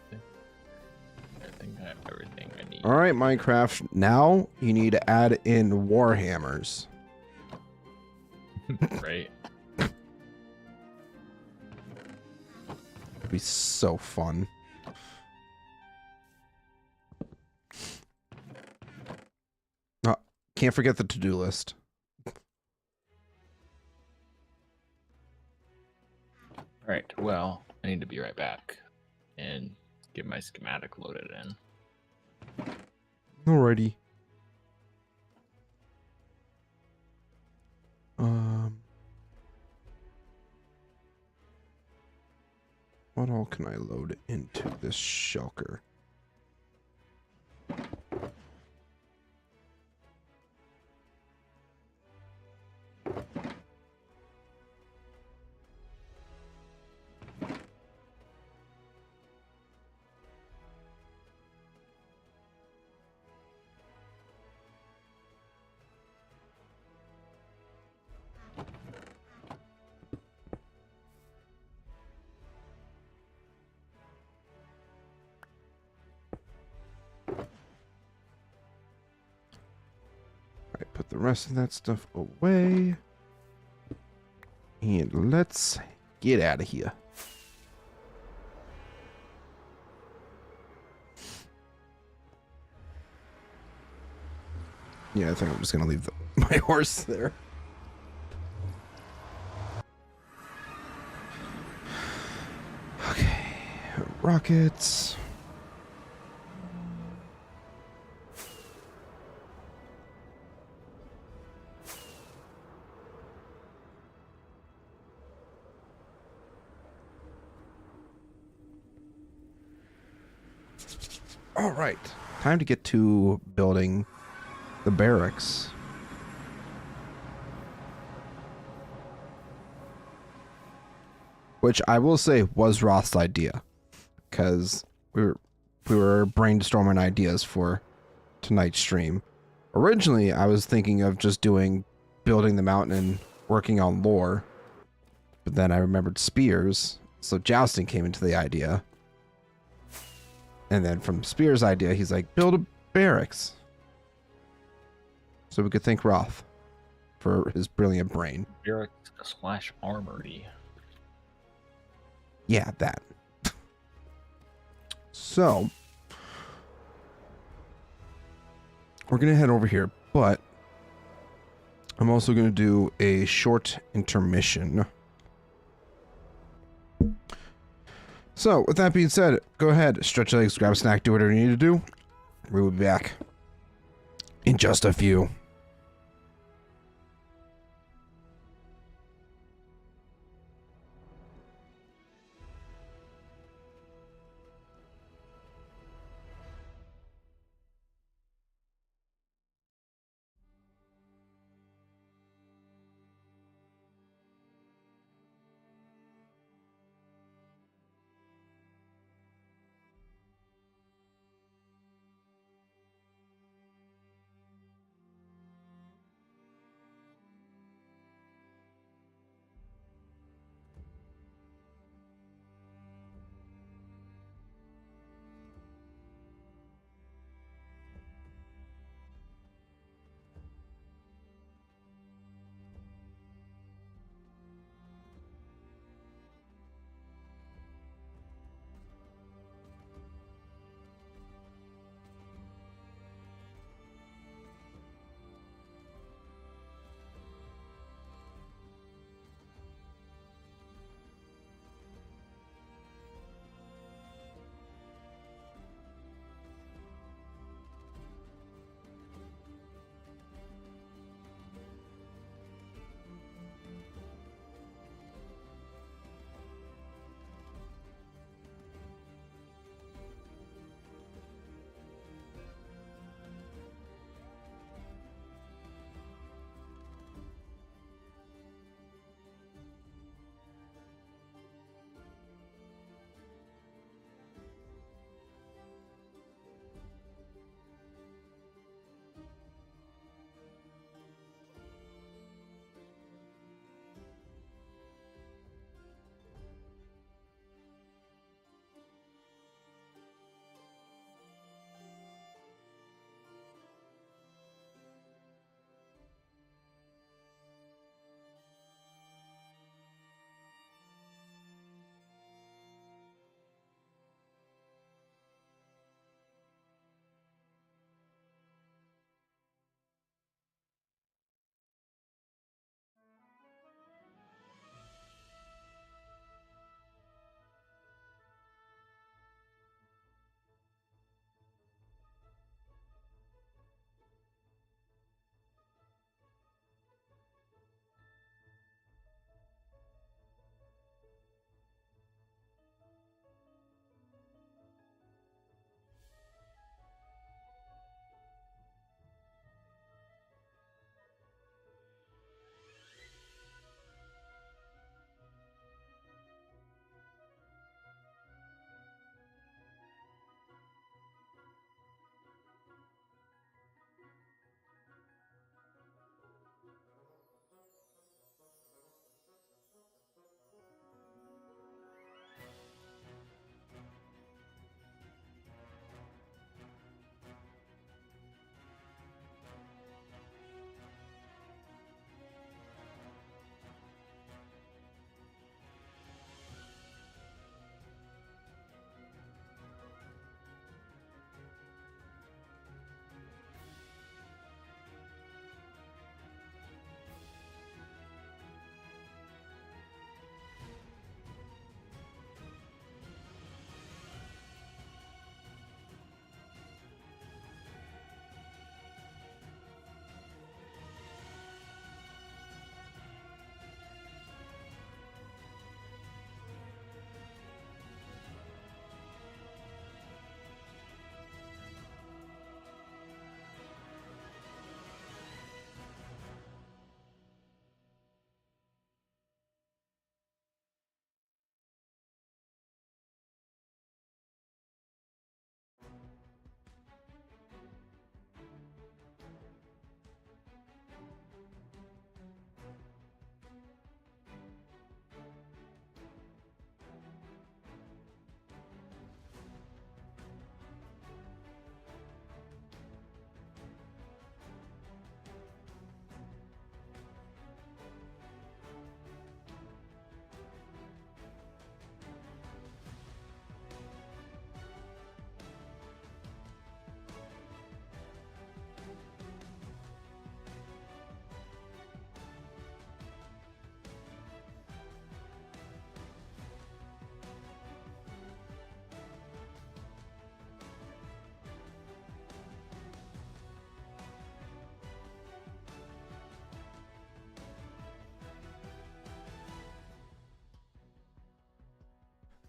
I think I have everything I need. All right, Minecraft. Now you need to add in warhammers. Right. It'd be so fun. Oh, can't forget the to-do list. Alright, well, I need to be right back and get my schematic loaded in. Alrighty. What all can I load into this shulker? Alright, put the rest of that stuff away. And let's get out of here. Yeah, I think I'm just gonna leave my horse there. Okay, rockets. All right, time to get to building the barracks. Which I will say was Roth's idea, because we were brainstorming ideas for tonight's stream. Originally, I was thinking of just doing building the mountain and working on lore, but then I remembered spears, so jousting came into the idea. And then from Spear's idea, he's like, build a barracks. So we could thank Roth for his brilliant brain. Barracks/armory. Yeah, that. So we're going to head over here, but I'm also going to do a short intermission. So, with that being said, go ahead, stretch your legs, grab a snack, do whatever you need to do. We will be back in just a few.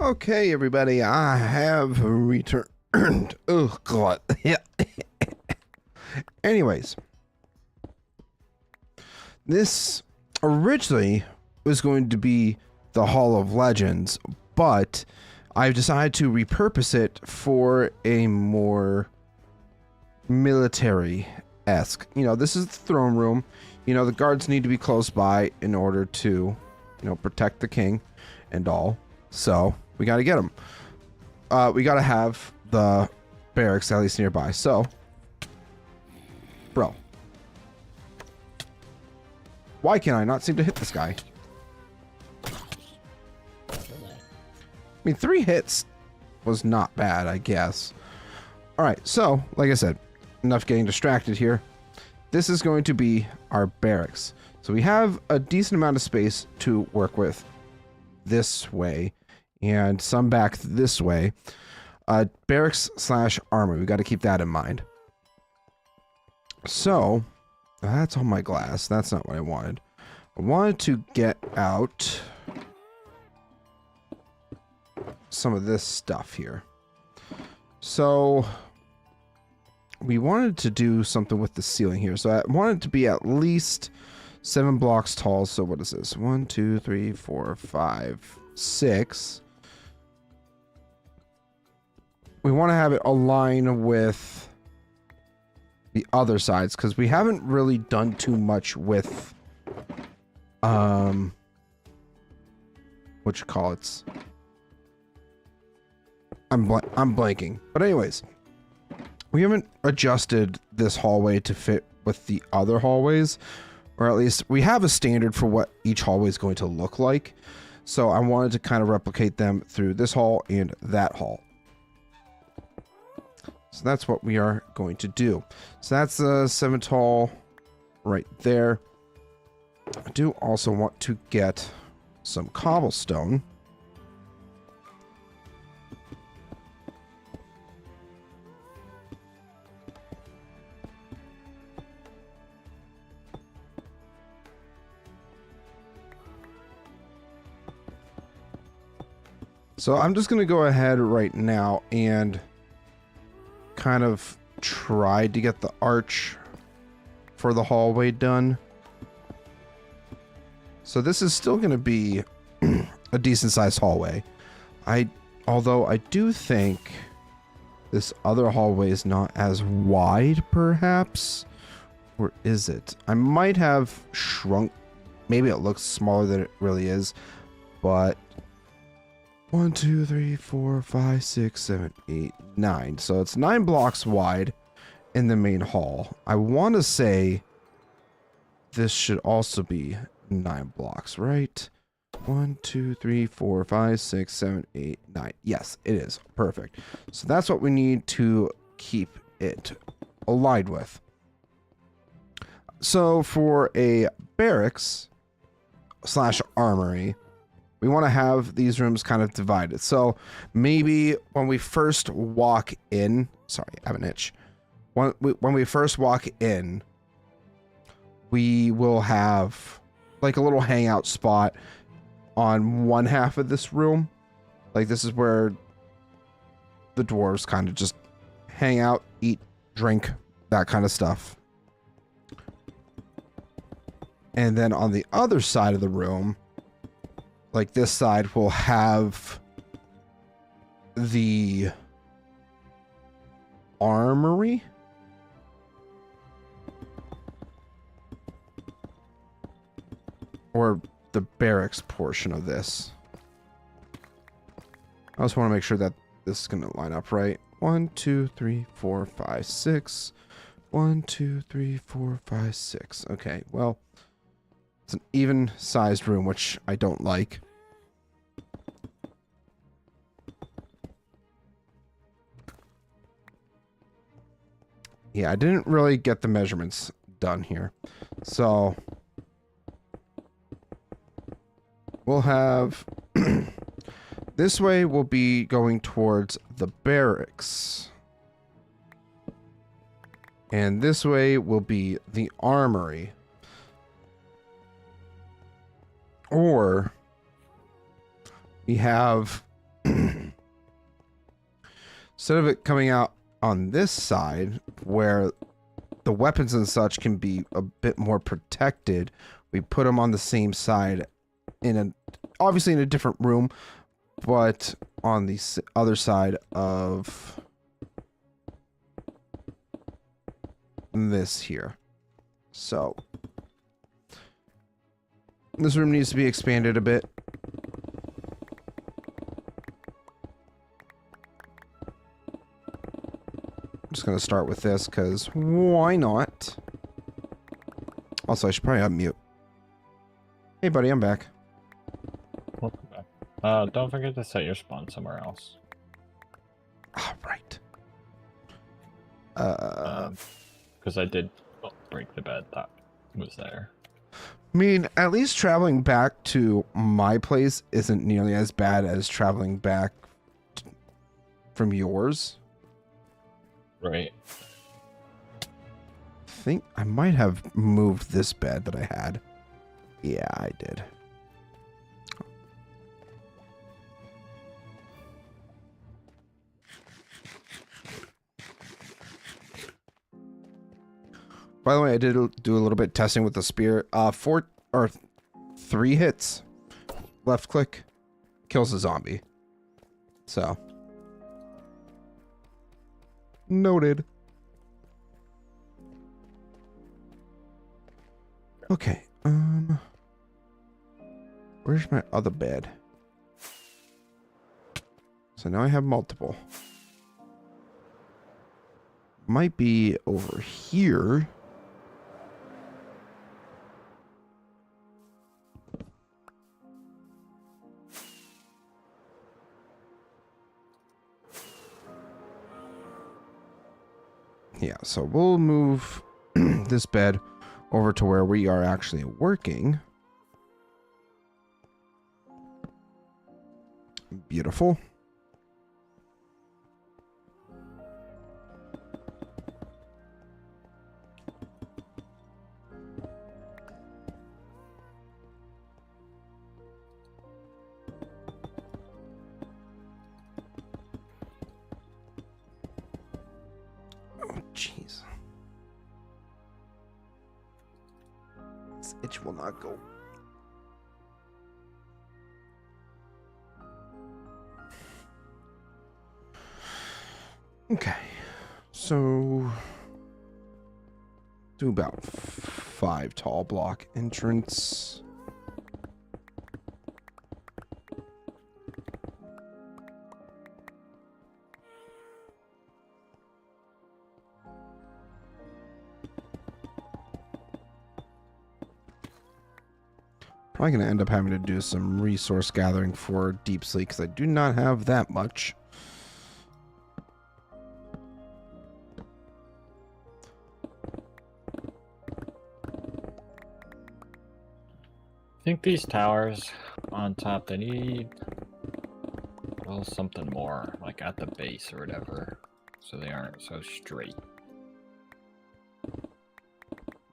Okay, everybody, I have returned. Oh, God. Yeah. Anyways, this originally was going to be the Hall of Legends, but I've decided to repurpose it for a more military-esque. You know, this is the throne room. You know, the guards need to be close by in order to, you know, protect the king and all. So we got to get them. We got to have the barracks at least nearby. So, bro, why can I not seem to hit this guy? I mean, 3 hits was not bad, I guess. All right, so like I said, enough getting distracted here. This is going to be our barracks. So we have a decent amount of space to work with this way and some back this way. Barracks / armor. We got to keep that in mind. So that's all my glass. That's not what I wanted. I wanted to get out some of this stuff here. So we wanted to do something with the ceiling here. So I wanted it to be at least 7 blocks tall. So what is this? 1, 2, 3, 4, 5, 6. We want to have it align with the other sides because we haven't really done too much with what you call it. I'm blanking. But anyways, we haven't adjusted this hallway to fit with the other hallways, or at least we have a standard for what each hallway is going to look like. So I wanted to kind of replicate them through this hall and that hall. So that's what we are going to do. So that's the 7 tall right there. I do also want to get some cobblestone. So I'm just going to go ahead right now and kind of try to get the arch for the hallway done. So this is still going to be a decent sized hallway. Although I do think this other hallway is not as wide, perhaps. Or is it? I might have shrunk. Maybe it looks smaller than it really is, but 1, 2, 3, 4, 5, 6, 7, 8, 9. So it's 9 blocks wide in the main hall. I want to say this should also be 9 blocks, right? 1, 2, 3, 4, 5, 6, 7, 8, 9. Yes, it is. Perfect. So that's what we need to keep it aligned with. So for a barracks / armory, we want to have these rooms kind of divided. So maybe when we first walk in, sorry, I have an itch. When we first walk in, we will have like a little hangout spot on one half of this room. Like this is where the dwarves kind of just hang out, eat, drink, that kind of stuff. And then on the other side of the room, like this side, will have the armory. Or the barracks portion of this. I just want to make sure that this is going to line up right. 1, 2, 3, 4, 5, 6. 1, 2, 3, 4, 5, 6. Okay, well, it's an even sized room, which I don't like. Yeah, I didn't really get the measurements done here. So we'll have this way will be going towards the barracks. And this way will be the armory. Or we have instead of it coming out on this side where the weapons and such can be a bit more protected, we put them on the same side obviously in a different room, but on the other side of this here. So this room needs to be expanded a bit. I'm just going to start with this because why not? Also, I should probably unmute. Hey, buddy, I'm back. Welcome back. Don't forget to set your spawn somewhere else. Ah, right. Because I did break the bed that was there. I mean, at least traveling back to my place isn't nearly as bad as traveling back from yours. Right. I think I might have moved this bed that I had. Yeah, I did. By the way, I did do a little bit of testing with the spear. 3 hits. Left click kills a zombie. So noted. Okay. Where's my other bed? So now I have multiple. Might be over here. Yeah, so we'll move this bed over to where we are actually working. Beautiful. Oh, jeez. This itch will not go. Okay, so do about 5 tall block entrance. Probably going to end up having to do some resource gathering for deep sleep because I do not have that much. I think these towers on top, they need well something more, like at the base or whatever, so they aren't so straight.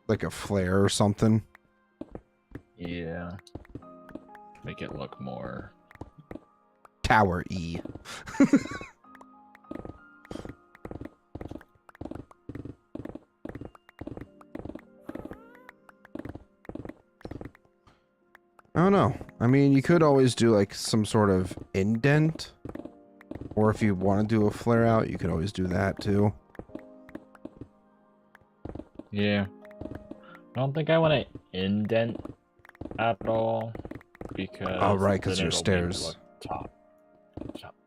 Like a flare or something. Yeah. Make it look more Tower E. I don't know. I mean, you could always do like some sort of indent. Or if you want to do a flare out, you could always do that too. Yeah. I don't think I want to indent at all because Oh, right, because then your it'll make it stairs. look top.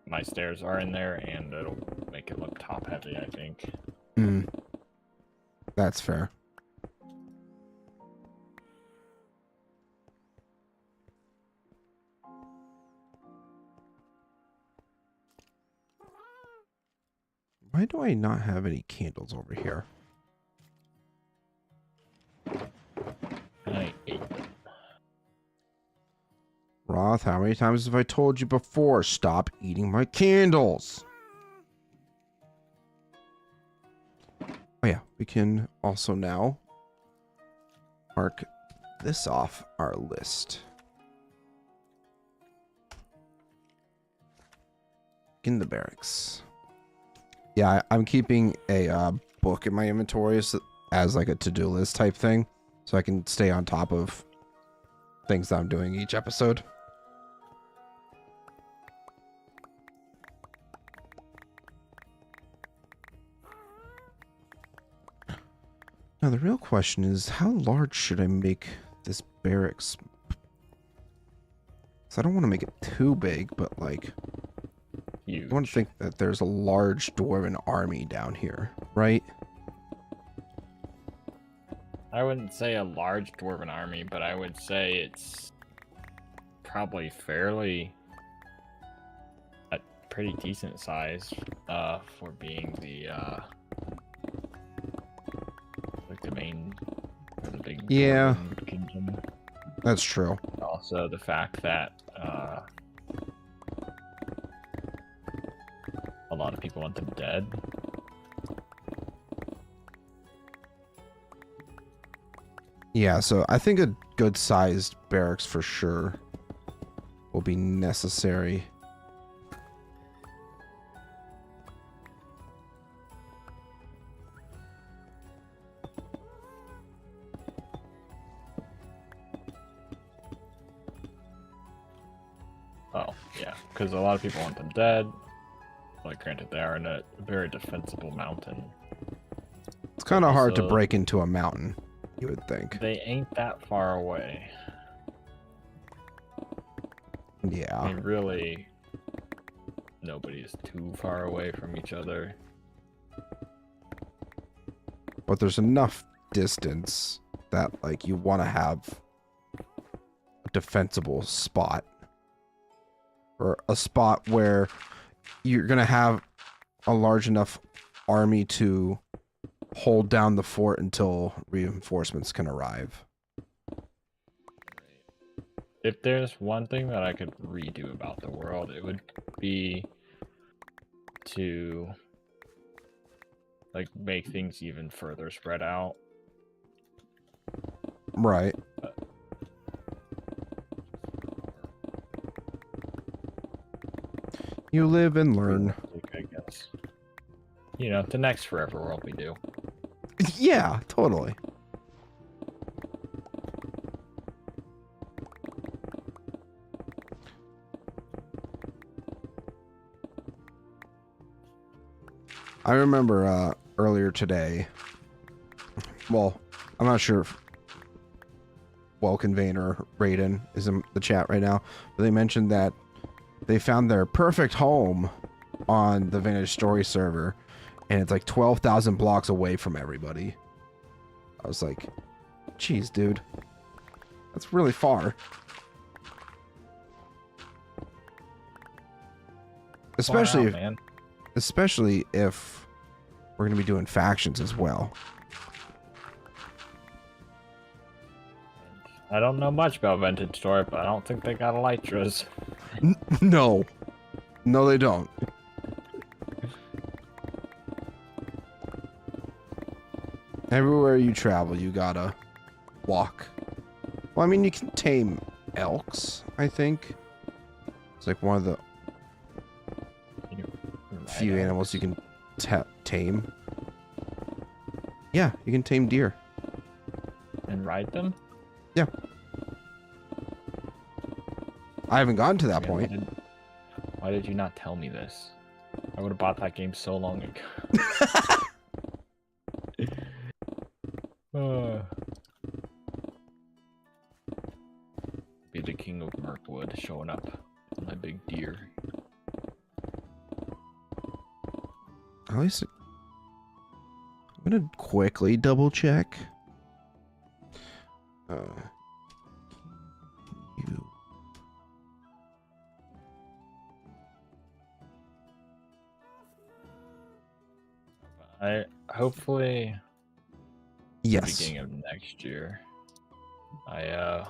My stairs are in there and it'll make it look top heavy, I think. That's fair. Why do I not have any candles over here? I ate them. Roth, how many times have I told you before? Stop eating my candles. Oh yeah, we can also now mark this off our list. In the barracks. Yeah, I'm keeping a book in my inventory as like a to-do list type thing, so I can stay on top of things that I'm doing each episode. Now the real question is, how large should I make this barracks? So I don't want to make it too big, but like, Huge. I want to think that there's a large dwarven army down here, right? I wouldn't say a large dwarven army, but I would say it's probably fairly a pretty decent size for being the like the main or the big Yeah, dwarven kingdom. that's true. Also, the fact that a lot of people want them dead. Yeah, so I think a good-sized barracks for sure will be necessary. Oh, yeah, because a lot of people want them dead. Like, granted, they are in a very defensible mountain. It's kind of hard to Also, break into a mountain, you would think. they ain't that far away. I Yeah, mean, really, nobody is too far away from each other. but there's enough distance that, like, you want to have a defensible spot. Or a spot where you're going to have a large enough army to hold down the fort until reinforcements can arrive. If there's one thing that I could redo about the world, it would be to like make things even further spread out. Right. You live and learn. I guess. You know, the next forever world we do. Yeah, totally. I remember earlier today, well, I'm not sure if Welconvain or Raiden is in the chat right now, but they mentioned that they found their perfect home on the Vintage Story server, and it's like 12,000 blocks away from everybody. I was like, geez, dude, that's really far. Especially Far out, man. Especially if we're going to be doing factions as well. I don't know much about Vintage Story, but I don't think they got elytras. No. No, they don't. Everywhere you travel, you gotta walk. Well, I mean, you can tame elks, I think. It's like one of the few animals you can tame. Yeah, you can tame deer. And ride them? Yeah. I haven't gotten to that Man, point. why did you not tell me this? I would have bought that game so long ago. Be the king of Mirkwood showing up on my big deer. At least I'm gonna quickly double check. You. I hopefully Yes. beginning of next year. I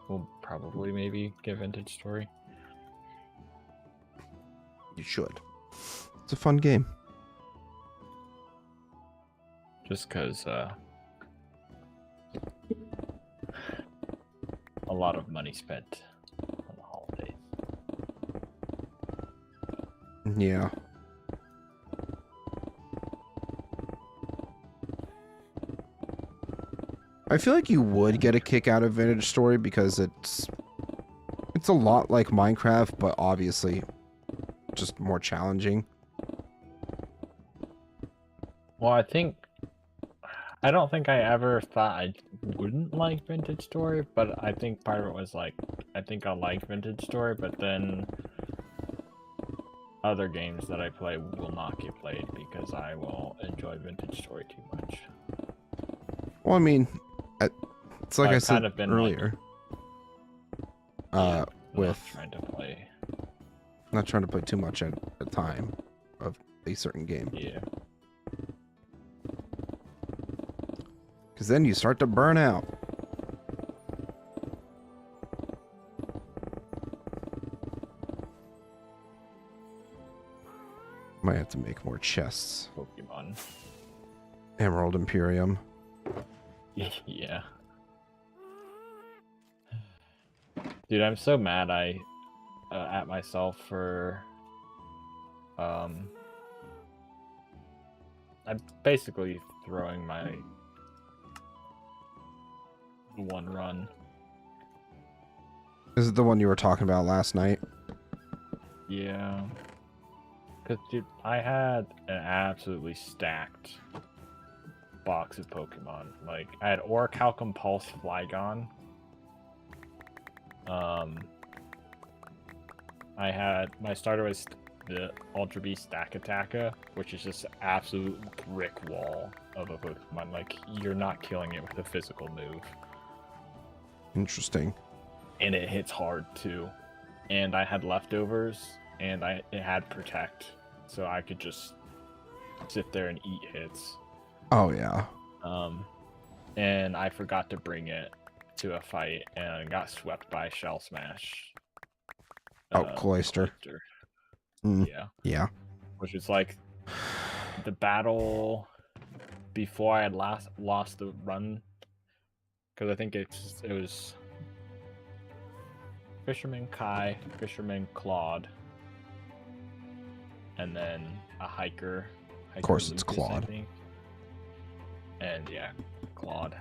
will probably maybe get Vintage Story. You should. It's a fun game. Just because a lot of money spent on the holidays. Yeah. I feel like you would get a kick out of Vintage Story because it's a lot like Minecraft, but obviously just more challenging. Well, I don't think I ever thought I wouldn't like Vintage Story, but I think part of it was like, I think I like Vintage Story, but then other games that I play will not get played because I will enjoy Vintage Story too much. Well, I mean, it's like I said kind of been earlier. With trying to play. Not trying to play too much at a time of a certain game. Yeah. Because then you start to burn out. Might have to make more chests. Pokemon. Emerald Imperium. Yeah. Dude, I'm so mad at myself for I'm basically throwing my one run. This is the one you were talking about last night. Yeah. Because, dude, I had an absolutely stacked box of Pokemon. Like, I had Orichalcum Pulse Flygon. I had, my starter was the Ultra Beast Stakataka, which is just an absolute brick wall of a Pokemon. Like, you're not killing it with a physical move. Interesting. And it hits hard, too. And I had leftovers, and it had Protect. So I could just sit there and eat hits. Oh, yeah. And I forgot to bring it to a fight and got swept by Shell Smash. Cloyster. Yeah. Yeah. Which is like the battle before I had lost the run. Because I think it was Fisherman Kai, Fisherman Claude, and then a hiker. Of course, Lucas, it's Claude. I think. And yeah, Claude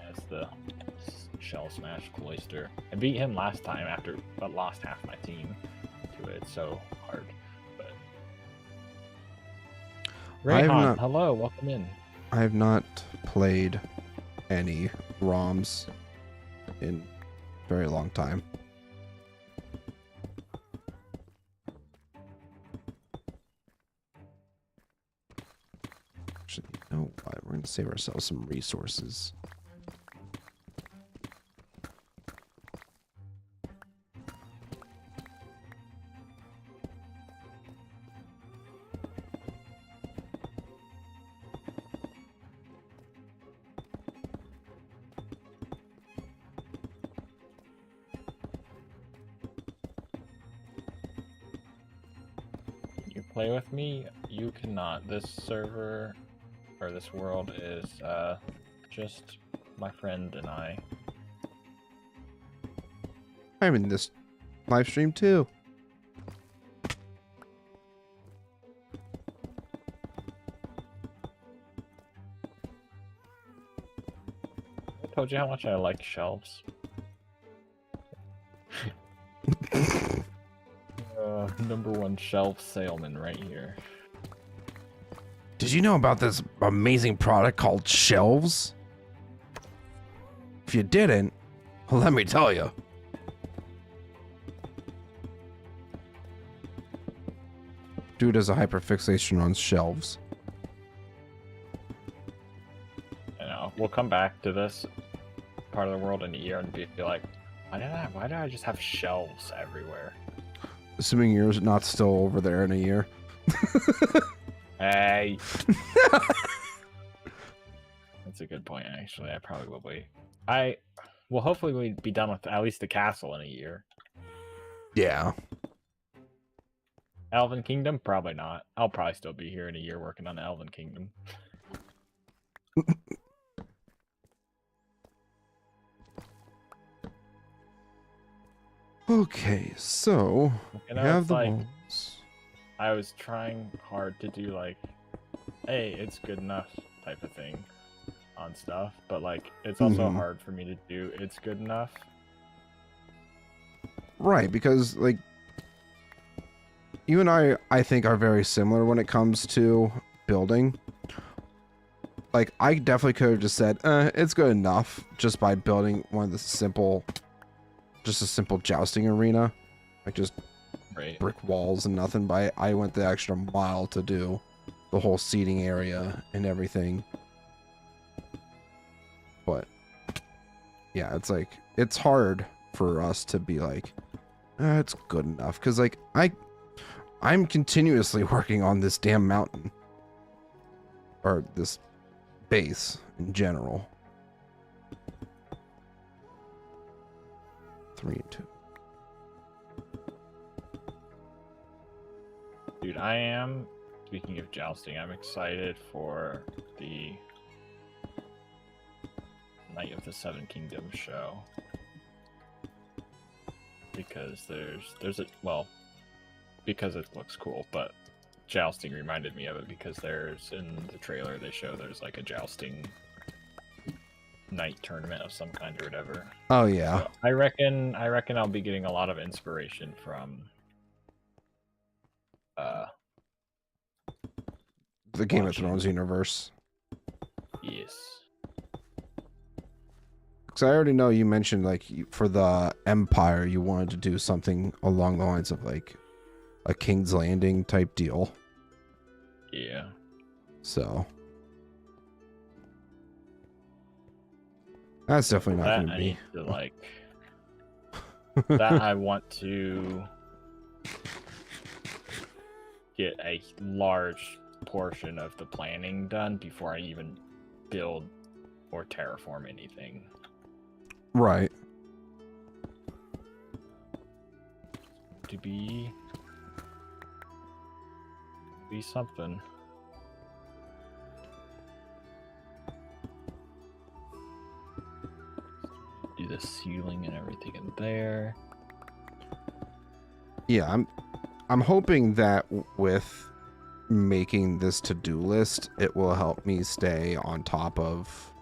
has the Shell Smash Cloyster. I beat him last time but lost half my team to it. So hard. But Rayhan, hello, welcome in. I have not played any ROMs in a very long time. Actually, you know what? We're going to save ourselves some resources. Play with me? You cannot. This server, or this world, is just my friend and I. I'm in this live stream too. I told you how much I like shelves. #1 shelf salesman right here. Did you know about this amazing product called shelves? If you didn't, well, let me tell you. Dude has a hyperfixation on shelves. I know. We'll come back to this part of the world in a year and be like, why did I just have shelves everywhere? Assuming you're not still over there in a year. Hey. That's a good point, actually. I probably will be. Well, hopefully we'd be done with at least the castle in a year. Yeah. Elven Kingdom? Probably not. I'll probably still be here in a year working on Elven Kingdom. Okay, so You we know, have it's the like, walls. I was trying hard to do like, hey, it's good enough type of thing on stuff, but like it's also Mhm. hard for me to do. It's good enough. Right, because like you and I think are very similar when it comes to building. Like I definitely could have just said, it's good enough just by building one of the just a simple jousting arena, like just Right. brick walls and nothing. But I went the extra mile to do the whole seating area and everything. But yeah, it's like it's hard for us to be like, it's good enough, because like I'm continuously working on this damn mountain or this base in general. 3 and 2. Dude, I am, speaking of jousting, I'm excited for the Night of the Seven Kingdoms show. Because there's a, well, because it looks cool, but jousting reminded me of it because there's, in the trailer they show there's like a jousting night tournament of some kind or whatever. Oh yeah. So I reckon I'll be getting a lot of inspiration from The Game of watching. Thrones universe. Yes. Because I already know you mentioned like for the Empire you wanted to do something along the lines of like a King's Landing type deal. Yeah. So that's definitely not going to I be. need to like that. I want to get a large portion of the planning done before I even build or terraform anything. Right. To be something. Do the ceiling and everything in there. Yeah, I'm hoping that with making this to-do list, it will help me stay on top of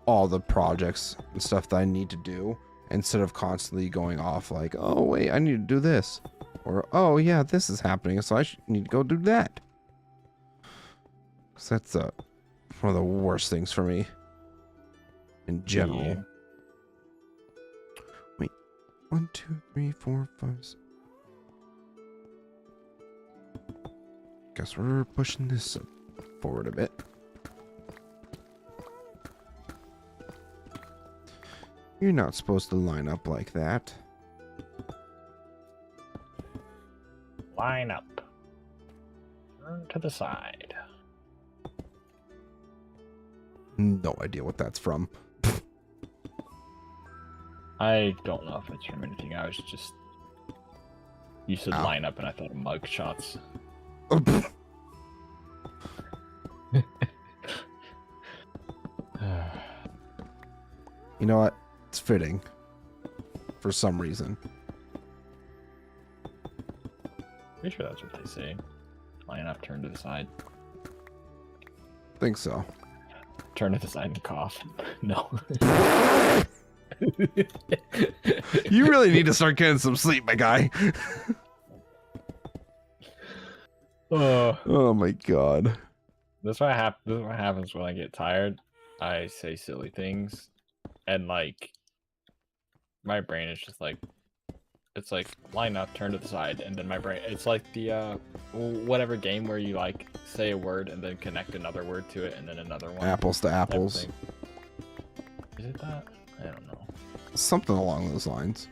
all the projects and stuff that I need to do, instead of constantly going off like, oh wait, I need to do this, or oh yeah, this is happening, so I need to go do that. So that's one of the worst things for me in general. Yeah. Wait, 1, 2, 3, 4, 5, 6. Guess we're pushing this forward a bit. You're not supposed to line up like that. Line up. Turn to the side. No idea what that's from. I don't know if it's from anything. I was just... You said Ow. line up and I thought of mug shots. You know what? It's fitting. For some reason. Pretty sure that's what they say. Line up, turn to the side. Think so. Turn to the side and cough. No. You really need to start getting some sleep, my guy. Oh my god. This is what happens when I get tired. I say silly things, and like my brain is just like, it's like line up, turn to the side, and then my brain, it's like the whatever game where you like say a word and then connect another word to it and then another one. Apples to apples. Type of thing. Is it that? I don't know. Something along those lines.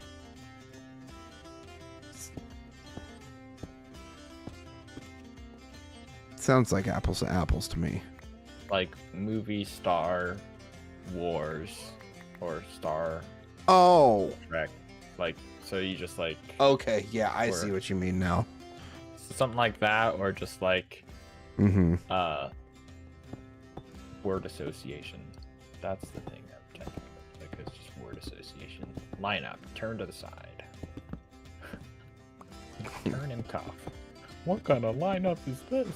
Sounds like apples to apples to me. Like movie Star Wars or Star Oh. Trek. Like, so you just like Okay, yeah, I Or- see what you mean now. something like that, or just like Mm-hmm. word association. That's the thing I'm checking. Like, it's just word association. Line up, turn to the side. Turn and cough. What kind of lineup is this?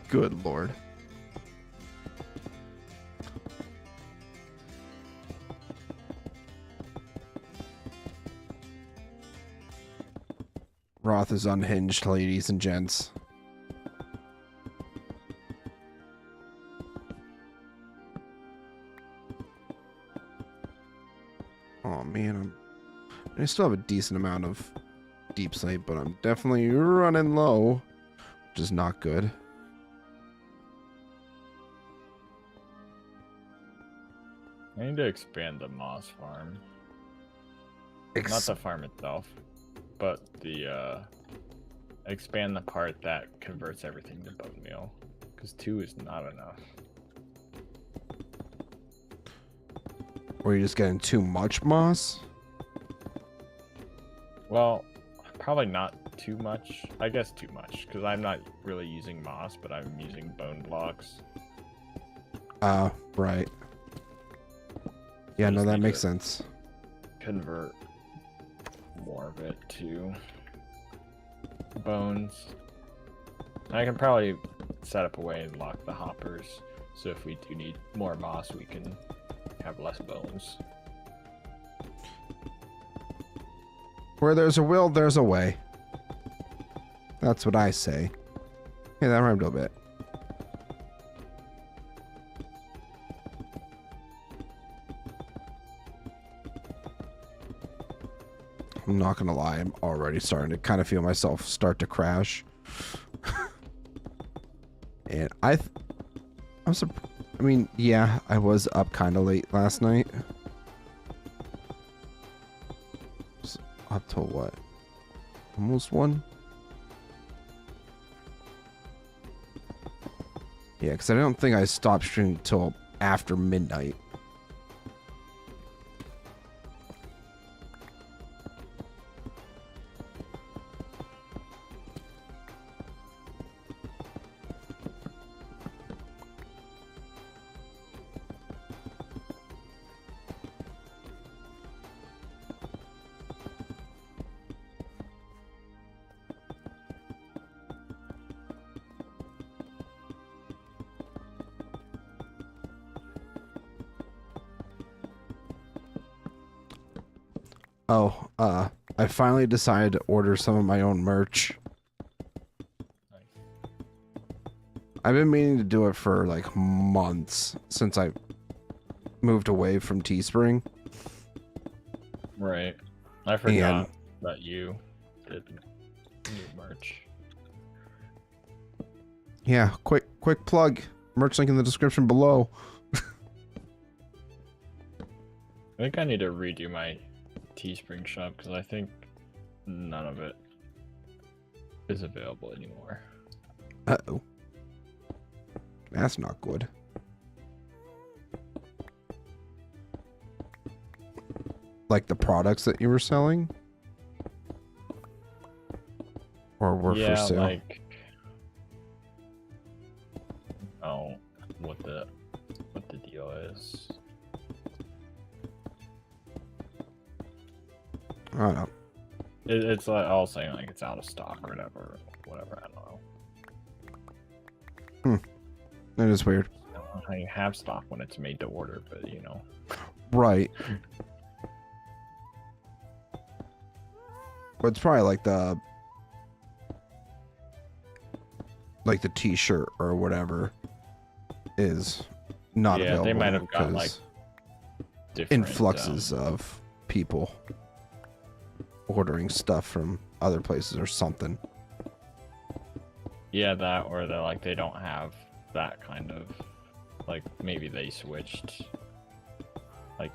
Good lord. Roth is unhinged, ladies and gents. Oh man, I still have a decent amount of deep slate, but I'm definitely running low, which is not good. I need to expand the moss farm. Not the farm itself, but the expand the part that converts everything to bone meal, because 2 is not enough. Or you're just getting too much moss? Well, probably not too much. I guess too much, because I'm not really using moss, but I'm using bone blocks. Right. Yeah, no, Just that need makes to sense. Convert more of it to bones. I can probably set up a way and lock the hoppers, so if we do need more moss, we can have less bones. Where there's a will, there's a way. That's what I say. Hey, that rhymed a bit. I'm not gonna lie, I'm already starting to kind of feel myself start to crash. And I mean, yeah, I was up kind of late last night. Up till what? Almost 1? Yeah, because I don't think I stopped streaming till after midnight. Oh, I finally decided to order some of my own merch. Nice. I've been meaning to do it for like months since I moved away from Teespring. Right. I forgot that you did new merch. Yeah, quick plug. Merch link in the description below. I think I need to redo my Teespring shop because I think none of it is available anymore. Uh-oh. That's not good. Like the products that you were selling? Or were for sale? Like what the deal is. I don't know. It's like all saying like it's out of stock or whatever. I don't know. That is weird. I don't know how you have stock when it's made to order, but you know. Right. But it's probably like the t-shirt or whatever is not available. Yeah, they might have got like different influxes of people ordering stuff from other places or something. Yeah, that or they don't have that kind of like maybe they switched like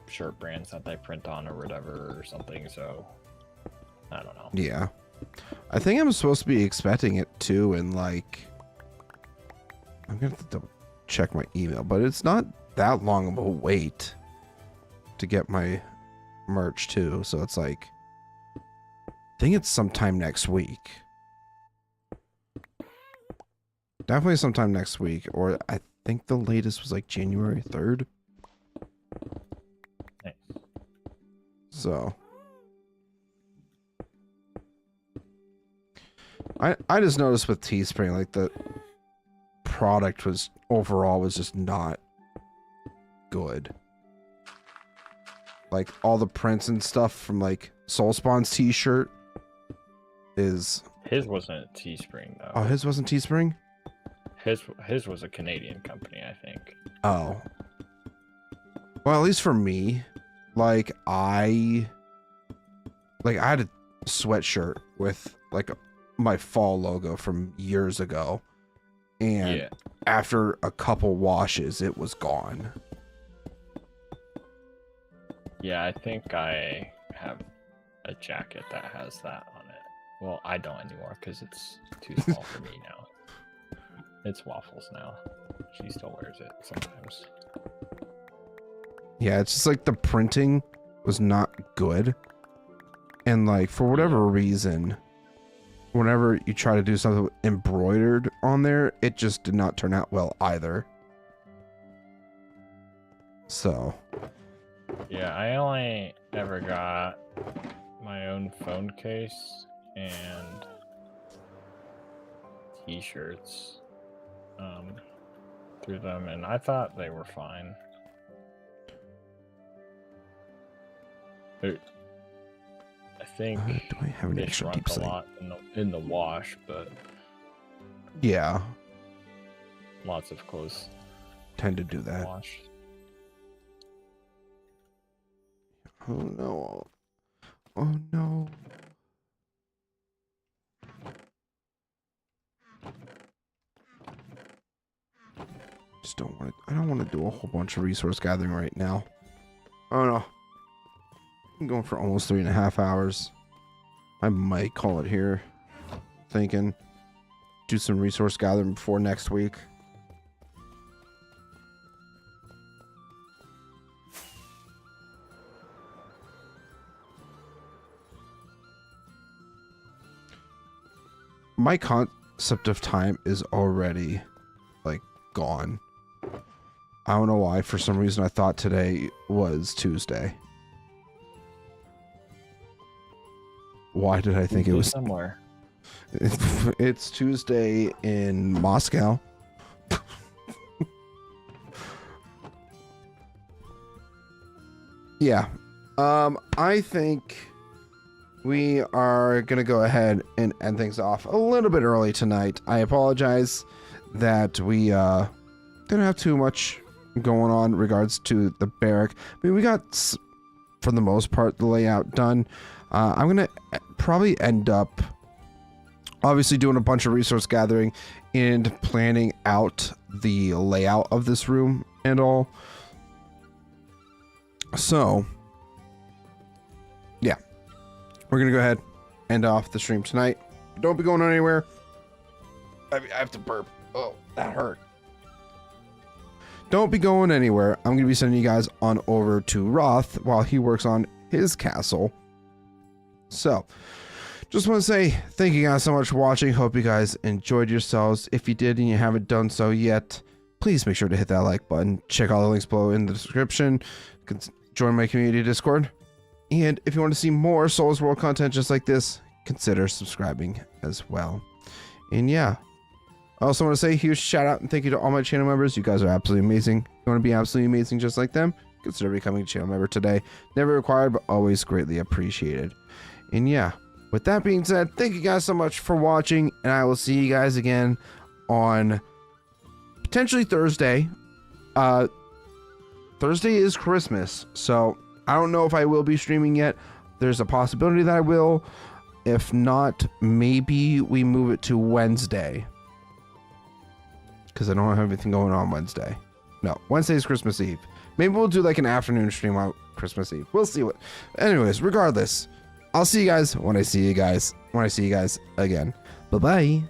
shirt brands that they print on or whatever or something, so I don't know. Yeah. I think I'm supposed to be expecting it too in like I'm gonna have to double check my email, but it's not that long of a wait to get my merch too, so it's like I think it's sometime next week. Definitely sometime next week, or I think the latest was like January 3rd. Nice. So I just noticed with Teespring, like product was overall was just not good. Like all the prints and stuff from like Soulspawn's t-shirt is... His wasn't Teespring though. Oh, his wasn't Teespring? His was a Canadian company, I think. Oh. Well, at least for me, like I had a sweatshirt with like my fall logo from years ago, and after a couple washes it was gone. Yeah, I think I have a jacket that has that on it. Well, I don't anymore because it's too small for me now. It's Waffles now. She still wears it sometimes. Yeah, it's just like the printing was not good, and like for whatever reason, whenever you try to do something embroidered on there, it just did not turn out well either. So yeah, I only ever got my own phone case and t-shirts through them, and I thought they were fine. I think do I have any they extra shrunk deep a slate? lot in the wash, but Yeah, lots of clothes tend to do that. wash. Oh no. Oh no. Just don't want to. I don't want to do a whole bunch of resource gathering right now. Oh no. I'm going for almost 3.5 hours. I might call it here. Thinking do some resource gathering before next week. My concept of time is already like gone. I don't know why. For some reason I thought today was Tuesday. Why did I think it was somewhere? It's Tuesday in Moscow. Yeah. I think we are going to go ahead and end things off a little bit early tonight. I apologize that we didn't have too much going on in regards to the barrack. I mean, we got, for the most part, the layout done. I'm going to probably end up obviously doing a bunch of resource gathering and planning out the layout of this room and all. So, yeah. We're going to go ahead and end off the stream tonight. Don't be going anywhere. I have to burp. Oh, that hurt. Don't be going anywhere. I'm going to be sending you guys on over to Roth while he works on his castle. So, just want to say thank you guys so much for watching. Hope you guys enjoyed yourselves. If you did and you haven't done so yet, please make sure to hit that like button. Check all the links below in the description. You can join my community Discord. And if you want to see more Soulless World content just like this, consider subscribing as well. And yeah, I also want to say a huge shout out and thank you to all my channel members. You guys are absolutely amazing. If you want to be absolutely amazing just like them, consider becoming a channel member today. Never required, but always greatly appreciated. And yeah, with that being said, thank you guys so much for watching, and I will see you guys again on potentially Thursday. Thursday is Christmas, so I don't know if I will be streaming yet. There's a possibility that I will. If not, maybe we move it to Wednesday, because I don't have anything going on Wednesday. No, Wednesday is Christmas Eve. Maybe we'll do like an afternoon stream on Christmas Eve. We'll see what. Anyways, regardless, I'll see you guys when I see you guys again. Bye bye.